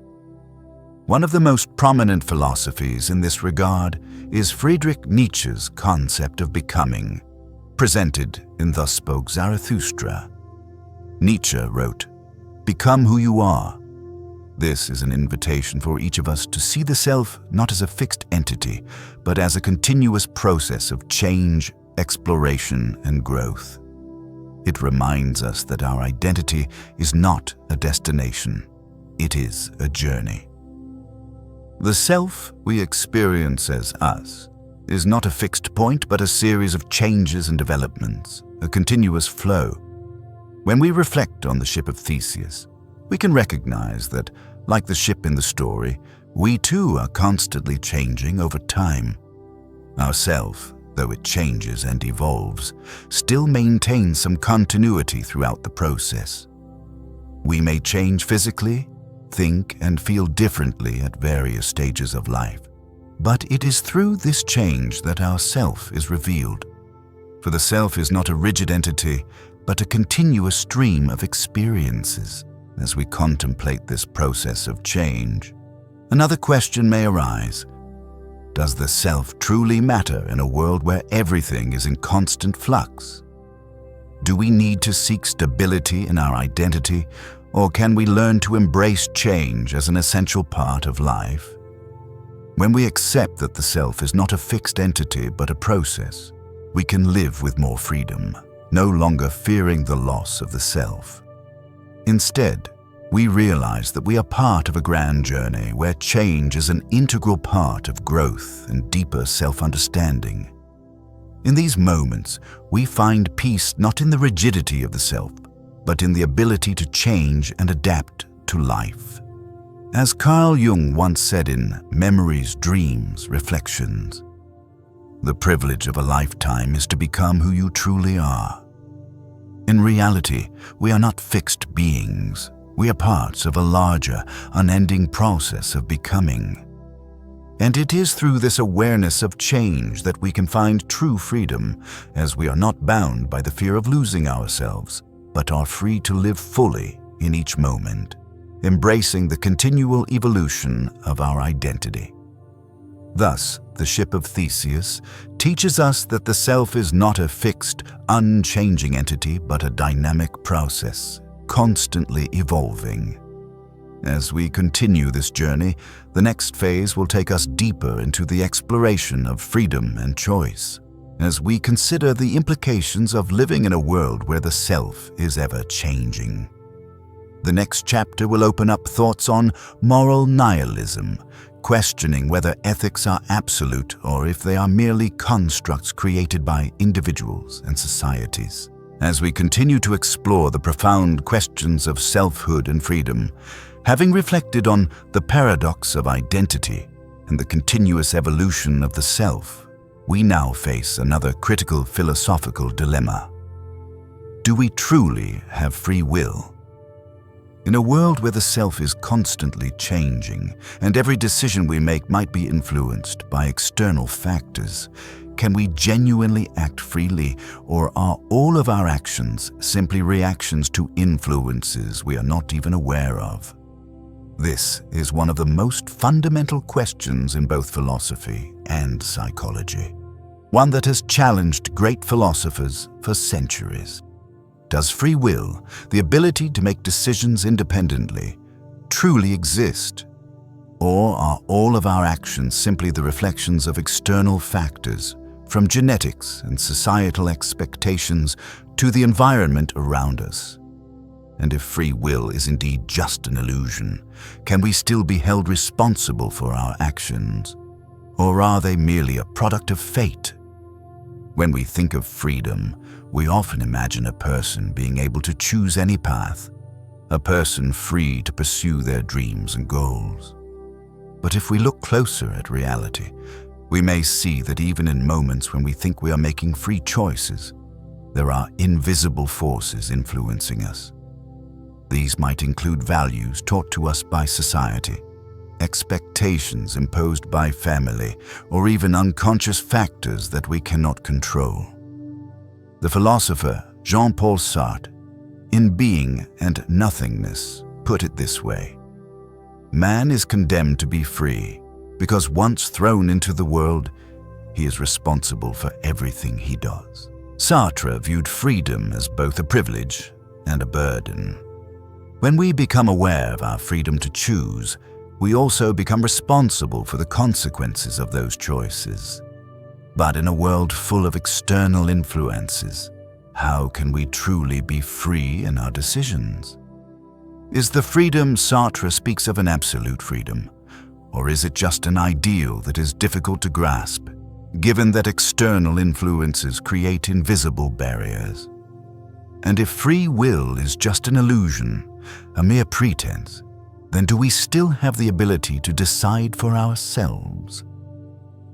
One of the most prominent philosophies in this regard is Friedrich Nietzsche's concept of becoming, presented in Thus Spoke Zarathustra. Nietzsche wrote, "Become who you are." This is an invitation for each of us to see the self not as a fixed entity, but as a continuous process of change, exploration, and growth. It reminds us that our identity is not a destination, it is a journey. The self we experience as us is not a fixed point, but a series of changes and developments, a continuous flow. When we reflect on the ship of Theseus, we can recognize that, like the ship in the story, we too are constantly changing over time. Our self, though it changes and evolves, still maintains some continuity throughout the process. We may change physically, think and feel differently at various stages of life, but it is through this change that our self is revealed. For the self is not a rigid entity, but a continuous stream of experiences. As we contemplate this process of change, another question may arise. Does the self truly matter in a world where everything is in constant flux? Do we need to seek stability in our identity, or can we learn to embrace change as an essential part of life? When we accept that the self is not a fixed entity but a process, we can live with more freedom, no longer fearing the loss of the self. Instead, we realize that we are part of a grand journey where change is an integral part of growth and deeper self-understanding. In these moments, we find peace not in the rigidity of the self, but in the ability to change and adapt to life. As Carl Jung once said in Memories, Dreams, Reflections, "The privilege of a lifetime is to become who you truly are." In reality, we are not fixed beings. We are parts of a larger, unending process of becoming. And it is through this awareness of change that we can find true freedom, as we are not bound by the fear of losing ourselves, but are free to live fully in each moment, embracing the continual evolution of our identity. Thus, the ship of Theseus teaches us that the self is not a fixed, unchanging entity, but a dynamic process, constantly evolving. As we continue this journey, the next phase will take us deeper into the exploration of freedom and choice, as we consider the implications of living in a world where the self is ever changing. The next chapter will open up thoughts on moral nihilism, questioning whether ethics are absolute or if they are merely constructs created by individuals and societies. As we continue to explore the profound questions of selfhood and freedom, having reflected on the paradox of identity and the continuous evolution of the self, we now face another critical philosophical dilemma. Do we truly have free will? In a world where the self is constantly changing and every decision we make might be influenced by external factors, can we genuinely act freely, or are all of our actions simply reactions to influences we are not even aware of? This is one of the most fundamental questions in both philosophy and psychology, one that has challenged great philosophers for centuries. Does free will, the ability to make decisions independently, truly exist? Or are all of our actions simply the reflections of external factors, from genetics and societal expectations to the environment around us? And if free will is indeed just an illusion, can we still be held responsible for our actions? Or are they merely a product of fate? When we think of freedom, we often imagine a person being able to choose any path, a person free to pursue their dreams and goals. But if we look closer at reality, we may see that even in moments when we think we are making free choices, there are invisible forces influencing us. These might include values taught to us by society, expectations imposed by family, or even unconscious factors that we cannot control. The philosopher Jean-Paul Sartre, in Being and Nothingness, put it this way: man is condemned to be free because once thrown into the world, he is responsible for everything he does. Sartre viewed freedom as both a privilege and a burden. When we become aware of our freedom to choose, we also become responsible for the consequences of those choices. But in a world full of external influences, how can we truly be free in our decisions? Is the freedom Sartre speaks of an absolute freedom, or is it just an ideal that is difficult to grasp, given that external influences create invisible barriers? And if free will is just an illusion, a mere pretense, then do we still have the ability to decide for ourselves?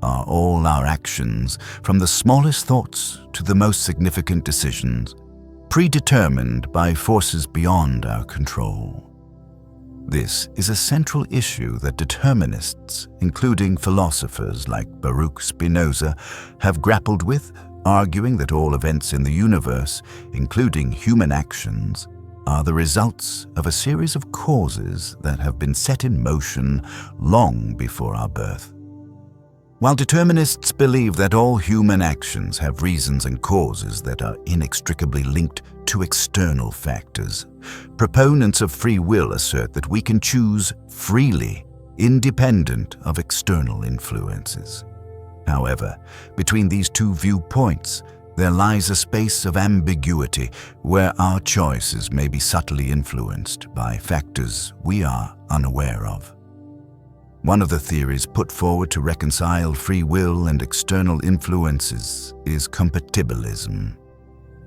Are all our actions, from the smallest thoughts to the most significant decisions, predetermined by forces beyond our control? This is a central issue that determinists, including philosophers like Baruch Spinoza, have grappled with, arguing that all events in the universe, including human actions, are the results of a series of causes that have been set in motion long before our birth. While determinists believe that all human actions have reasons and causes that are inextricably linked to external factors, proponents of free will assert that we can choose freely, independent of external influences. However, between these two viewpoints, there lies a space of ambiguity where our choices may be subtly influenced by factors we are unaware of. One of the theories put forward to reconcile free will and external influences is compatibilism.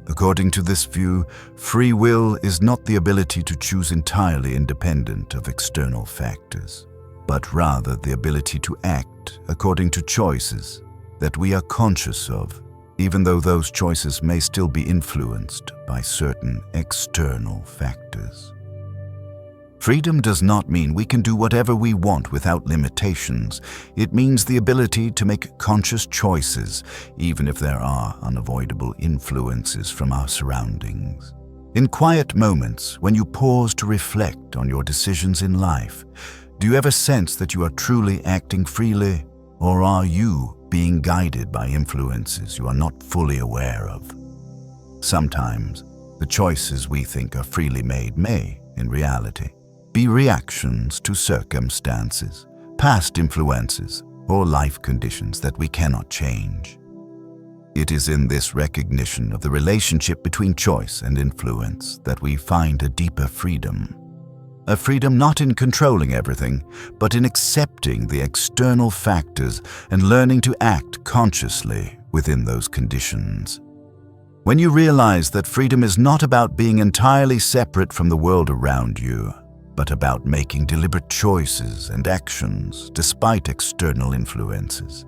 According to this view, free will is not the ability to choose entirely independent of external factors, but rather the ability to act according to choices that we are conscious of, even though those choices may still be influenced by certain external factors. Freedom does not mean we can do whatever we want without limitations. It means the ability to make conscious choices, even if there are unavoidable influences from our surroundings. In quiet moments, when you pause to reflect on your decisions in life, do you ever sense that you are truly acting freely, or are you being guided by influences you are not fully aware of? Sometimes, the choices we think are freely made may, in reality, be reactions to circumstances, past influences, or life conditions that we cannot change. It is in this recognition of the relationship between choice and influence that we find a deeper freedom. A freedom not in controlling everything, but in accepting the external factors and learning to act consciously within those conditions. When you realize that freedom is not about being entirely separate from the world around you, but about making deliberate choices and actions despite external influences,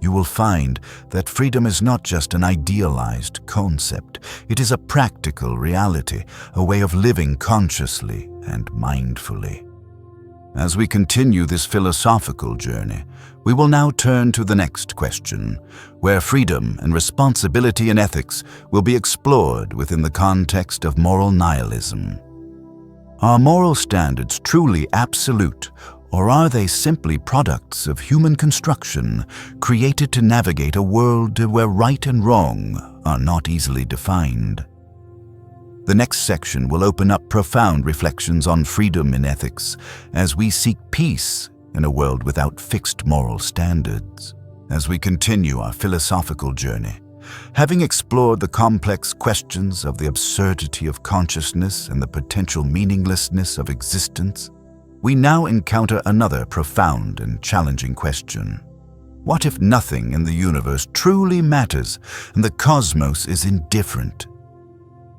you will find that freedom is not just an idealized concept. It is a practical reality, a way of living consciously and mindfully. As we continue this philosophical journey, we will now turn to the next question, where freedom and responsibility in ethics will be explored within the context of moral nihilism. Are moral standards truly absolute, or are they simply products of human construction created to navigate a world where right and wrong are not easily defined? The next section will open up profound reflections on freedom in ethics as we seek peace in a world without fixed moral standards. As we continue our philosophical journey, having explored the complex questions of the absurdity of consciousness and the potential meaninglessness of existence, we now encounter another profound and challenging question. What if nothing in the universe truly matters and the cosmos is indifferent?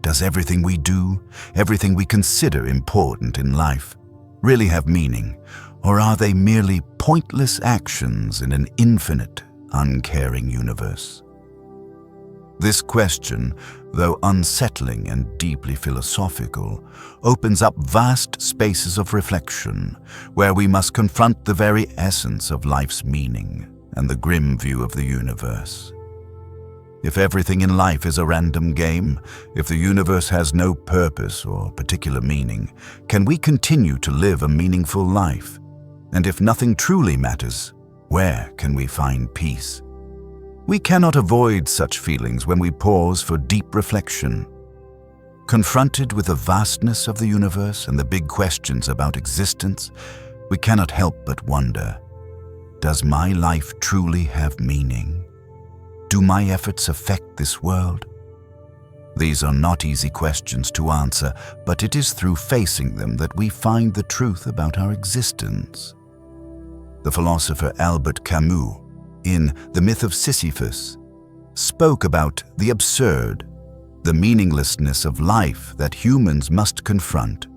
Does everything we do, everything we consider important in life, really have meaning, or are they merely pointless actions in an infinite, uncaring universe? This question, though unsettling and deeply philosophical, opens up vast spaces of reflection where we must confront the very essence of life's meaning and the grim view of the universe. If everything in life is a random game, if the universe has no purpose or particular meaning, can we continue to live a meaningful life? And if nothing truly matters, where can we find peace? We cannot avoid such feelings when we pause for deep reflection. Confronted with the vastness of the universe and the big questions about existence, we cannot help but wonder, does my life truly have meaning? Do my efforts affect this world? These are not easy questions to answer, but it is through facing them that we find the truth about our existence. The philosopher Albert Camus, in The Myth of Sisyphus, spoke about the absurd, the meaninglessness of life that humans must confront.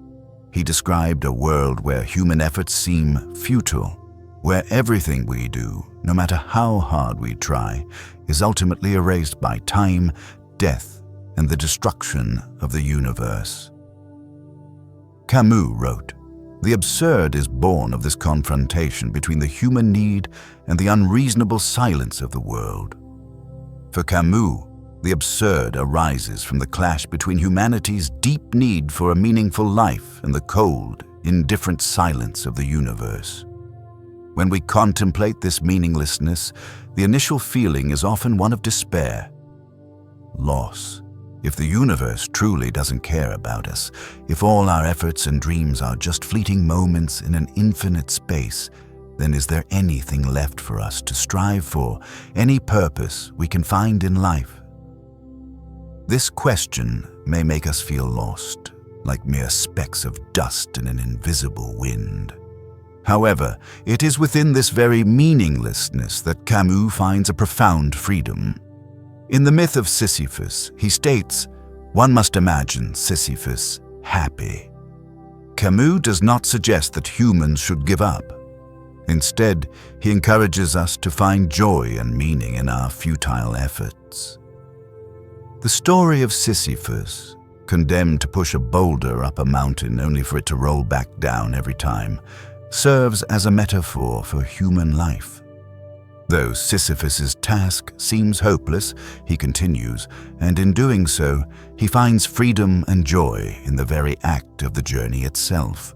He described a world where human efforts seem futile, where everything we do, no matter how hard we try, is ultimately erased by time, death, and the destruction of the universe. Camus wrote, "The absurd is born of this confrontation between the human need and the unreasonable silence of the world." For Camus, the absurd arises from the clash between humanity's deep need for a meaningful life and the cold, indifferent silence of the universe. When we contemplate this meaninglessness, the initial feeling is often one of despair, loss. If the universe truly doesn't care about us, if all our efforts and dreams are just fleeting moments in an infinite space, then is there anything left for us to strive for, any purpose we can find in life? This question may make us feel lost, like mere specks of dust in an invisible wind. However, it is within this very meaninglessness that Camus finds a profound freedom. In The Myth of Sisyphus, he states, "One must imagine Sisyphus happy." Camus does not suggest that humans should give up. Instead, he encourages us to find joy and meaning in our futile efforts. The story of Sisyphus, condemned to push a boulder up a mountain only for it to roll back down every time, serves as a metaphor for human life. Though Sisyphus's task seems hopeless, he continues, and in doing so, he finds freedom and joy in the very act of the journey itself.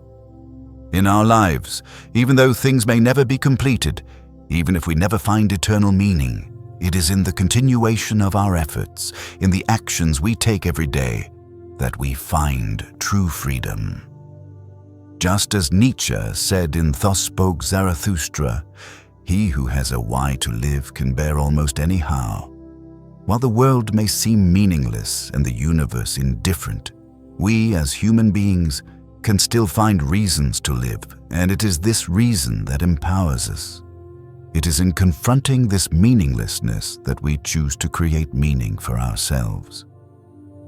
In our lives, even though things may never be completed, even if we never find eternal meaning, it is in the continuation of our efforts, in the actions we take every day, that we find true freedom. Just as Nietzsche said in Thus Spoke Zarathustra, "He who has a why to live can bear almost any how." While the world may seem meaningless and the universe indifferent, we as human beings can still find reasons to live, and it is this reason that empowers us. It is in confronting this meaninglessness that we choose to create meaning for ourselves.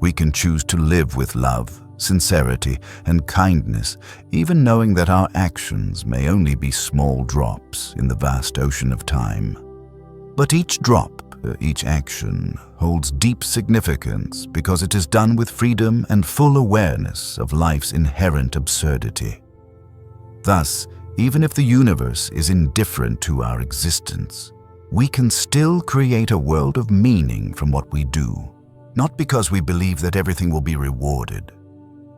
We can choose to live with love, sincerity, and kindness, even knowing that our actions may only be small drops in the vast ocean of time. But each drop each action, holds deep significance because it is done with freedom and full awareness of life's inherent absurdity. Thus, even if the universe is indifferent to our existence, we can still create a world of meaning from what we do, not because we believe that everything will be rewarded,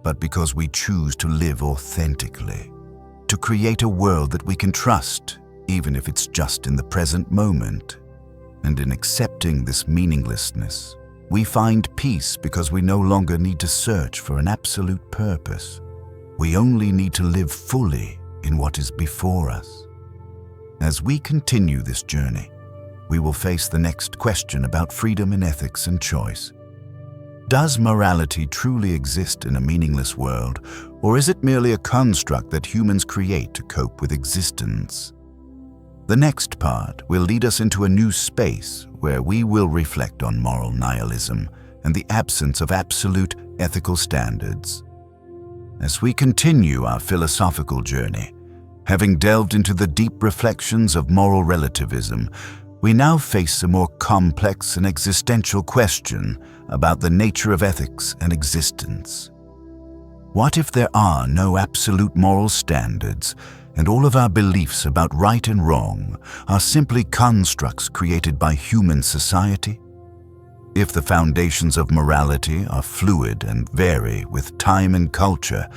but because we choose to live authentically, to create a world that we can trust, even if it's just in the present moment. And in accepting this meaninglessness, we find peace because we no longer need to search for an absolute purpose. We only need to live fully in what is before us. As we continue this journey, we will face the next question about freedom in ethics and choice. Does morality truly exist in a meaningless world, or is it merely a construct that humans create to cope with existence? The next part will lead us into a new space where we will reflect on moral nihilism and the absence of absolute ethical standards. As we continue our philosophical journey, having delved into the deep reflections of moral relativism, we now face a more complex and existential question about the nature of ethics and existence. What if there are no absolute moral standards, and all of our beliefs about right and wrong are simply constructs created by human society? If the foundations of morality are fluid and vary with time and culture,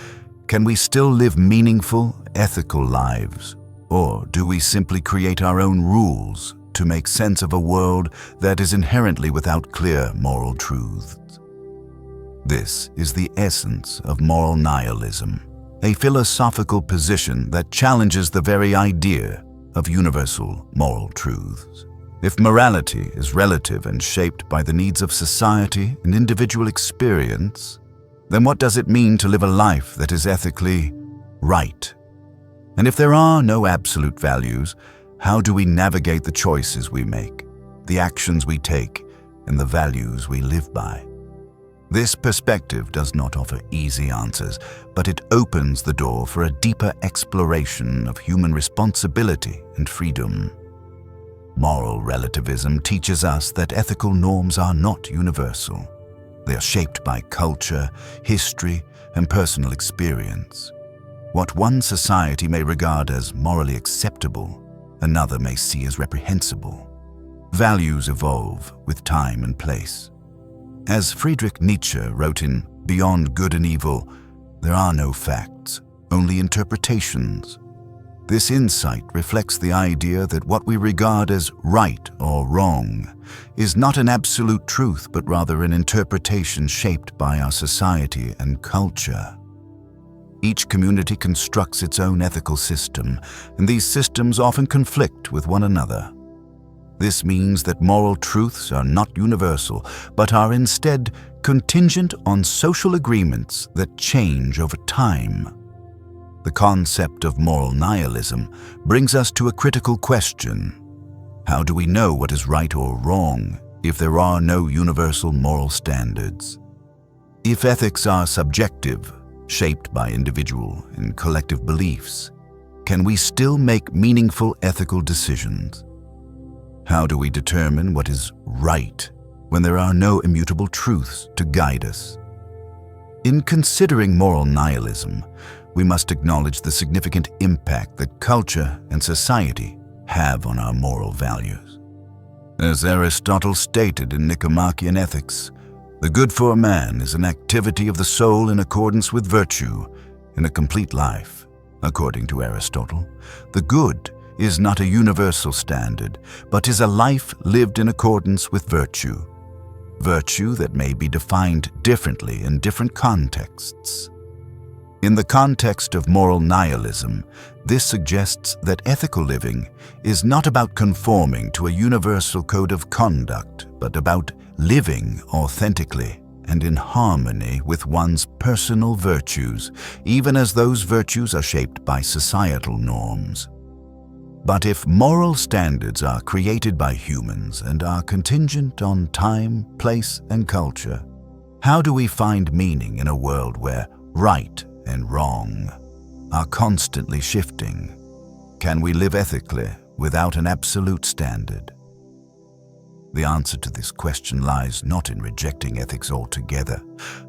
can we still live meaningful, ethical lives? Or do we simply create our own rules to make sense of a world that is inherently without clear moral truths? This is the essence of moral nihilism, a philosophical position that challenges the very idea of universal moral truths. If morality is relative and shaped by the needs of society and individual experience, then what does it mean to live a life that is ethically right? And if there are no absolute values, how do we navigate the choices we make, the actions we take, and the values we live by? This perspective does not offer easy answers, but it opens the door for a deeper exploration of human responsibility and freedom. Moral relativism teaches us that ethical norms are not universal. They are shaped by culture, history, and personal experience. What one society may regard as morally acceptable, another may see as reprehensible. Values evolve with time and place. As Friedrich Nietzsche wrote in Beyond Good and Evil, there are no facts, only interpretations. This insight reflects the idea that what we regard as right or wrong is not an absolute truth, but rather an interpretation shaped by our society and culture. Each community constructs its own ethical system, and these systems often conflict with one another. This means that moral truths are not universal, but are instead contingent on social agreements that change over time. The concept of moral nihilism brings us to a critical question. How do we know what is right or wrong if there are no universal moral standards? If ethics are subjective, shaped by individual and collective beliefs, can we still make meaningful ethical decisions? How do we determine what is right when there are no immutable truths to guide us? In considering moral nihilism, we must acknowledge the significant impact that culture and society have on our moral values. As Aristotle stated in Nicomachean Ethics, the good for a man is an activity of the soul in accordance with virtue in a complete life. According to Aristotle, the good is not a universal standard, but is a life lived in accordance with virtue. Virtue that may be defined differently in different contexts. In the context of moral nihilism, this suggests that ethical living is not about conforming to a universal code of conduct, but about living authentically and in harmony with one's personal virtues, even as those virtues are shaped by societal norms. But if moral standards are created by humans and are contingent on time, place, and culture, how do we find meaning in a world where right and wrong are constantly shifting? Can we live ethically without an absolute standard? The answer to this question lies not in rejecting ethics altogether,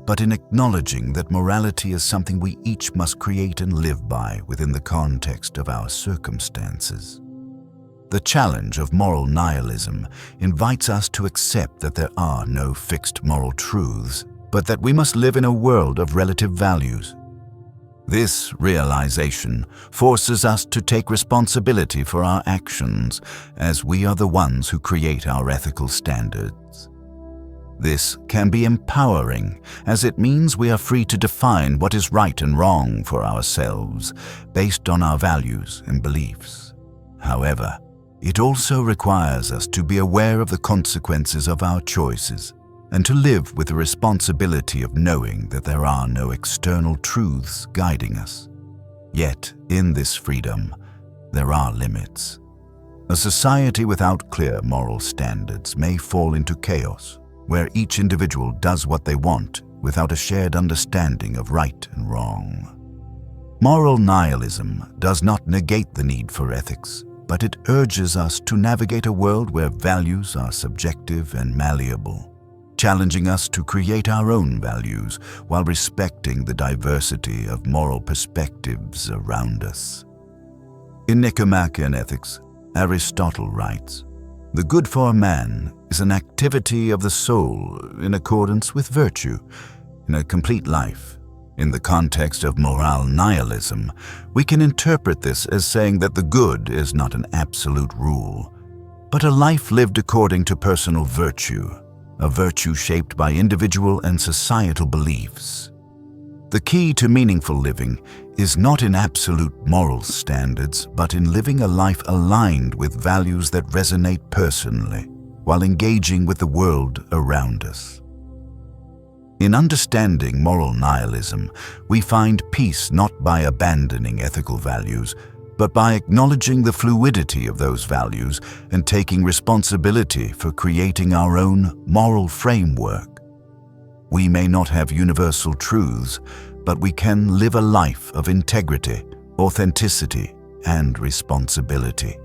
but in acknowledging that morality is something we each must create and live by within the context of our circumstances. The challenge of moral nihilism invites us to accept that there are no fixed moral truths, but that we must live in a world of relative values. This realization forces us to take responsibility for our actions, as we are the ones who create our ethical standards. This can be empowering, as it means we are free to define what is right and wrong for ourselves, based on our values and beliefs. However, it also requires us to be aware of the consequences of our choices, and to live with the responsibility of knowing that there are no external truths guiding us. Yet, in this freedom, there are limits. A society without clear moral standards may fall into chaos, where each individual does what they want without a shared understanding of right and wrong. Moral nihilism does not negate the need for ethics, but it urges us to navigate a world where values are subjective and malleable, challenging us to create our own values while respecting the diversity of moral perspectives around us. In Nicomachean Ethics, Aristotle writes, "The good for man is an activity of the soul in accordance with virtue, in a complete life." In the context of moral nihilism, we can interpret this as saying that the good is not an absolute rule, but a life lived according to personal virtue, a virtue shaped by individual and societal beliefs. The key to meaningful living is not in absolute moral standards, but in living a life aligned with values that resonate personally, while engaging with the world around us. In understanding moral nihilism, we find peace not by abandoning ethical values, but by acknowledging the fluidity of those values and taking responsibility for creating our own moral framework. We may not have universal truths, but we can live a life of integrity, authenticity, and responsibility.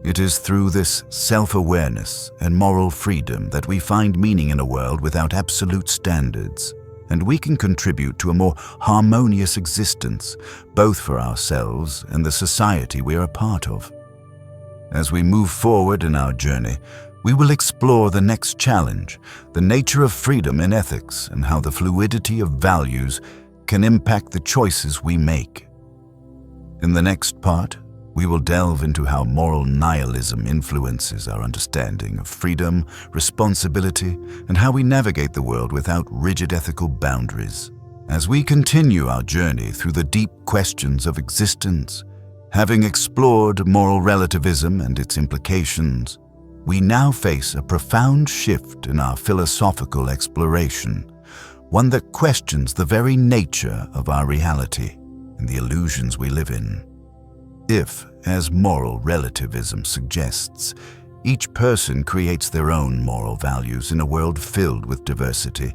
It is through this self-awareness and moral freedom that we find meaning in a world without absolute standards, and we can contribute to a more harmonious existence, both for ourselves and the society we are a part of. As we move forward in our journey, we will explore the next challenge, the nature of freedom in ethics, and how the fluidity of values can impact the choices we make. In the next part, we will delve into how moral nihilism influences our understanding of freedom, responsibility, and how we navigate the world without rigid ethical boundaries. As we continue our journey through the deep questions of existence, having explored moral relativism and its implications, we now face a profound shift in our philosophical exploration, one that questions the very nature of our reality and the illusions we live in. If, as moral relativism suggests, each person creates their own moral values in a world filled with diversity,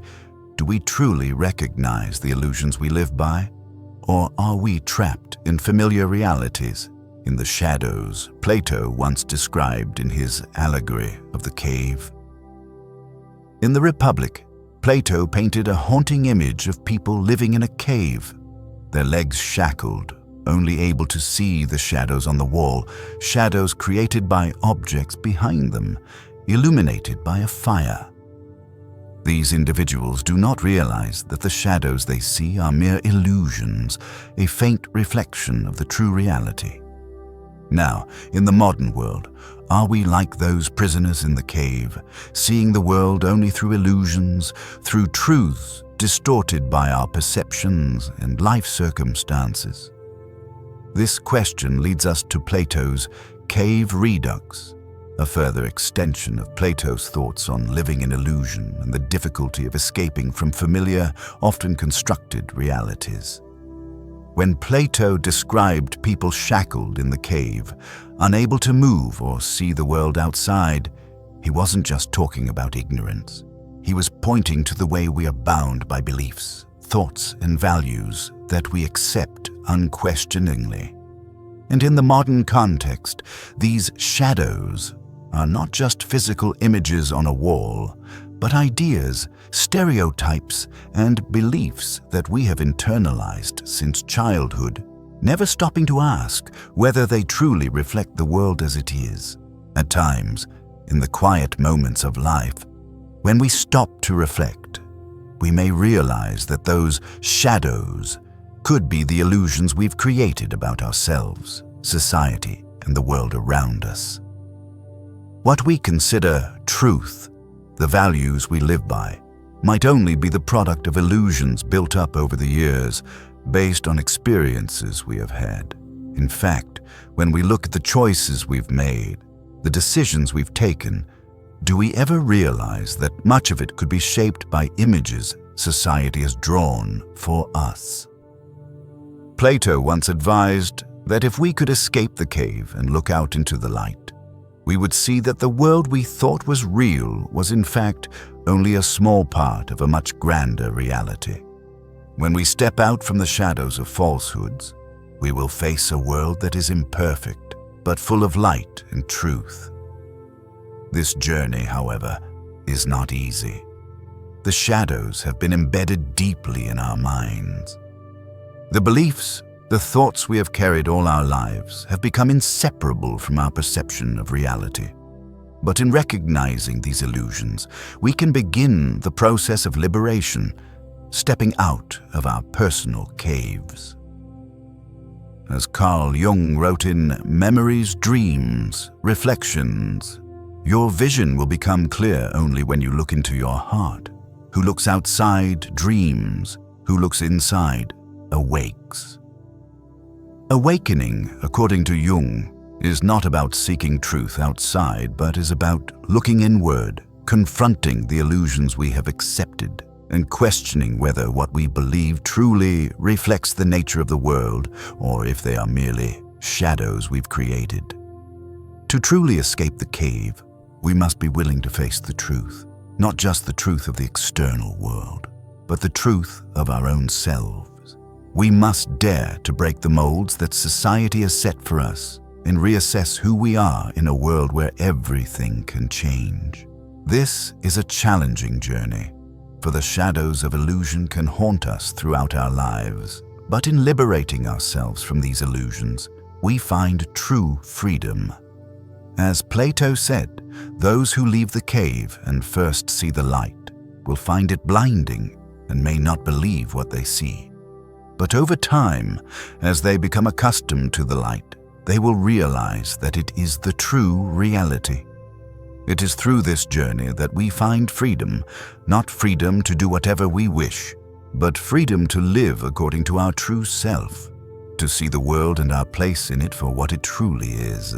do we truly recognize the illusions we live by? Or are we trapped in familiar realities, in the shadows Plato once described in his allegory of the cave? In the Republic, Plato painted a haunting image of people living in a cave, their legs shackled, only able to see the shadows on the wall, shadows created by objects behind them, illuminated by a fire. These individuals do not realize that the shadows they see are mere illusions, a faint reflection of the true reality. Now, in the modern world, are we like those prisoners in the cave, seeing the world only through illusions, through truths distorted by our perceptions and life circumstances? This question leads us to Plato's Cave Redux, a further extension of Plato's thoughts on living in illusion and the difficulty of escaping from familiar, often constructed realities. When Plato described people shackled in the cave, unable to move or see the world outside, he wasn't just talking about ignorance. He was pointing to the way we are bound by beliefs, thoughts, and values that we accept unquestioningly. And in the modern context, these shadows are not just physical images on a wall, but ideas, stereotypes, and beliefs that we have internalized since childhood, never stopping to ask whether they truly reflect the world as it is. At times, in the quiet moments of life, when we stop to reflect, we may realize that those shadows could be the illusions we've created about ourselves, society, and the world around us. What we consider truth, the values we live by, might only be the product of illusions built up over the years based on experiences we have had. In fact, when we look at the choices we've made, the decisions we've taken, do we ever realize that much of it could be shaped by images society has drawn for us? Plato once advised that if we could escape the cave and look out into the light, we would see that the world we thought was real was in fact only a small part of a much grander reality. When we step out from the shadows of falsehoods, we will face a world that is imperfect, but full of light and truth. This journey, however, is not easy. The shadows have been embedded deeply in our minds. The beliefs, the thoughts we have carried all our lives have become inseparable from our perception of reality. But in recognizing these illusions, we can begin the process of liberation, stepping out of our personal caves. As Carl Jung wrote in Memories, Dreams, Reflections, your vision will become clear only when you look into your heart. Who looks outside dreams, who looks inside awakes. Awakening, according to Jung, is not about seeking truth outside, but is about looking inward, confronting the illusions we have accepted, and questioning whether what we believe truly reflects the nature of the world, or if they are merely shadows we've created. To truly escape the cave, we must be willing to face the truth, not just the truth of the external world, but the truth of our own selves. We must dare to break the molds that society has set for us and reassess who we are in a world where everything can change. This is a challenging journey, for the shadows of illusion can haunt us throughout our lives. But in liberating ourselves from these illusions, we find true freedom. As Plato said, those who leave the cave and first see the light will find it blinding and may not believe what they see. But over time, as they become accustomed to the light, they will realize that it is the true reality. It is through this journey that we find freedom, not freedom to do whatever we wish, but freedom to live according to our true self, to see the world and our place in it for what it truly is.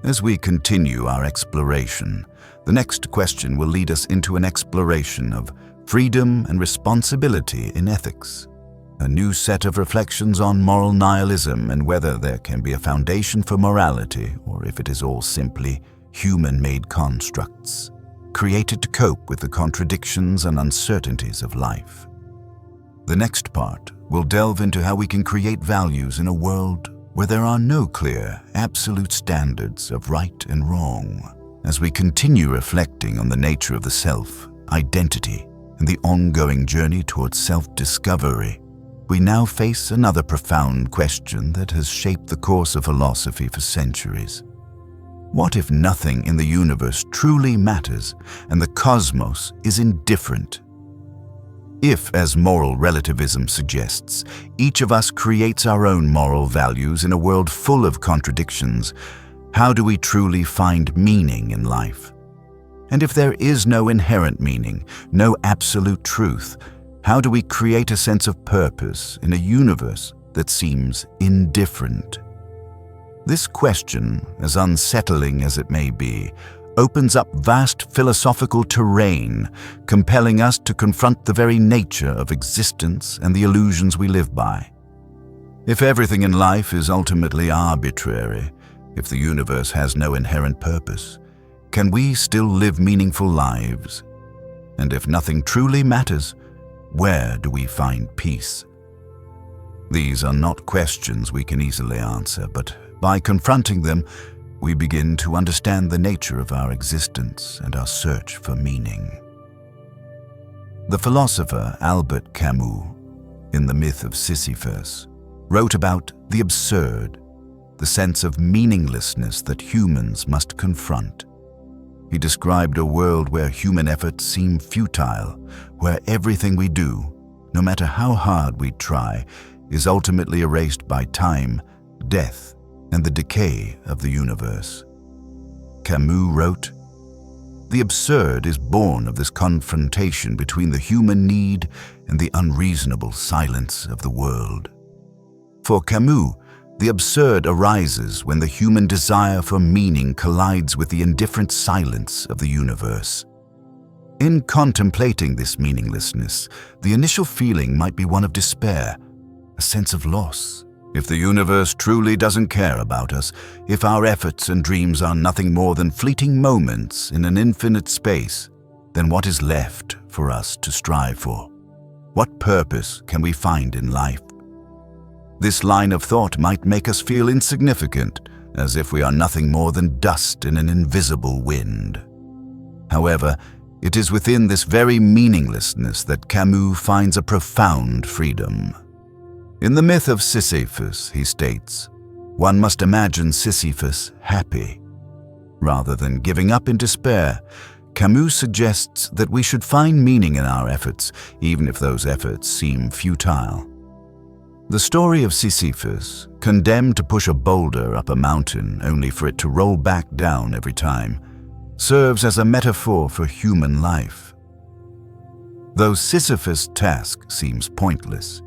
As we continue our exploration, the next question will lead us into an exploration of freedom and responsibility in ethics, a new set of reflections on moral nihilism and whether there can be a foundation for morality or if it is all simply human-made constructs, created to cope with the contradictions and uncertainties of life. The next part will delve into how we can create values in a world where there are no clear, absolute standards of right and wrong. As we continue reflecting on the nature of the self, identity, and the ongoing journey towards self-discovery, we now face another profound question that has shaped the course of philosophy for centuries. What if nothing in the universe truly matters and the cosmos is indifferent? If, as moral relativism suggests, each of us creates our own moral values in a world full of contradictions, how do we truly find meaning in life? And if there is no inherent meaning, no absolute truth, how do we create a sense of purpose in a universe that seems indifferent? This question, as unsettling as it may be, opens up vast philosophical terrain, compelling us to confront the very nature of existence and the illusions we live by. If everything in life is ultimately arbitrary, if the universe has no inherent purpose, can we still live meaningful lives? And if nothing truly matters, where do we find peace? These are not questions we can easily answer, but by confronting them, we begin to understand the nature of our existence and our search for meaning. The philosopher Albert Camus, in The Myth of Sisyphus, wrote about the absurd, the sense of meaninglessness that humans must confront. He described a world where human efforts seem futile, where everything we do, no matter how hard we try, is ultimately erased by time, death, and the decay of the universe. Camus wrote, "The absurd is born of this confrontation between the human need and the unreasonable silence of the world." For Camus, the absurd arises when the human desire for meaning collides with the indifferent silence of the universe. In contemplating this meaninglessness, the initial feeling might be one of despair, a sense of loss. If the universe truly doesn't care about us, if our efforts and dreams are nothing more than fleeting moments in an infinite space, then what is left for us to strive for? What purpose can we find in life? This line of thought might make us feel insignificant, as if we are nothing more than dust in an invisible wind. However, it is within this very meaninglessness that Camus finds a profound freedom. In The Myth of Sisyphus, he states, "One must imagine Sisyphus happy." Rather than giving up in despair, Camus suggests that we should find meaning in our efforts, even if those efforts seem futile. The story of Sisyphus, condemned to push a boulder up a mountain only for it to roll back down every time, serves as a metaphor for human life. Though Sisyphus' task seems pointless,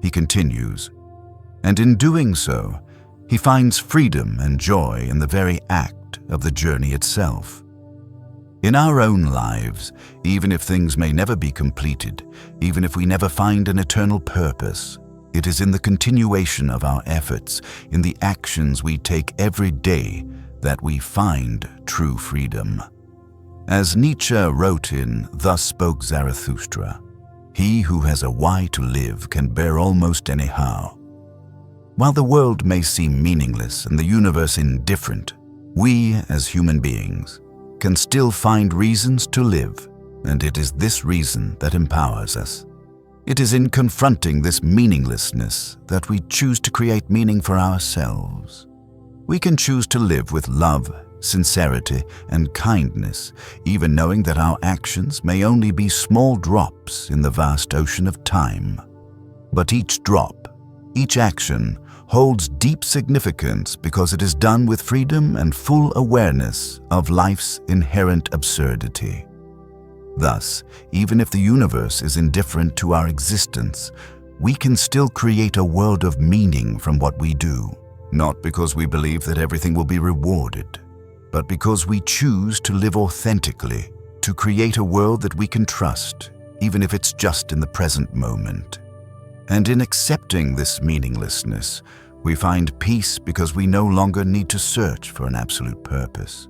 he continues, and in doing so, he finds freedom and joy in the very act of the journey itself. In our own lives, even if things may never be completed, even if we never find an eternal purpose, it is in the continuation of our efforts, in the actions we take every day, that we find true freedom. As Nietzsche wrote in Thus Spoke Zarathustra, "He who has a why to live can bear almost any how." While the world may seem meaningless and the universe indifferent, we, as human beings, can still find reasons to live, and it is this reason that empowers us. It is in confronting this meaninglessness that we choose to create meaning for ourselves. We can choose to live with love, sincerity, and kindness, even knowing that our actions may only be small drops in the vast ocean of time. But each drop, each action, holds deep significance because it is done with freedom and full awareness of life's inherent absurdity. Thus, even if the universe is indifferent to our existence, we can still create a world of meaning from what we do, not because we believe that everything will be rewarded, but because we choose to live authentically, to create a world that we can trust, even if it's just in the present moment. And in accepting this meaninglessness, we find peace because we no longer need to search for an absolute purpose.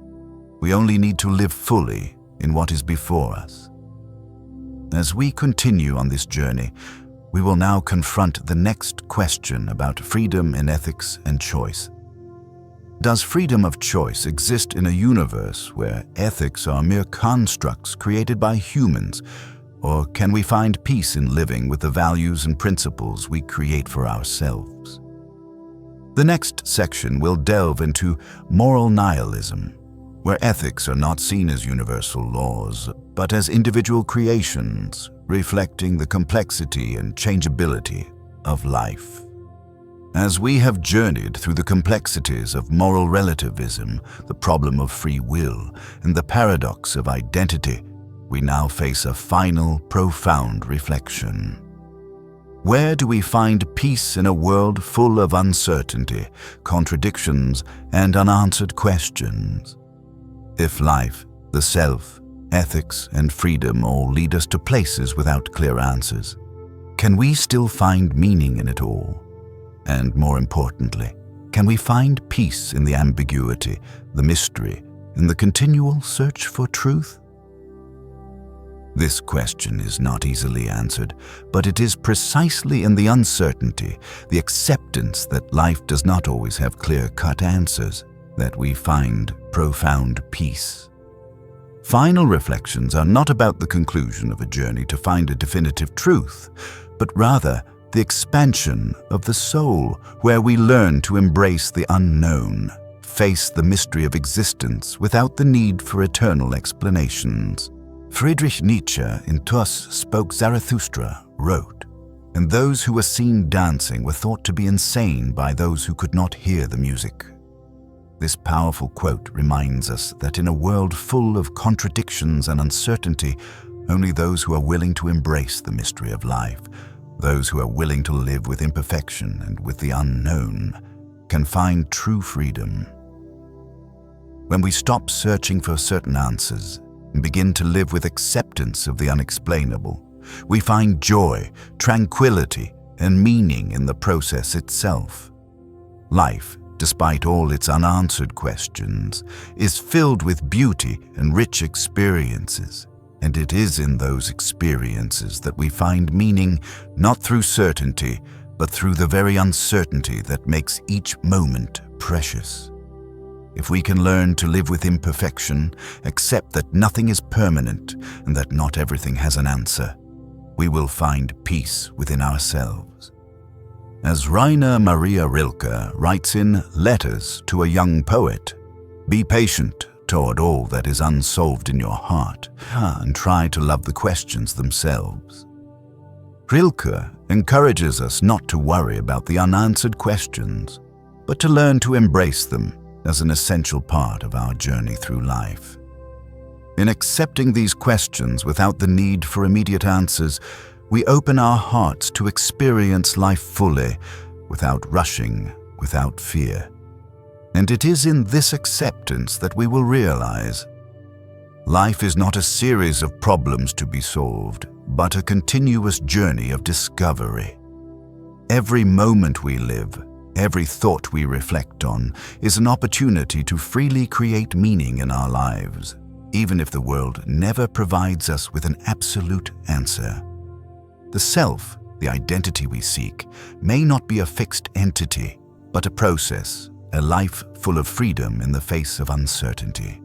We only need to live fully in what is before us. As we continue on this journey, we will now confront the next question about freedom in ethics and choice. Does freedom of choice exist in a universe where ethics are mere constructs created by humans, or can we find peace in living with the values and principles we create for ourselves? The next section will delve into moral nihilism, where ethics are not seen as universal laws, but as individual creations reflecting the complexity and changeability of life. As we have journeyed through the complexities of moral relativism, the problem of free will, and the paradox of identity, we now face a final, profound reflection. Where do we find peace in a world full of uncertainty, contradictions, and unanswered questions? If life, the self, ethics, and freedom all lead us to places without clear answers, can we still find meaning in it all? And more importantly, can we find peace in the ambiguity, the mystery, in the continual search for truth? This question is not easily answered, but it is precisely in the uncertainty, the acceptance that life does not always have clear-cut answers, that we find profound peace. Final reflections are not about the conclusion of a journey to find a definitive truth, but rather the expansion of the soul, where we learn to embrace the unknown, face the mystery of existence without the need for eternal explanations. Friedrich Nietzsche, in Thus Spoke Zarathustra, wrote, "And those who were seen dancing were thought to be insane by those who could not hear the music." This powerful quote reminds us that in a world full of contradictions and uncertainty, only those who are willing to embrace the mystery of life, those who are willing to live with imperfection and with the unknown, can find true freedom. When we stop searching for certain answers and begin to live with acceptance of the unexplainable, we find joy, tranquility, and meaning in the process itself. Life, despite all its unanswered questions, is filled with beauty and rich experiences, and it is in those experiences that we find meaning, not through certainty, but through the very uncertainty that makes each moment precious. If we can learn to live with imperfection, accept that nothing is permanent and that not everything has an answer, we will find peace within ourselves. As Rainer Maria Rilke writes in Letters to a Young Poet, "Be patient toward all that is unsolved in your heart, and try to love the questions themselves." Rilke encourages us not to worry about the unanswered questions, but to learn to embrace them as an essential part of our journey through life. In accepting these questions without the need for immediate answers, we open our hearts to experience life fully, without rushing, without fear. And it is in this acceptance that we will realize life is not a series of problems to be solved, but a continuous journey of discovery. Every moment we live, every thought we reflect on, is an opportunity to freely create meaning in our lives, even if the world never provides us with an absolute answer. The self, the identity we seek, may not be a fixed entity, but a process, a life full of freedom in the face of uncertainty.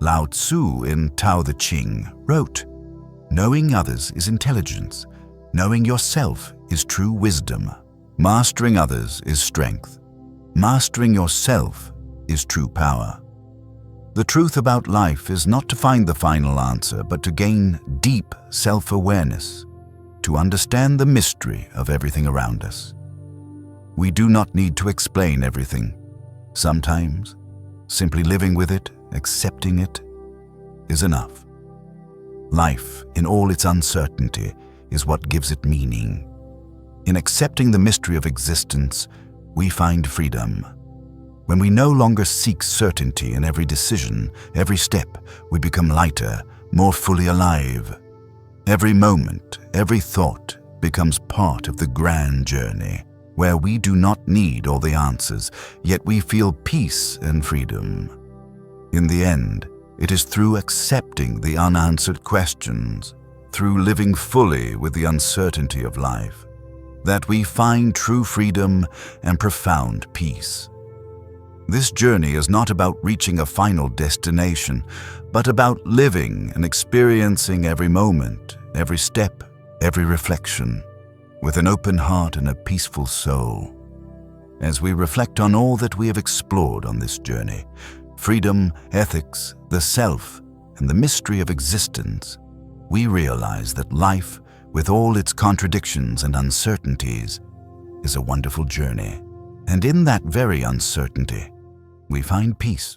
Lao Tzu in Tao Te Ching wrote, "Knowing others is intelligence. Knowing yourself is true wisdom. Mastering others is strength. Mastering yourself is true power." The truth about life is not to find the final answer, but to gain deep self-awareness, to understand the mystery of everything around us. We do not need to explain everything. Sometimes, simply living with it, accepting it, is enough. Life, in all its uncertainty, is what gives it meaning. In accepting the mystery of existence, we find freedom. When we no longer seek certainty in every decision, every step, we become lighter, more fully alive. Every moment, every thought becomes part of the grand journey, where we do not need all the answers, yet we feel peace and freedom. In the end, it is through accepting the unanswered questions, through living fully with the uncertainty of life, that we find true freedom and profound peace. This journey is not about reaching a final destination, but about living and experiencing every moment, every step, every reflection, with an open heart and a peaceful soul. As we reflect on all that we have explored on this journey, freedom, ethics, the self, and the mystery of existence, we realize that life, with all its contradictions and uncertainties, is a wonderful journey. And in that very uncertainty, we find peace.